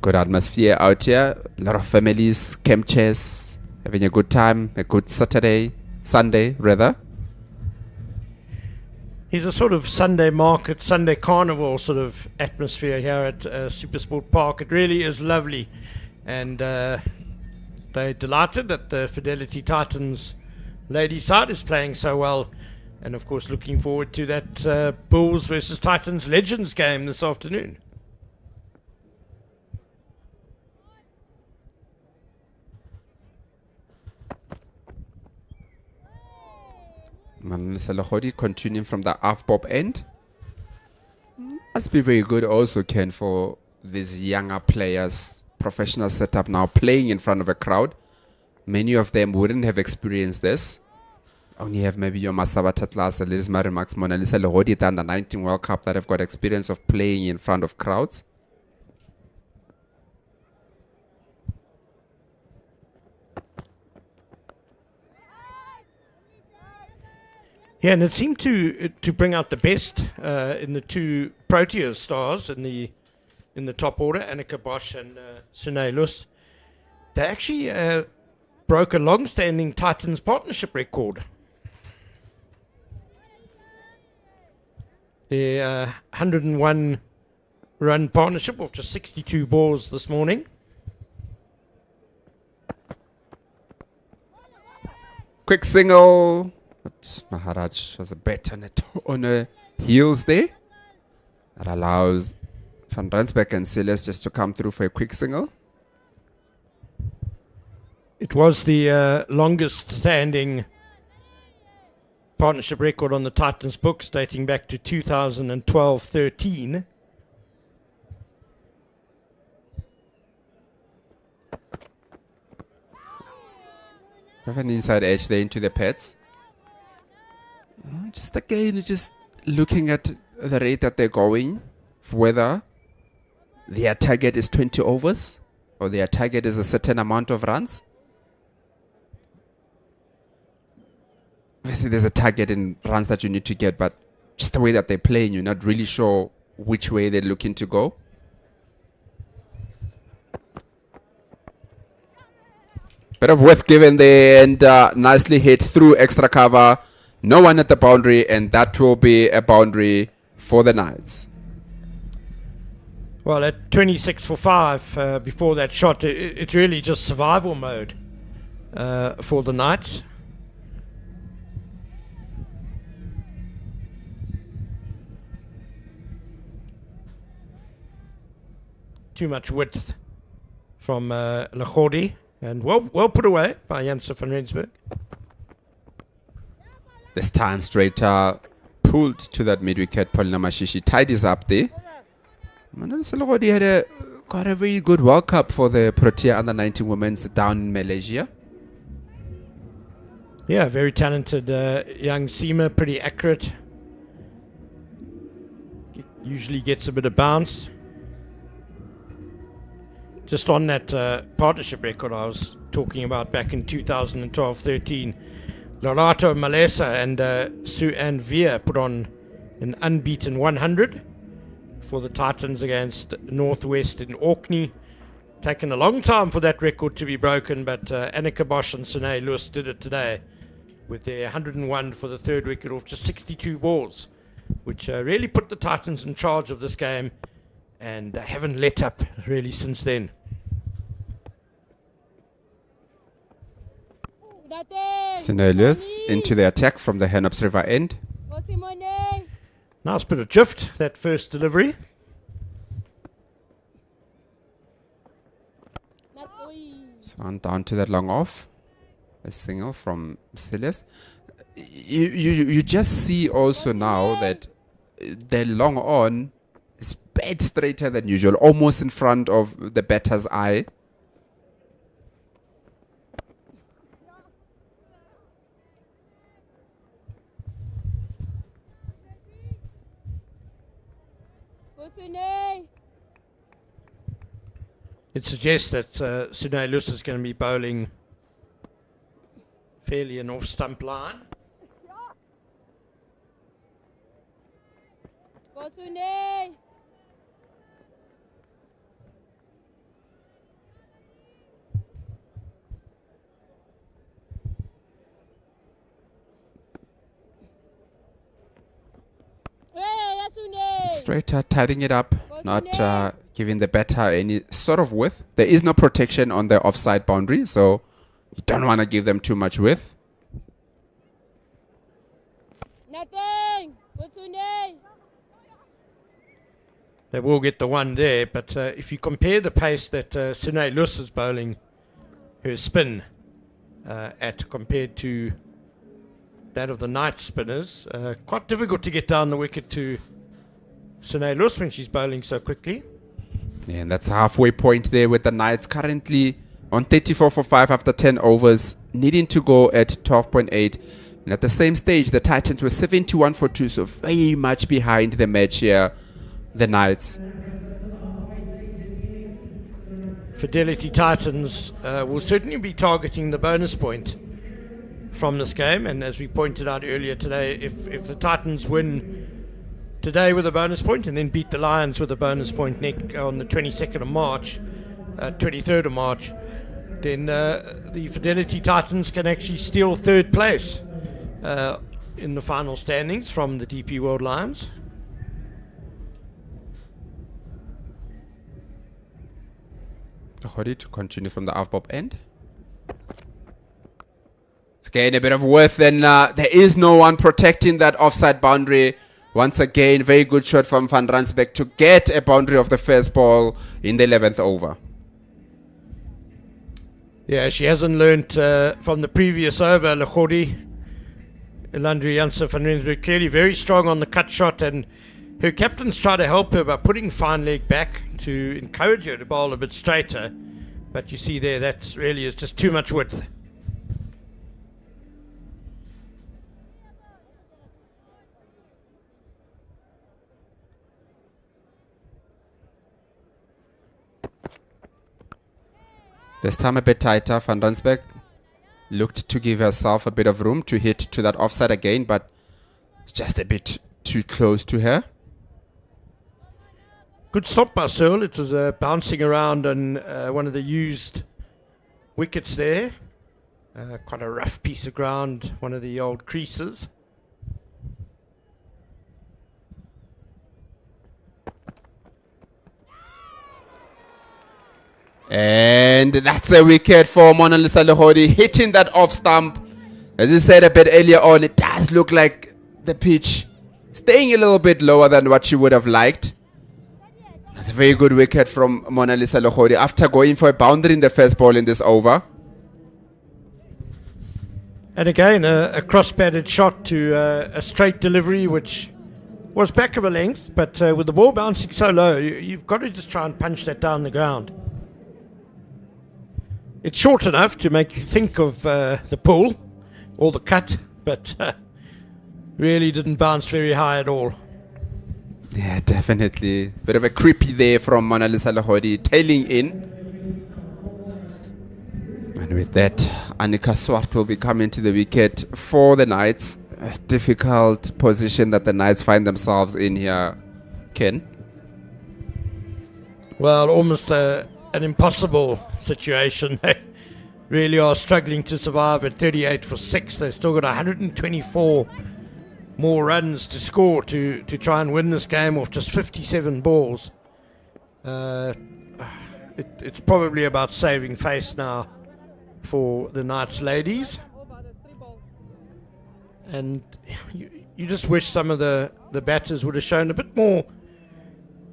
Good atmosphere out here. A lot of families, camp chairs, having a good time, a good Sunday rather. There's a sort of Sunday market, Sunday carnival sort of atmosphere here at SuperSport Park. It really is lovely. And they're delighted that the Fidelity Titans ladies side is playing so well. And of course looking forward to that Bulls versus Titans Legends game this afternoon. Manisa Lahodi continuing from the half-bob end. Must be very good also, Ken, for these younger players, professional setup now, playing in front of a crowd. Many of them wouldn't have experienced this. Only have maybe your Masabata class, the Liz Mary Max Mona Lisa Lehodita and the 19 World Cup that have got experience of playing in front of crowds. Yeah, and it seemed to bring out the best in the two Proteas stars in the top order, Annika Bosch and Sune Lus. They actually broke a long-standing Titans partnership record. Their 101 run partnership of just 62 balls this morning. Quick single. But Maharaj was a bet on her heels there. That allows Van Rensbeck and Silas just to come through for a quick single. It was the longest standing partnership record on the Titans books, dating back to 2012-13. Have an inside edge there into the pets. Just again, just looking at the rate that they're going, whether their target is 20 overs or their target is a certain amount of runs. Obviously, there's a target in runs that you need to get, but just the way that they're playing, you're not really sure which way they're looking to go. Bit of width given there and nicely hit through extra cover. No one at the boundary, and that will be a boundary for the Knights. Well, at 26 for 5 before that shot, it's really just survival mode for the Knights. Too much width from Lachodi, and well put away by Janssen van Rensburg. This time straight pulled to that mid-wicket. Paulina Mashishi tidies up there. Manolo Lachodi had got a very good World Cup for the Protea under-19 women's down in Malaysia. Yeah, very talented young seamer, pretty accurate. Usually gets a bit of bounce. Just on that partnership record I was talking about back in 2012-13, Lorato Malesa and Sue Ann Veer put on an unbeaten 100 for the Titans against Northwest in Orkney. Taken a long time for that record to be broken, but Annika Bosch and Sune Lewis did it today with their 101 for the third wicket off just 62 balls, which really put the Titans in charge of this game, and haven't let up really since then. Cornelius into the attack from the Henops River end. Nice bit of drift, that first delivery. So on down to that long off. A single from Silas. You just see also now that the long on is bit straighter than usual, almost in front of the batter's eye. It suggests that Sune Lus is going to be bowling fairly an off-stump line. Go Sune! Straighter, tidying it up, not giving the batter any sort of width. There is no protection on the offside boundary, so you don't want to give them too much width. Nothing! They will get the one there, but if you compare the pace that Sune Lus is bowling her spin at compared to that of the Knights spinners, quite difficult to get down the wicket to Sune Lus when she's bowling so quickly. And that's a halfway point there with the Knights currently on 34 for 5 after 10 overs, needing to go at 12.8. And at the same stage, the Titans were 71 for 2, so very much behind the match here, the Knights. Fidelity Titans will certainly be targeting the bonus point from this game, and as we pointed out earlier today, if the Titans win today with a bonus point and then beat the Lions with a bonus point on the 22nd of March, 23rd of March, then the Fidelity Titans can actually steal third place in the final standings from the DP World Lions. Hodi to continue from the half-bob end. It's again a bit of worth, and there is no one protecting that offside boundary. Once again, very good shot from Van Rensburg to get a boundary of the first ball in the 11th over. Yeah, she hasn't learnt from the previous over, Lechodi. Elandri Janssen van Rensburg clearly very strong on the cut shot, and her captains try to help her by putting fine leg back to encourage her to bowl a bit straighter. But you see there, that really is just too much width. This time a bit tighter. Van Rensburg looked to give herself a bit of room to hit to that offside again, but just a bit too close to her. Good stop by Searle. It was bouncing around on one of the used wickets there. Quite a rough piece of ground, one of the old creases. And that's a wicket for Mona Lisa Lechodi, hitting that off stump. As you said a bit earlier on, it does look like the pitch staying a little bit lower than what she would have liked. That's a very good wicket from Mona Lisa Lechodi after going for a boundary in the first ball in this over. And again, a cross-batted shot to a straight delivery, which was back of a length, but with the ball bouncing so low, you've got to just try and punch that down the ground. It's short enough to make you think of the pull or the cut, but really didn't bounce very high at all. Yeah, definitely. Bit of a creepy there from Mona Lisa Lechodi, tailing in. And with that, Annika Swart will be coming to the wicket for the Knights. A difficult position that the Knights find themselves in here, Ken. Well, almost an impossible situation. They really are struggling to survive at 38 for 6. They've still got 124 more runs to score to try and win this game off just 57 balls. It's probably about saving face now for the Knights ladies. And you just wish some of the batters would have shown a bit more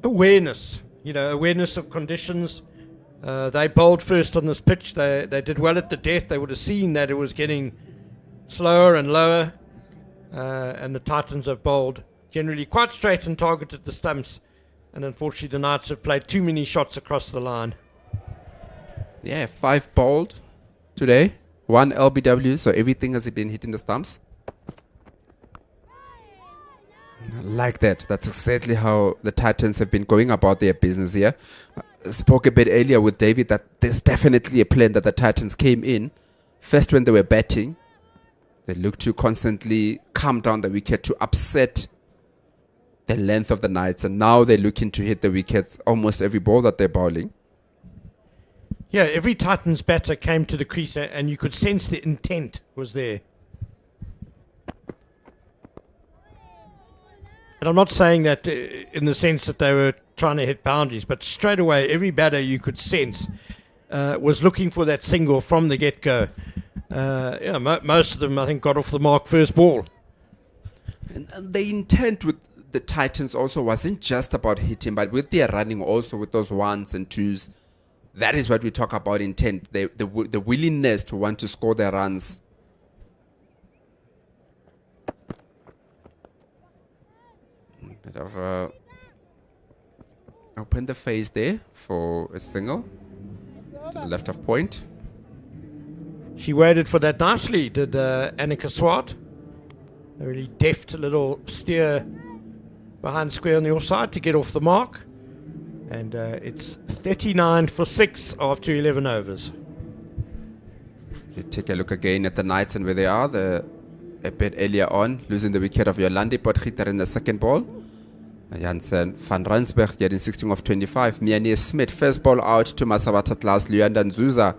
awareness, awareness of conditions. They bowled first on this pitch. They did well at the death. They would have seen that it was getting slower and lower. And the Titans have bowled generally quite straight and targeted the stumps. And unfortunately, the Knights have played too many shots across the line. Yeah, 5 bowled today. 1 LBW, so everything has been hitting the stumps. I like that. That's exactly how the Titans have been going about their business here. I spoke a bit earlier with David that there's definitely a plan that the Titans came in. First when they were batting, they looked to constantly calm down the wicket to upset the length of the Knights. And now they're looking to hit the wickets almost every ball that they're bowling. Yeah, every Titans batter came to the crease and you could sense the intent was there. And I'm not saying that in the sense that they were trying to hit boundaries, but straight away, every batter you could sense was looking for that single from the get-go. Most of them, I think, got off the mark first ball. And the intent with the Titans also wasn't just about hitting, but with their running also with those 1s and 2s. That is what we talk about intent, the willingness to want to score their runs. Bit of a Open the face there for a single to the left of point. She waited for that nicely, did Annika Swart. A really deft little steer behind square on the offside to get off the mark. And it's 39 for 6 after 11 overs. You take a look again at the Knights and where they are. A bit earlier on, losing the wicket of Yolandi Potgieter in the second ball. Jansen van Rensburg getting 16 of 25. Mianie Smith, first ball out to Masabatatlas. Luanda Nzuza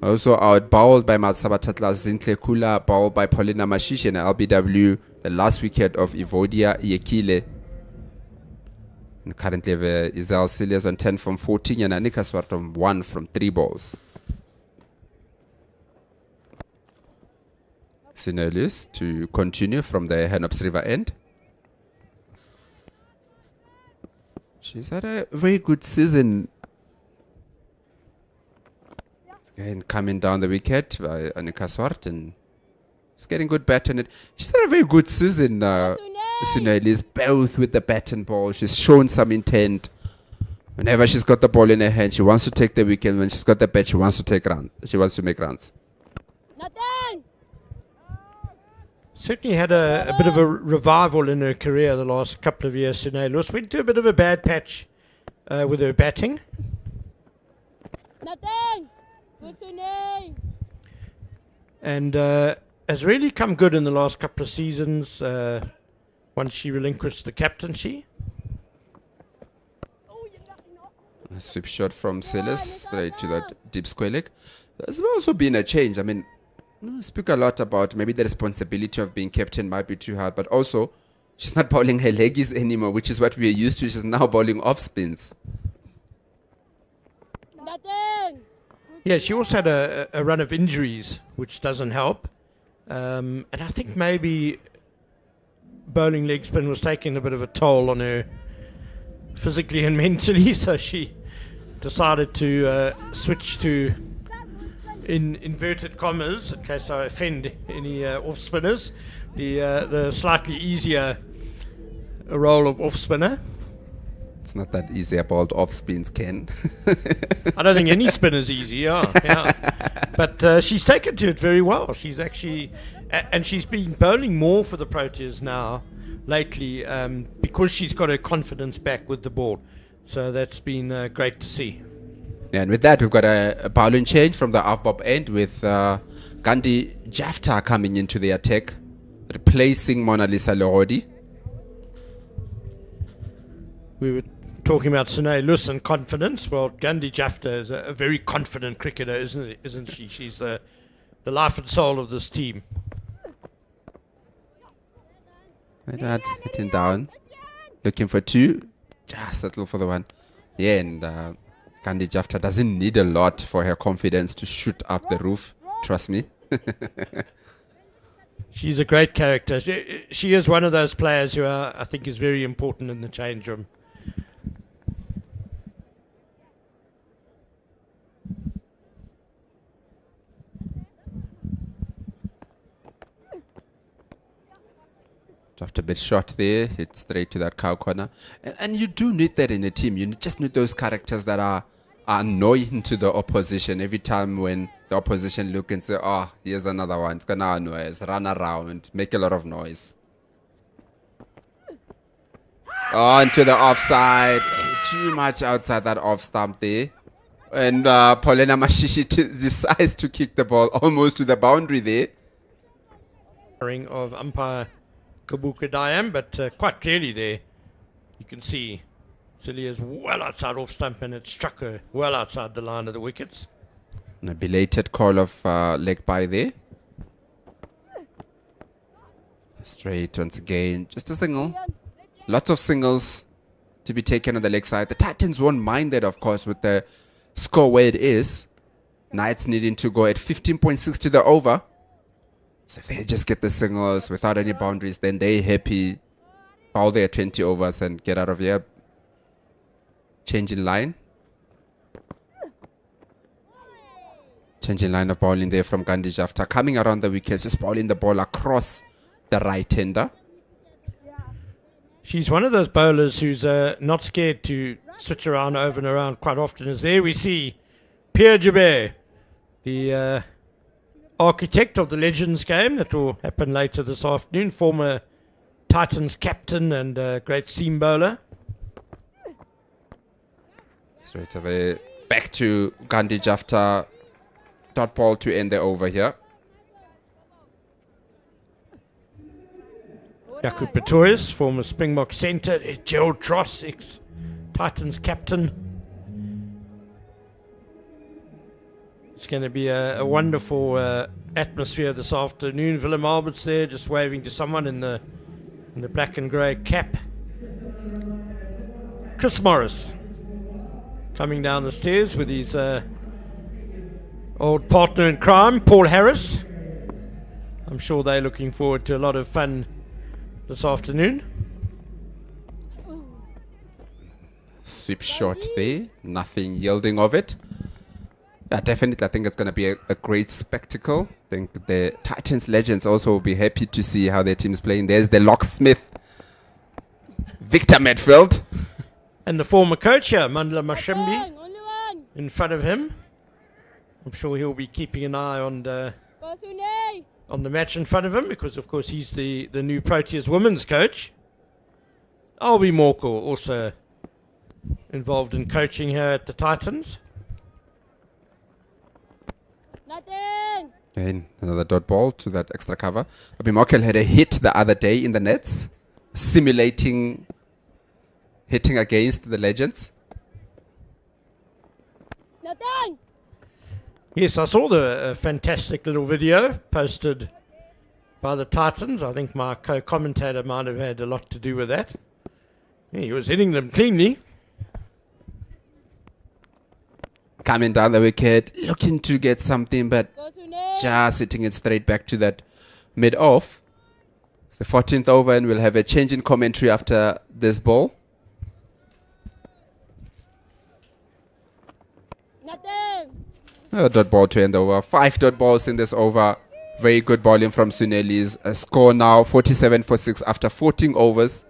also out, bowled by Masabatatlas. Zintle Kula, bowled by Paulina Mashishi and LBW. The last wicket of Evodia Yekile. And currently Isel Silias on 10 from 14 and Anika Swart on 1 from 3 balls. Sinelius to continue from the Henops River end. She's had a very good season. Again, coming down the wicket by Anika Swart and she's getting good bat in it. She's had a very good season, Sinelius, both with the bat and ball. She's shown some intent. Whenever she's got the ball in her hand, she wants to take the wicket. When she's got the bat, she wants to take runs. She wants to make runs. Nothing. Certainly had a bit of a revival in her career the last couple of years. Sinelius went through a bit of a bad patch with her batting. Nothing. Good to name. And has really come good in the last couple of seasons once she relinquished the captaincy. A sweep shot from Silas straight to that deep square leg. There's also been a change. I mean, speak a lot about maybe the responsibility of being captain might be too hard, but also she's not bowling her leggies anymore, which is what we are used to. She's now bowling off spins. Nothing. Yeah, she also had a run of injuries, which doesn't help. And I think maybe bowling leg spin was taking a bit of a toll on her physically and mentally, so she decided to switch to, in inverted commas, in case I offend any off spinners, the slightly easier role of off spinner. It's not that easy about off spins, Ken. I don't think any spinner's easy, yeah. But she's taken to it very well. She's actually, and she's been bowling more for the Proteas now lately because she's got her confidence back with the ball. So that's been great to see. Yeah, and with that, we've got a bowling change from the off-bob end with Gandhi Jafta coming into the attack, replacing Mona Lisa Lorodi. We were talking about Sinelius and confidence. Well, Gandhi Jafta is a very confident cricketer, isn't she? She's the life and soul of this team. Like that, hitting down, looking for 2, just settle for the 1. Yeah, and Gandhi Jafta doesn't need a lot for her confidence to shoot up the roof. Trust me. She's a great character. She is one of those players who I think is very important in the change room. Dropped a bit short there, hit straight to that cow corner. And you do need that in a team. You just need those characters that are annoying to the opposition. Every time when the opposition look and say, oh, here's another one, it's gonna annoy us, run around, make a lot of noise. On to the offside. Too much outside that off stump there. And Paulina Mashishi decides to kick the ball almost to the boundary there. Of umpire Kabuka Diam, but quite clearly there you can see Celia's well outside off stump and it struck her well outside the line of the wickets. And a belated call of leg by there. Straight once again, just a single. Lots of singles to be taken on the leg side. The Titans won't mind that, of course, with the score where it is. Knights needing to go at 15.6 to the over. So if they just get the singles without any boundaries, then they're happy. Bowl their 20 overs and get out of here. Change in line. Change in line of bowling there from Gandhi Jafta. Coming around the wickets, just bowling the ball across the right-hander. She's one of those bowlers who's not scared to switch around over and around quite often, as there we see Pierre Joubert, the architect of the Legends game that will happen later this afternoon, former Titans captain and great seam bowler. Straight away back to Gandhi Jafta. Dot ball to end the over here. Jakub Pretorius, former Springbok centre. Gerald Tross, ex-Titans captain. It's going to be a wonderful atmosphere this afternoon. Willem Albert's there, just waving to someone in the black and grey cap. Chris Morris coming down the stairs with his old partner in crime, Paul Harris. I'm sure they're looking forward to a lot of fun this afternoon. Sweep shot there, nothing yielding of it. Yeah, definitely, I think it's going to be a great spectacle. I think the Titans legends also will be happy to see how their team's playing. There's the locksmith, Victor Medfield. And the former coach here, Mandla Mashembi, in front of him. I'm sure he'll be keeping an eye on the match in front of him, because of course he's the new Proteas women's coach. Albie Morkel also involved in coaching here at the Titans. Nothing. And another dot ball to that extra cover. Albie Morkel had a hit the other day in the nets, simulating hitting against the legends. Nothing. Yes, I saw the fantastic little video posted by the Titans. I think my co-commentator might have had a lot to do with that. Yeah, he was hitting them cleanly. Coming down the wicket, looking to get something, but just hitting it straight back to that mid-off. It's the 14th over, and we'll have a change in commentary after this ball. Nothing. A dot ball to end over. 5 dot balls in this over. Very good bowling from Sunelis. A score now 47 for 6 after 14 overs.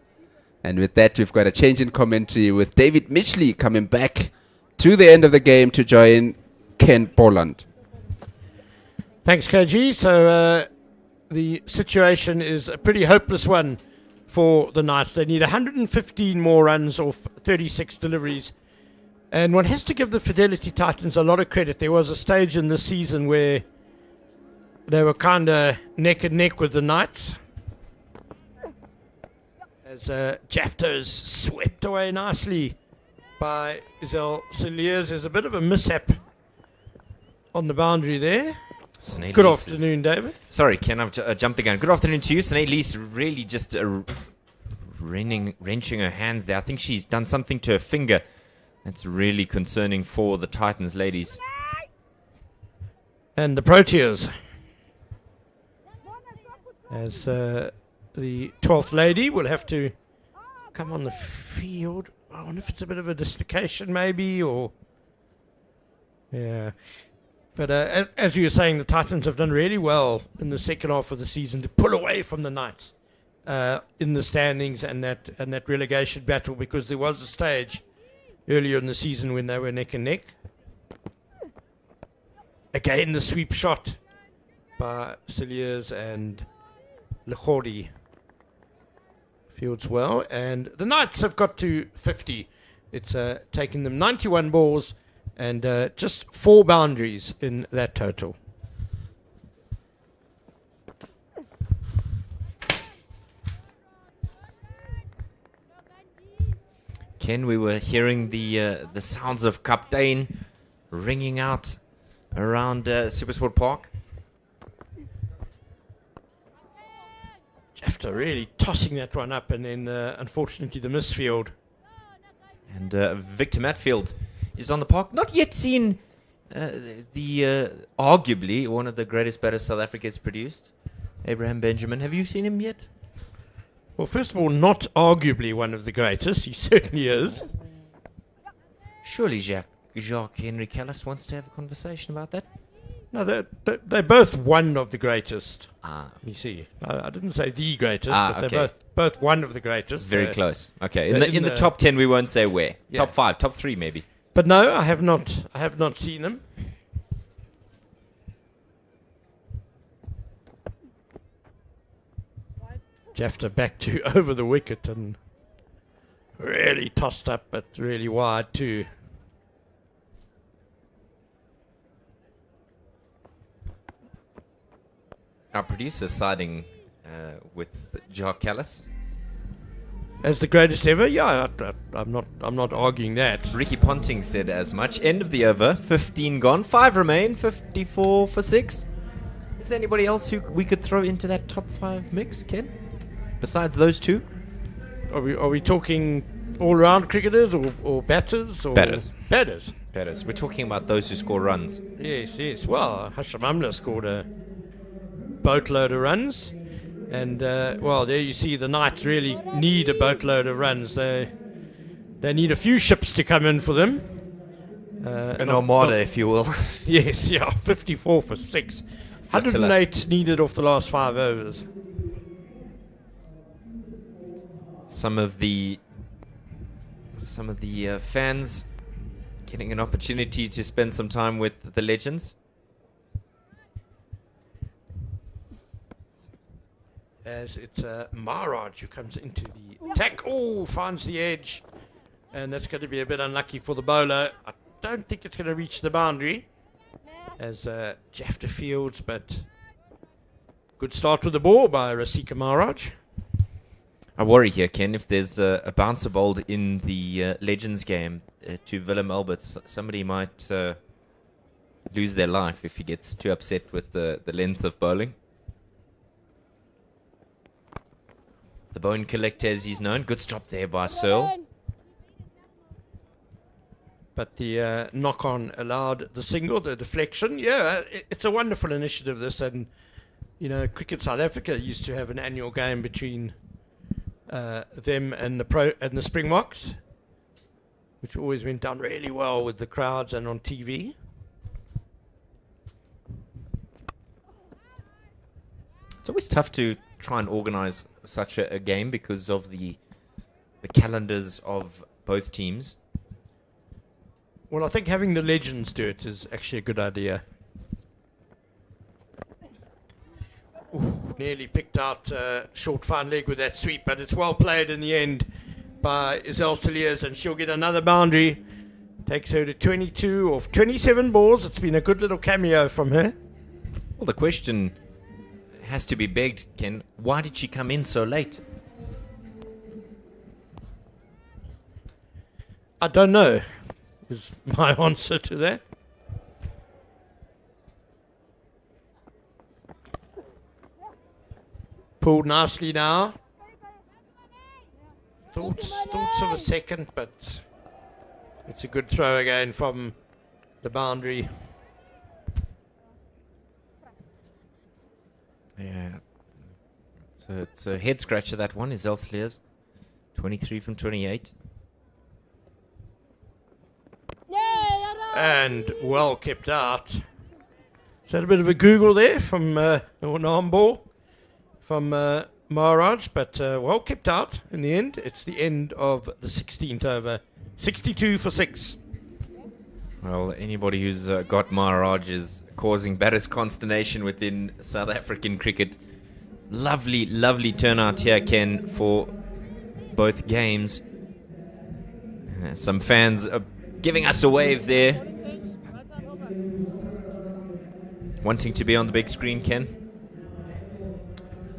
And with that, we've got a change in commentary with David Mitchley coming back to the end of the game to join Ken Boland. Thanks, KG. So the situation is a pretty hopeless one for the Knights. They need 115 more runs off 36 deliveries. And one has to give the Fidelity Titans a lot of credit. There was a stage in this season where they were kind of neck and neck with the Knights, as Jafta is swept away nicely by Isel Cilliers. There's a bit of a mishap on the boundary there. Sinead Good Lees afternoon, David. Sorry, Ken, I've jumped the gun. Good afternoon to you. Sinead Lees really just wrenching her hands there. I think she's done something to her finger. That's really concerning for the Titans ladies. And the Proteas, as the 12th lady will have to come on the field. I wonder if it's a bit of a dislocation maybe, or... Yeah. But as you were saying, the Titans have done really well in the second half of the season to pull away from the Knights in the standings and that relegation battle, because there was a stage earlier in the season when they were neck and neck. Again, the sweep shot by Cilliers and Lechori fields well. And the Knights have got to 50. It's taken them 91 balls and just 4 boundaries in that total. Ken, we were hearing the sounds of Captain ringing out around SuperSport Park. Jafta really tossing that one up, and then unfortunately the misfield. And Victor Matfield is on the park. Not yet seen the arguably one of the greatest batters South Africa has produced, Abraham Benjamin. Have you seen him yet? Well, first of all, not arguably one of the greatest. He certainly is. Surely Jacques-Henri Callis wants to have a conversation about that. No, they're both one of the greatest. Ah, you see. I didn't say the greatest, but okay. they're both one of the greatest. Very close. Okay, in in the the- top 10, we won't say where. Yeah. Top 5, top 3 maybe. But no, I have not seen them. Jafter back to over the wicket and really tossed up, but really wide too. Our producer siding with Jock Callis. As the greatest ever, yeah, I'm not arguing that. Ricky Ponting said as much. End of the over, 15 gone, 5 remain, 54 for 6. Is there anybody else who we could throw into that top 5 mix, Ken? Besides those two? Are we talking all-round cricketers or batters? Or Batters. Batters. Batters. We're talking about those who score runs. Yes. Well, Hashim Amla scored a boatload of runs. And, well, there you see the Knights really need a boatload of runs. They need a few ships to come in for them. An armada, if you will. Yes, 54 for 6. 108 needed off the last 5 overs. Some of the fans getting an opportunity to spend some time with the legends. As it's Maharaj who comes into the attack. Oh, finds the edge. And that's going to be a bit unlucky for the bowler. I don't think it's going to reach the boundary. As Jafter fields, but good start with the ball by Rasika Maharaj. I worry here, Ken, if there's a bouncer bowled in the Legends game to Willem Alberts, somebody might lose their life if he gets too upset with the length of bowling. The bone collector, as he's known. Good stop there by Searle. But the knock-on allowed the single, the deflection. Yeah, it's a wonderful initiative, this. And, you know, Cricket South Africa used to have an annual game between them and the Springboks, which always went down really well with the crowds and on TV. It's always tough to try and organize such a game because of the calendars of both teams. Well, I think having the legends do it is actually a good idea. Ooh, nearly picked out short fine leg with that sweep, but it's well played in the end by Isel Cilliers, and she'll get another boundary. Takes her to 22 off 27 balls. It's been a good little cameo from her. Well, the question has to be begged, Ken. Why did she come in so late? I don't know, is my answer to that. Pulled nicely now. Thoughts of a second, but it's a good throw again from the boundary. Yeah. So it's a head scratcher, that one. Is Elsliers 23 from 28. And well kept out. Is that a bit of a Google there from an arm ball from Maharaj, but well kept out in the end. It's the end of the 16th over. 62 for 6. Well, anybody who's got Maharaj is causing batters consternation within South African cricket. Lovely, lovely turnout here, Ken, for both games. Some fans are giving us a wave there. Wanting to be on the big screen, Ken?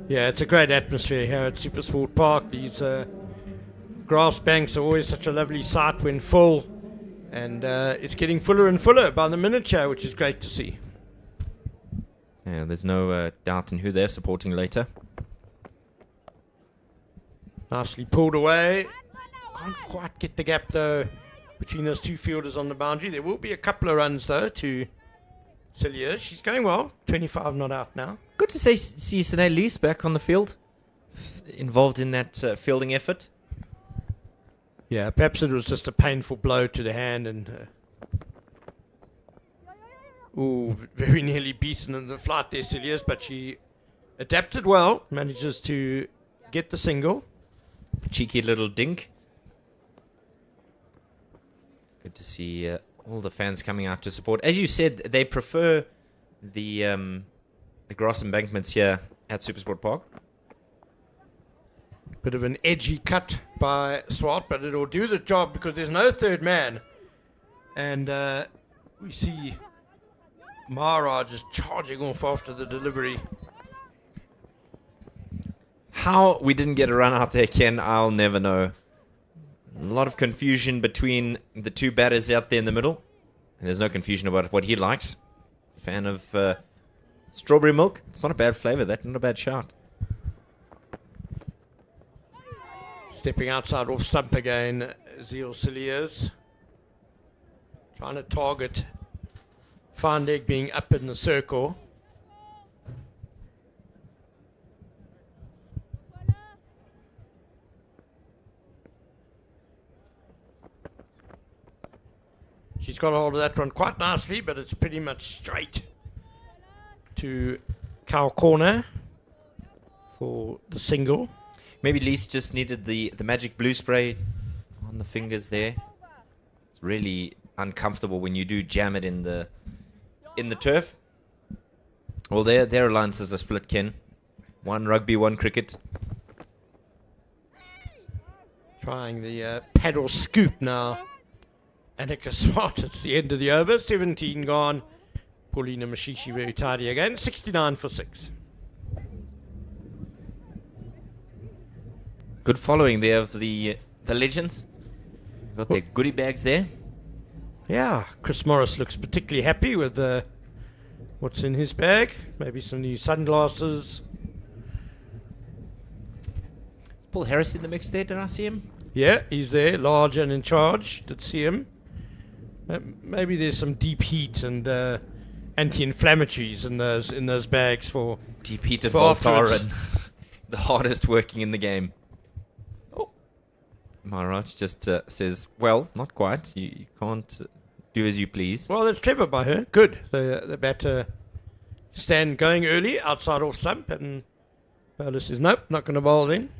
Yeah, it's a great atmosphere here at SuperSport Park. These grass banks are always such a lovely sight when full. And it's getting fuller and fuller by the minute here, which is great to see. Yeah, there's no doubt in who they're supporting later. Nicely pulled away. Can't quite get the gap, though, between those two fielders on the boundary. There will be a couple of runs, though, to Cilliers. She's going well. 25 not out now. Good to see Sinead Lees back on the field. Involved in that fielding effort. Yeah, perhaps it was just a painful blow to the hand and very nearly beaten in the flight there, Cilliers, but she adapted well, manages to get the single. cheeky little dink. Good to see all the fans coming out to support. As you said, they prefer the grass embankments here at SuperSport Park. Bit of an edgy cut by Swart, but it'll do the job because there's no third man. And we see Mara just charging off after the delivery. How we didn't get a run out there, Ken, I'll never know. A lot of confusion between the two batters out there in the middle. And there's no confusion about what he likes. Fan of strawberry milk. It's not a bad flavor, that. Not a bad shout. Stepping outside off stump again, Searle Cilliers. Trying to target Van Dijk being up in the circle. She's got a hold of that one quite nicely, but it's pretty much straight to cow corner for the single. Maybe Lees just needed the magic blue spray on the fingers there. It's really uncomfortable when you do jam it in the turf. Well, their alliances are split, Ken. One rugby, one cricket. Trying the paddle scoop now. Annika Swart, it's the end of the over. 17 gone. Paulina Mashishi very tidy again. 69 for 6. Good following there of the legends. Got their goodie bags there. Yeah, Chris Morris looks particularly happy with what's in his bag. Maybe some new sunglasses. Is Paul Harris in the mix there? Did I see him? Yeah, he's there, large and in charge. Did see him. Maybe there's some deep heat and anti-inflammatories in those bags for Deep heat of for Voltaren. The hardest working in the game. Oh, Maharaj just says, well, not quite. You can't do as you please. Well, that's clever by her. Good. The batter stand going early outside off stump, and Bowler says, nope, not going to bowl in.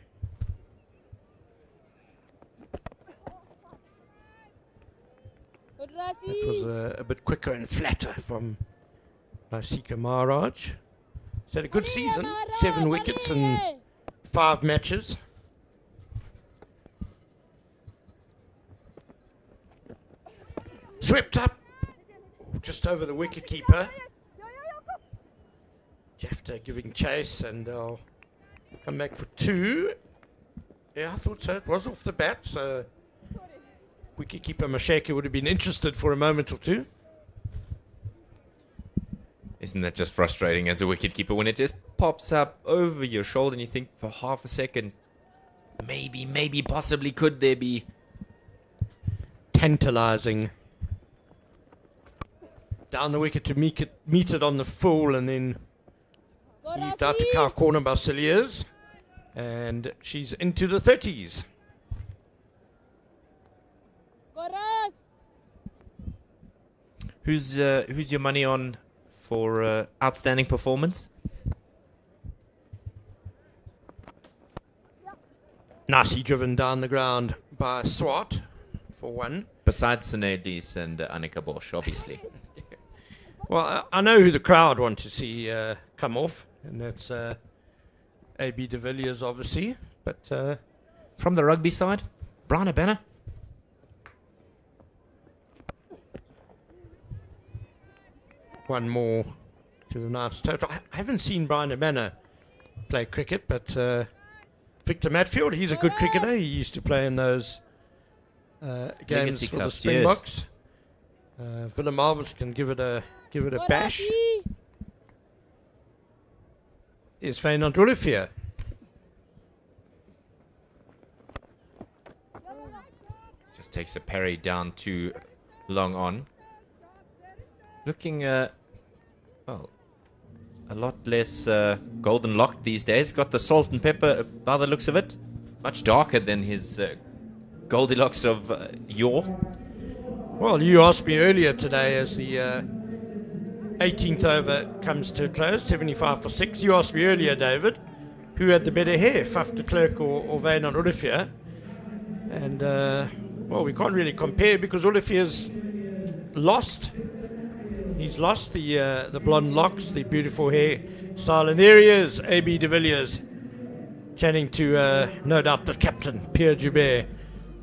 That was a bit quicker and flatter from Naisika Maharaj. He's had a good season. 7 wickets in 5 matches. Swept up. Just over the wicketkeeper. Jafta giving chase, and I'll come back for 2. Yeah, I thought so. It was off the bat, so wicketkeeper Mashaka would have been interested for a moment or two. Isn't that just frustrating as a wicketkeeper when it just pops up over your shoulder and you think for half a second, maybe, possibly could there be? Tantalizing. Down the wicket to meet it on the full, and then leaved out to cow corner by Cilliers. And she's into the 30s. Who's your money on for outstanding performance? Nicely driven down the ground by Swart for 1. Besides Sinedis and Annika Bosch, obviously. Well, I know who the crowd want to see come off, and that's A.B. de Villiers, obviously. But from the rugby side, Brian Banner. One more to the Knights total. I haven't seen Brian Banner play cricket, but Victor Matfield, he's a good cricketer. He used to play in those games for the Springboks. Yes. Willem Marvels can give it a bash. Is Feyenoord Olivier. Just takes a parry down to long on. Looking, well, a lot less golden locked these days. Got the salt and pepper by the looks of it. Much darker than his Goldilocks of yore. Well, you asked me earlier today as the 18th over comes to a close, 75 for 6. You asked me earlier, David, who had the better hair, Faf de Klerk or Wynand Olivier. And, well, we can't really compare because Olivier's lost. He's lost the blonde locks, the beautiful hair style. And there he is, A.B. de Villiers, chatting to, no doubt, the captain, Pierre Joubert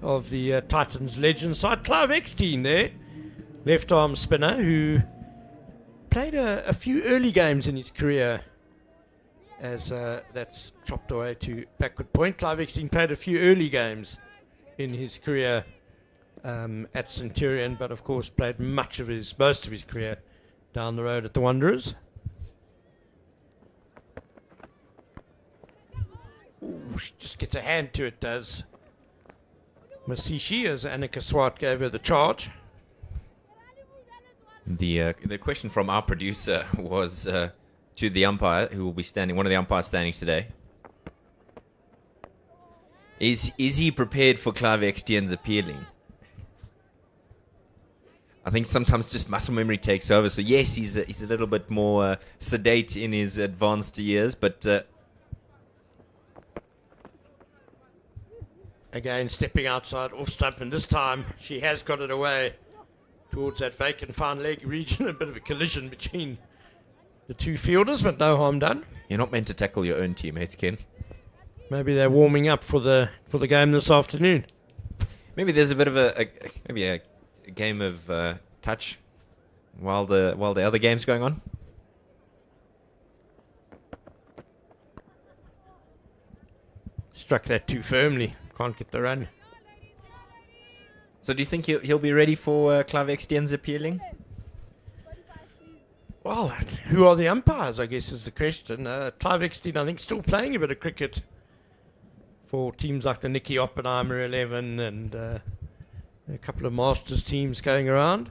of the Titans legend side. Clive Eckstein there, left arm spinner, who played a few early games in his career as that's chopped away to backward point. Clive Eckstein played a few early games in his career at Centurion, but of course played most of his career down the road at the Wanderers. Ooh, she just gets a hand to it, does Masishi, as Annika Swart gave her the charge. The question from our producer was to the umpire, who will be standing, one of the umpires standing today. Is he prepared for Clive Eckstein's appealing? I think sometimes just muscle memory takes over. So yes, he's a little bit more sedate in his advanced years, but again stepping outside off stump, and this time she has got it away towards that vacant fine leg region. A bit of a collision between the two fielders, but no harm done. You're not meant to tackle your own teammates, Ken. Maybe they're warming up for the game this afternoon. Maybe there's a bit of a game of touch while the other game's going on. Struck that too firmly. Can't get the run. So do you think he'll be ready for Clive Eckstein's appealing? Well, who are the umpires, I guess, is the question. Clive Eckstein, I think, still playing a bit of cricket for teams like the Nicky Oppenheimer 11 and a couple of Masters teams going around.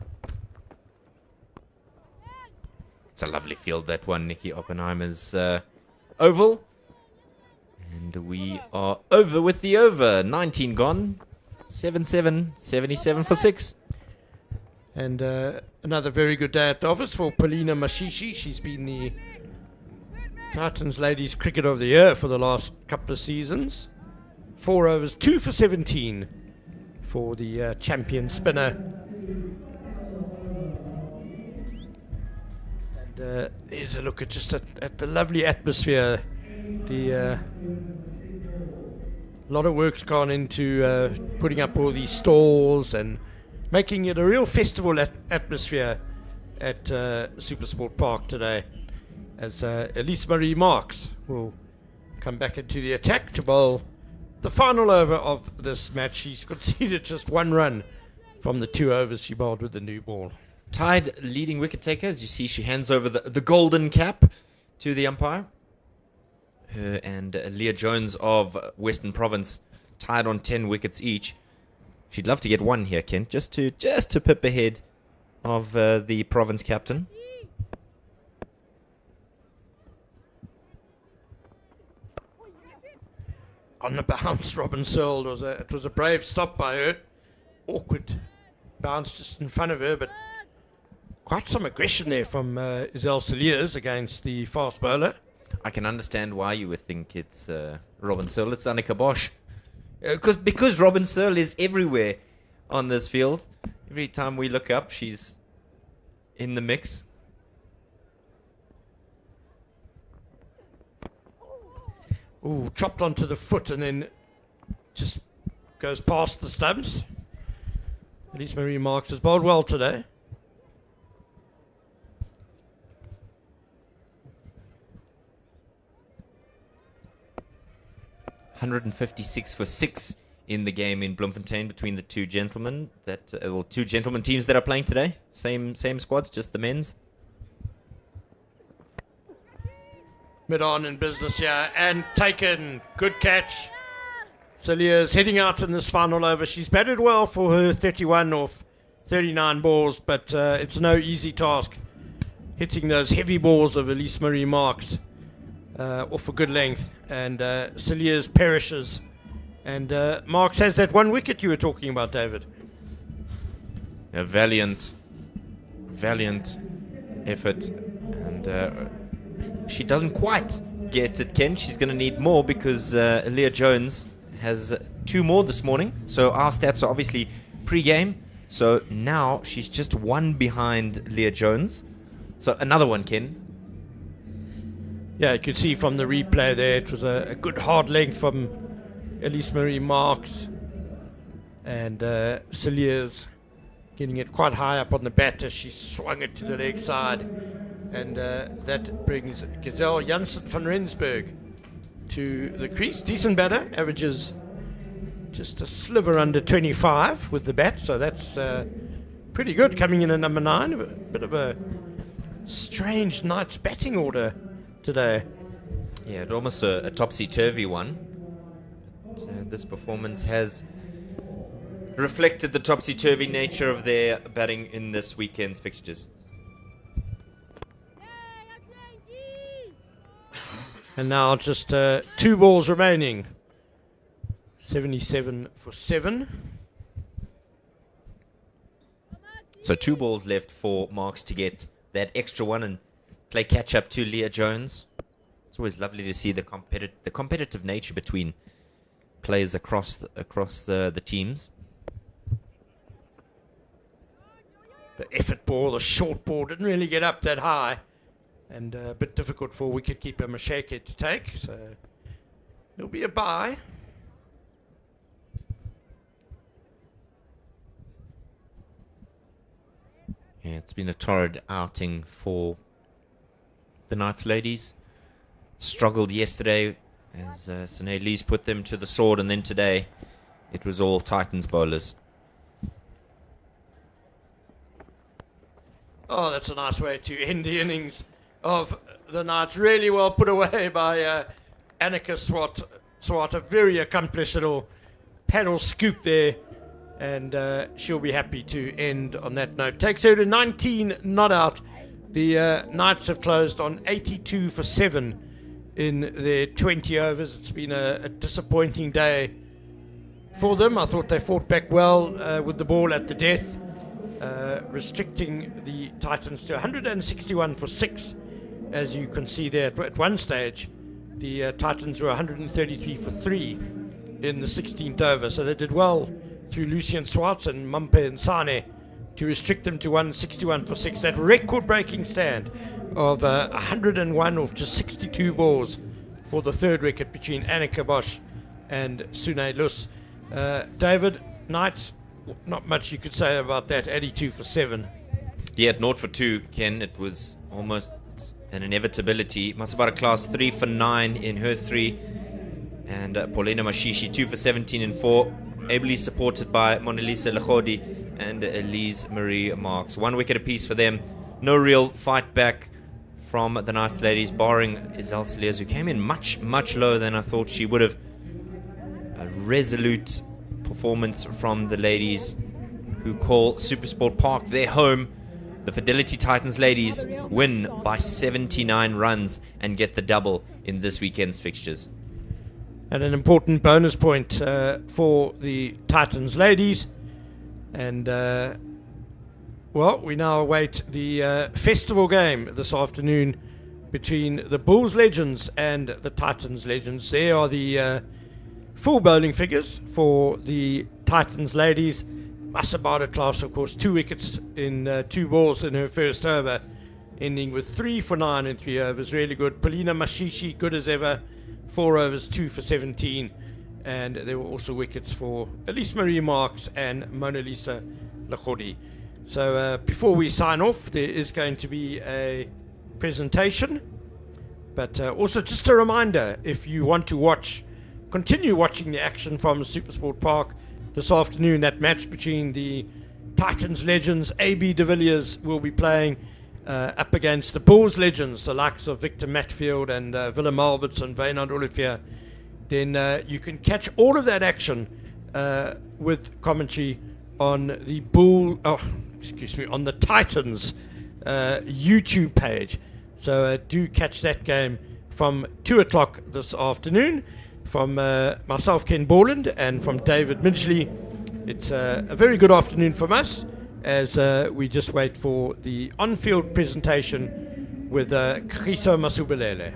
It's a lovely field, that one, Nicky Oppenheimer's oval. And we are over with the over. 19 gone. 7-7, 77 for 6. And another very good day at the office for Polina Mashishi. She's been the Titans Ladies Cricket of the Year for the last couple of seasons. 4 overs, 2 for 17 for the champion spinner. And there's a look at just at the lovely atmosphere. The lot of work's gone into putting up all these stalls and making it a real festival atmosphere at SuperSport Park today, as Elise Marie Marks will come back into the attack to bowl the final over of this match. She's conceded just 1 run from the 2 overs she bowled with the new ball. Tied leading wicket taker. As you see, she hands over the golden cap to the umpire. Her and Leah Jones of Western Province tied on 10 wickets each. She'd love to get 1 here, Kent, just to pip ahead of the province captain. On the bounce, Robin Searle, it was a brave stop by her. Awkward bounce just in front of her, but quite some aggression there from Isel Cilliers against the fast bowler. I can understand why you would think it's Robin Searle. It's Annika Bosch. Because Robin Searle is everywhere on this field. Every time we look up, she's in the mix. Ooh, chopped onto the foot and then just goes past the stumps. Elise Marie Marks has bowled well today. .156 for 6 in the game in Bloemfontein between the two gentlemen two gentlemen teams that are playing today. Same squads, just the men's. Mid-on in business here and taken. Good catch. Cilliers heading out in this final over. She's batted well for her 31 off 39 balls, but it's no easy task hitting those heavy balls of Elise Marie Marks off a good length. And Cilliers perishes. And Marks has that 1 wicket you were talking about, David. A valiant effort. And she doesn't quite get it, Ken. She's going to need more because Leah Jones has 2 more this morning. So our stats are obviously pre-game. So now she's just 1 behind Leah Jones. So another one, Ken. Yeah, you could see from the replay there, it was a good hard length from Elise Marie Marks. And Cilliers getting it quite high up on the batter. She swung it to the leg side. And that brings Gazelle Janssen van Rensburg to the crease. Decent batter, averages just a sliver under 25 with the bat. So that's pretty good coming in at number 9. A bit of a strange night's batting order today. Yeah, almost a topsy-turvy one. But, this performance has reflected the topsy-turvy nature of their batting in this weekend's fixtures. And now just 2 balls remaining. 77 for 7. So 2 balls left for Marks to get that extra one and play catch-up to Leah Jones. It's always lovely to see the competitive nature between players across the teams. The effort ball, the short ball, didn't really get up that high. And a bit difficult for wicketkeeper Mashake to take. So it'll be a bye. Yeah, it's been a torrid outing for the Knights ladies. Struggled yesterday as Sine Lees put them to the sword, and then today it was all Titans bowlers. Oh, that's a nice way to end the innings of the Knights. Really well put away by Annika Swart. A very accomplished little paddle scoop there. And she'll be happy to end on that note. Takes her to 19 not out. The Knights have closed on 82 for 7 in their 20 overs. It's been a disappointing day for them. I thought they fought back well with the ball at the death, restricting the Titans to 161 for 6. As you can see there, at one stage, the Titans were 133 for 3 in the 16th over. So they did well through Lucien Swartz and Mampe and Sane to restrict them to 161 for 6. That record-breaking stand of 101 off just 62 balls for the 3rd wicket between Annika Bosch and Sune Lus. David, Knights, not much you could say about that. 82 for 7. Yeah, 0 for 2, Ken. It was almost an inevitability. Masabara Class 3 for 9 in her 3. And Paulina Mashishi 2 for 17 in 4. Ably supported by Monalisa Lachodi and Elise Marie Marks. 1 wicket apiece for them. No real fight back from the Knights ladies, barring Isel Cilliers, who came in much lower than I thought she would have. A resolute performance from the ladies who call SuperSport Park their home. The Fidelity Titans ladies win by 79 runs and get the double in this weekend's fixtures. And an important bonus point for the Titans ladies. And, well, we now await the festival game this afternoon between the Bulls legends and the Titans legends. There are the full bowling figures for the Titans ladies. Masabara Class, of course, 2 wickets in 2 balls in her first over, ending with 3 for 9 in 3 overs. Really good. Polina Mashishi, good as ever. 4 overs, 2 for 17. And there were also wickets for Elise Marie Marks and Mona Lisa Lachodi. So before we sign off, there is going to be a presentation. But also just a reminder, if you want to continue watching the action from SuperSport Park this afternoon, that match between the Titans legends, AB de Villiers, will be playing up against the Bulls legends, the likes of Victor Matfield and Willem Alberts and Wynand Olivier. Then you can catch all of that action with commentary on the on the Titans YouTube page. So do catch that game from 2 o'clock this afternoon. From myself, Ken Borland, and from David Midgley. It's a very good afternoon from us as we just wait for the on-field presentation with Khiso Masubelele.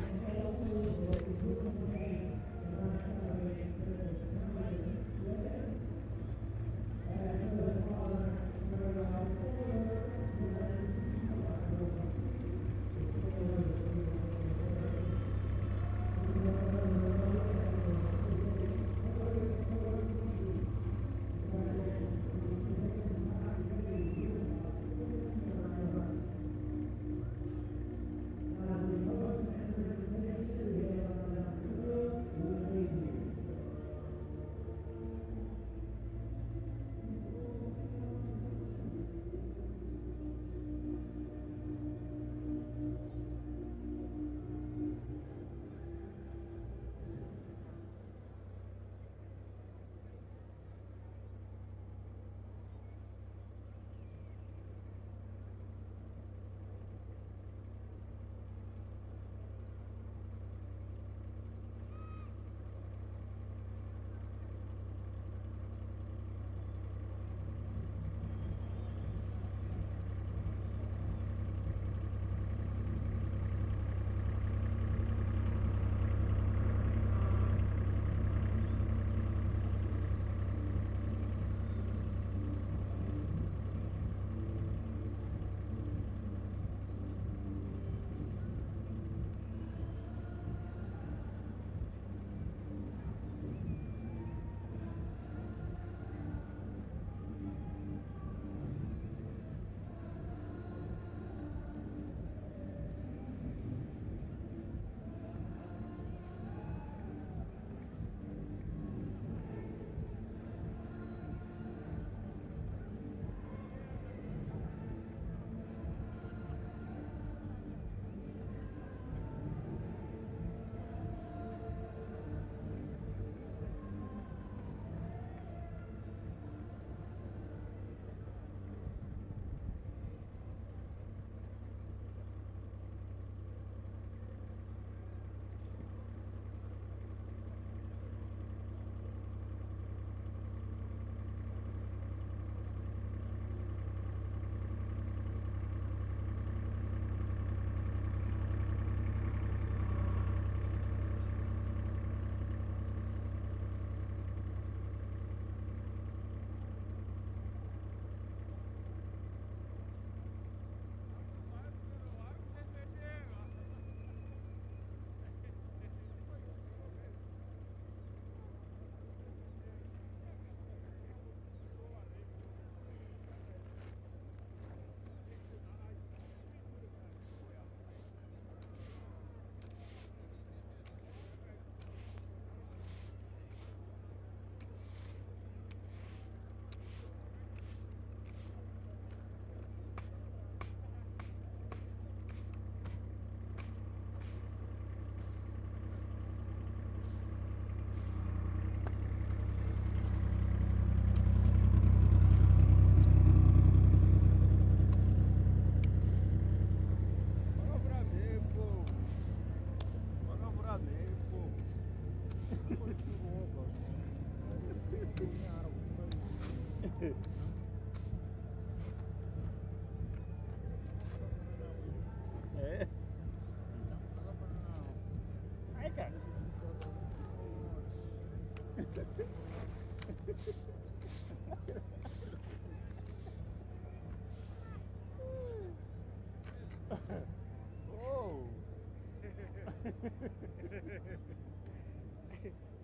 Oh.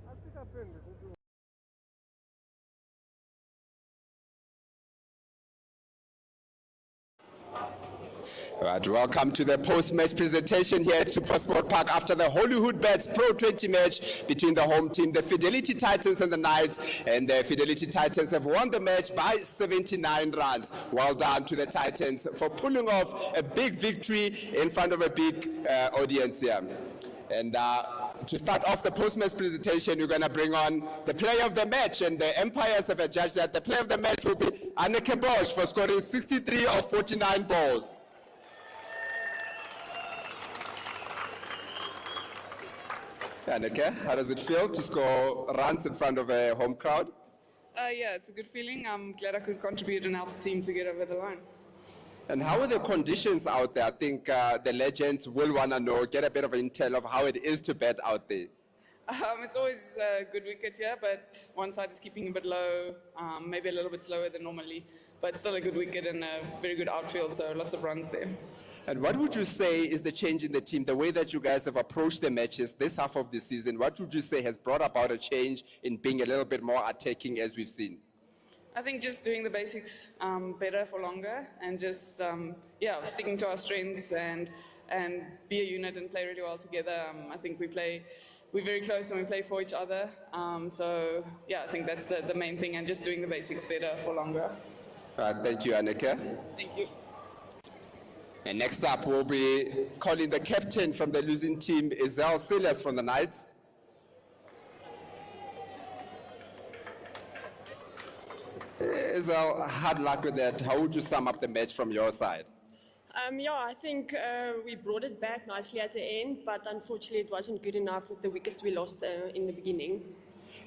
Asikapende kudu. Right, welcome to the post-match presentation here at SuperSport Park after the Hollywoodbets Pro20 match between the home team, the Fidelity Titans and the Knights. And the Fidelity Titans have won the match by 79 runs. Well done to the Titans for pulling off a big victory in front of a big audience here. And to start off the post-match presentation, we're going to bring on the player of the match, and the umpires have adjudged that the player of the match will be Anneke Bosch for scoring 63 of 49 balls. Anneke, how does it feel to score runs in front of a home crowd? Yeah, it's a good feeling. I'm glad I could contribute and help the team to get over the line. And how are the conditions out there? I think the legends will want to know, get a bit of intel of how it is to bet out there. It's always a good wicket here, but one side is keeping a bit low, maybe a little bit slower than normally, but still a good wicket and a very good outfield, so lots of runs there. And what would you say is the change in the team, the way that you guys have approached the matches this half of the season? What would you say has brought about a change in being a little bit more attacking as we've seen? I think just doing the basics better for longer and just, yeah, sticking to our strengths and be a unit and play really well together. I think we're very close and we play for each other. So, yeah, I think that's the main thing, and just doing the basics better for longer. Thank you, Anneke. Thank you. And next up, we'll be calling the captain from the losing team, Searle from the Knights. Searle, hard luck with that. How would you sum up the match from your side? Yeah, I think we brought it back nicely at the end, but unfortunately it wasn't good enough with the wickets we lost in the beginning.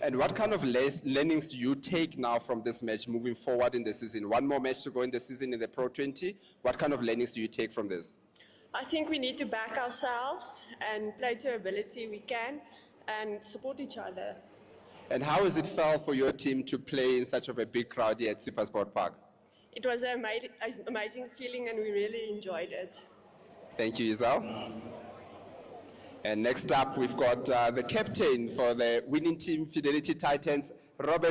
And what kind of learnings do you take now from this match moving forward in the season? One more match to go in the season in the Pro20. What kind of learnings do you take from this? I think we need to back ourselves and play to ability we can and support each other. And how has it felt for your team to play in such of a big crowd here at SuperSport Park? It was an amazing feeling and we really enjoyed it. Thank you, Searle. And next up, we've got the captain for the winning team, Fidelity Titans,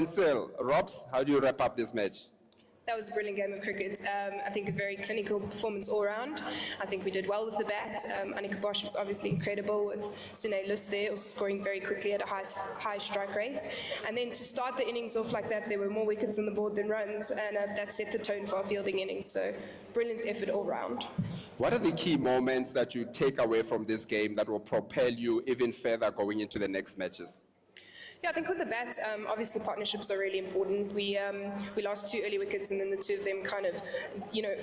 Searle. Robs, how do you wrap up this match? That was a brilliant game of cricket. I think a very clinical performance all round. I think we did well with the bat. Anneke Bosch was obviously incredible with Sune Lus there, also scoring very quickly at a high strike rate. And then to start the innings off like that, there were more wickets on the board than runs, and that set the tone for our fielding innings. So brilliant effort all round. What are the key moments that you take away from this game that will propel you even further going into the next matches? Yeah, I think with the bat, obviously partnerships are really important. We lost 2 early wickets, and then the 2 of them kind of,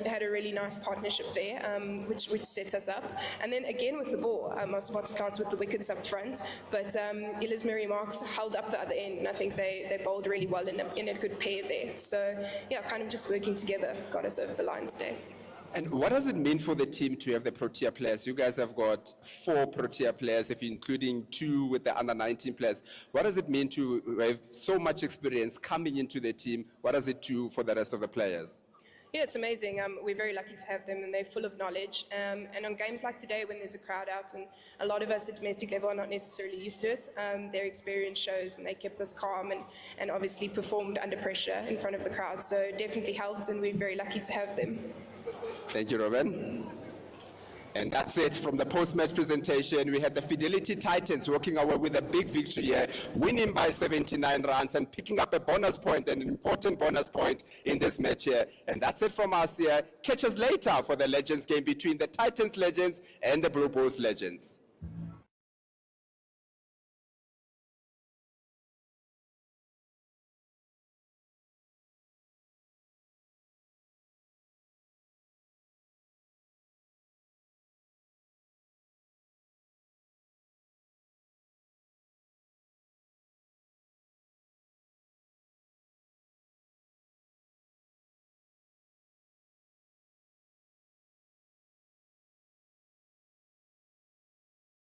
had a really nice partnership there, which sets us up. And then again with the ball, I was about to class with the wickets up front, but Elias Mary Marks held up the other end, and I think they bowled really well in a good pair there. So yeah, kind of just working together got us over the line today. And what does it mean for the team to have the Protea players? You guys have got 4 Protea players, if including 2 with the under-19 players. What does it mean to have so much experience coming into the team? What does it do for the rest of the players? Yeah, it's amazing. We're very lucky to have them, and they're full of knowledge. And on games like today, when there's a crowd out, and a lot of us at domestic level are not necessarily used to it, their experience shows, and they kept us calm and obviously performed under pressure in front of the crowd. So definitely helped, and we're very lucky to have them. Thank you, Robin. And that's it from the post-match presentation. We had the Fidelity Titans walking away with a big victory here, winning by 79 runs and picking up a bonus point, an important bonus point in this match here. And that's it from us here. Catch us later for the Legends game between the Titans Legends and the Blue Bulls Legends.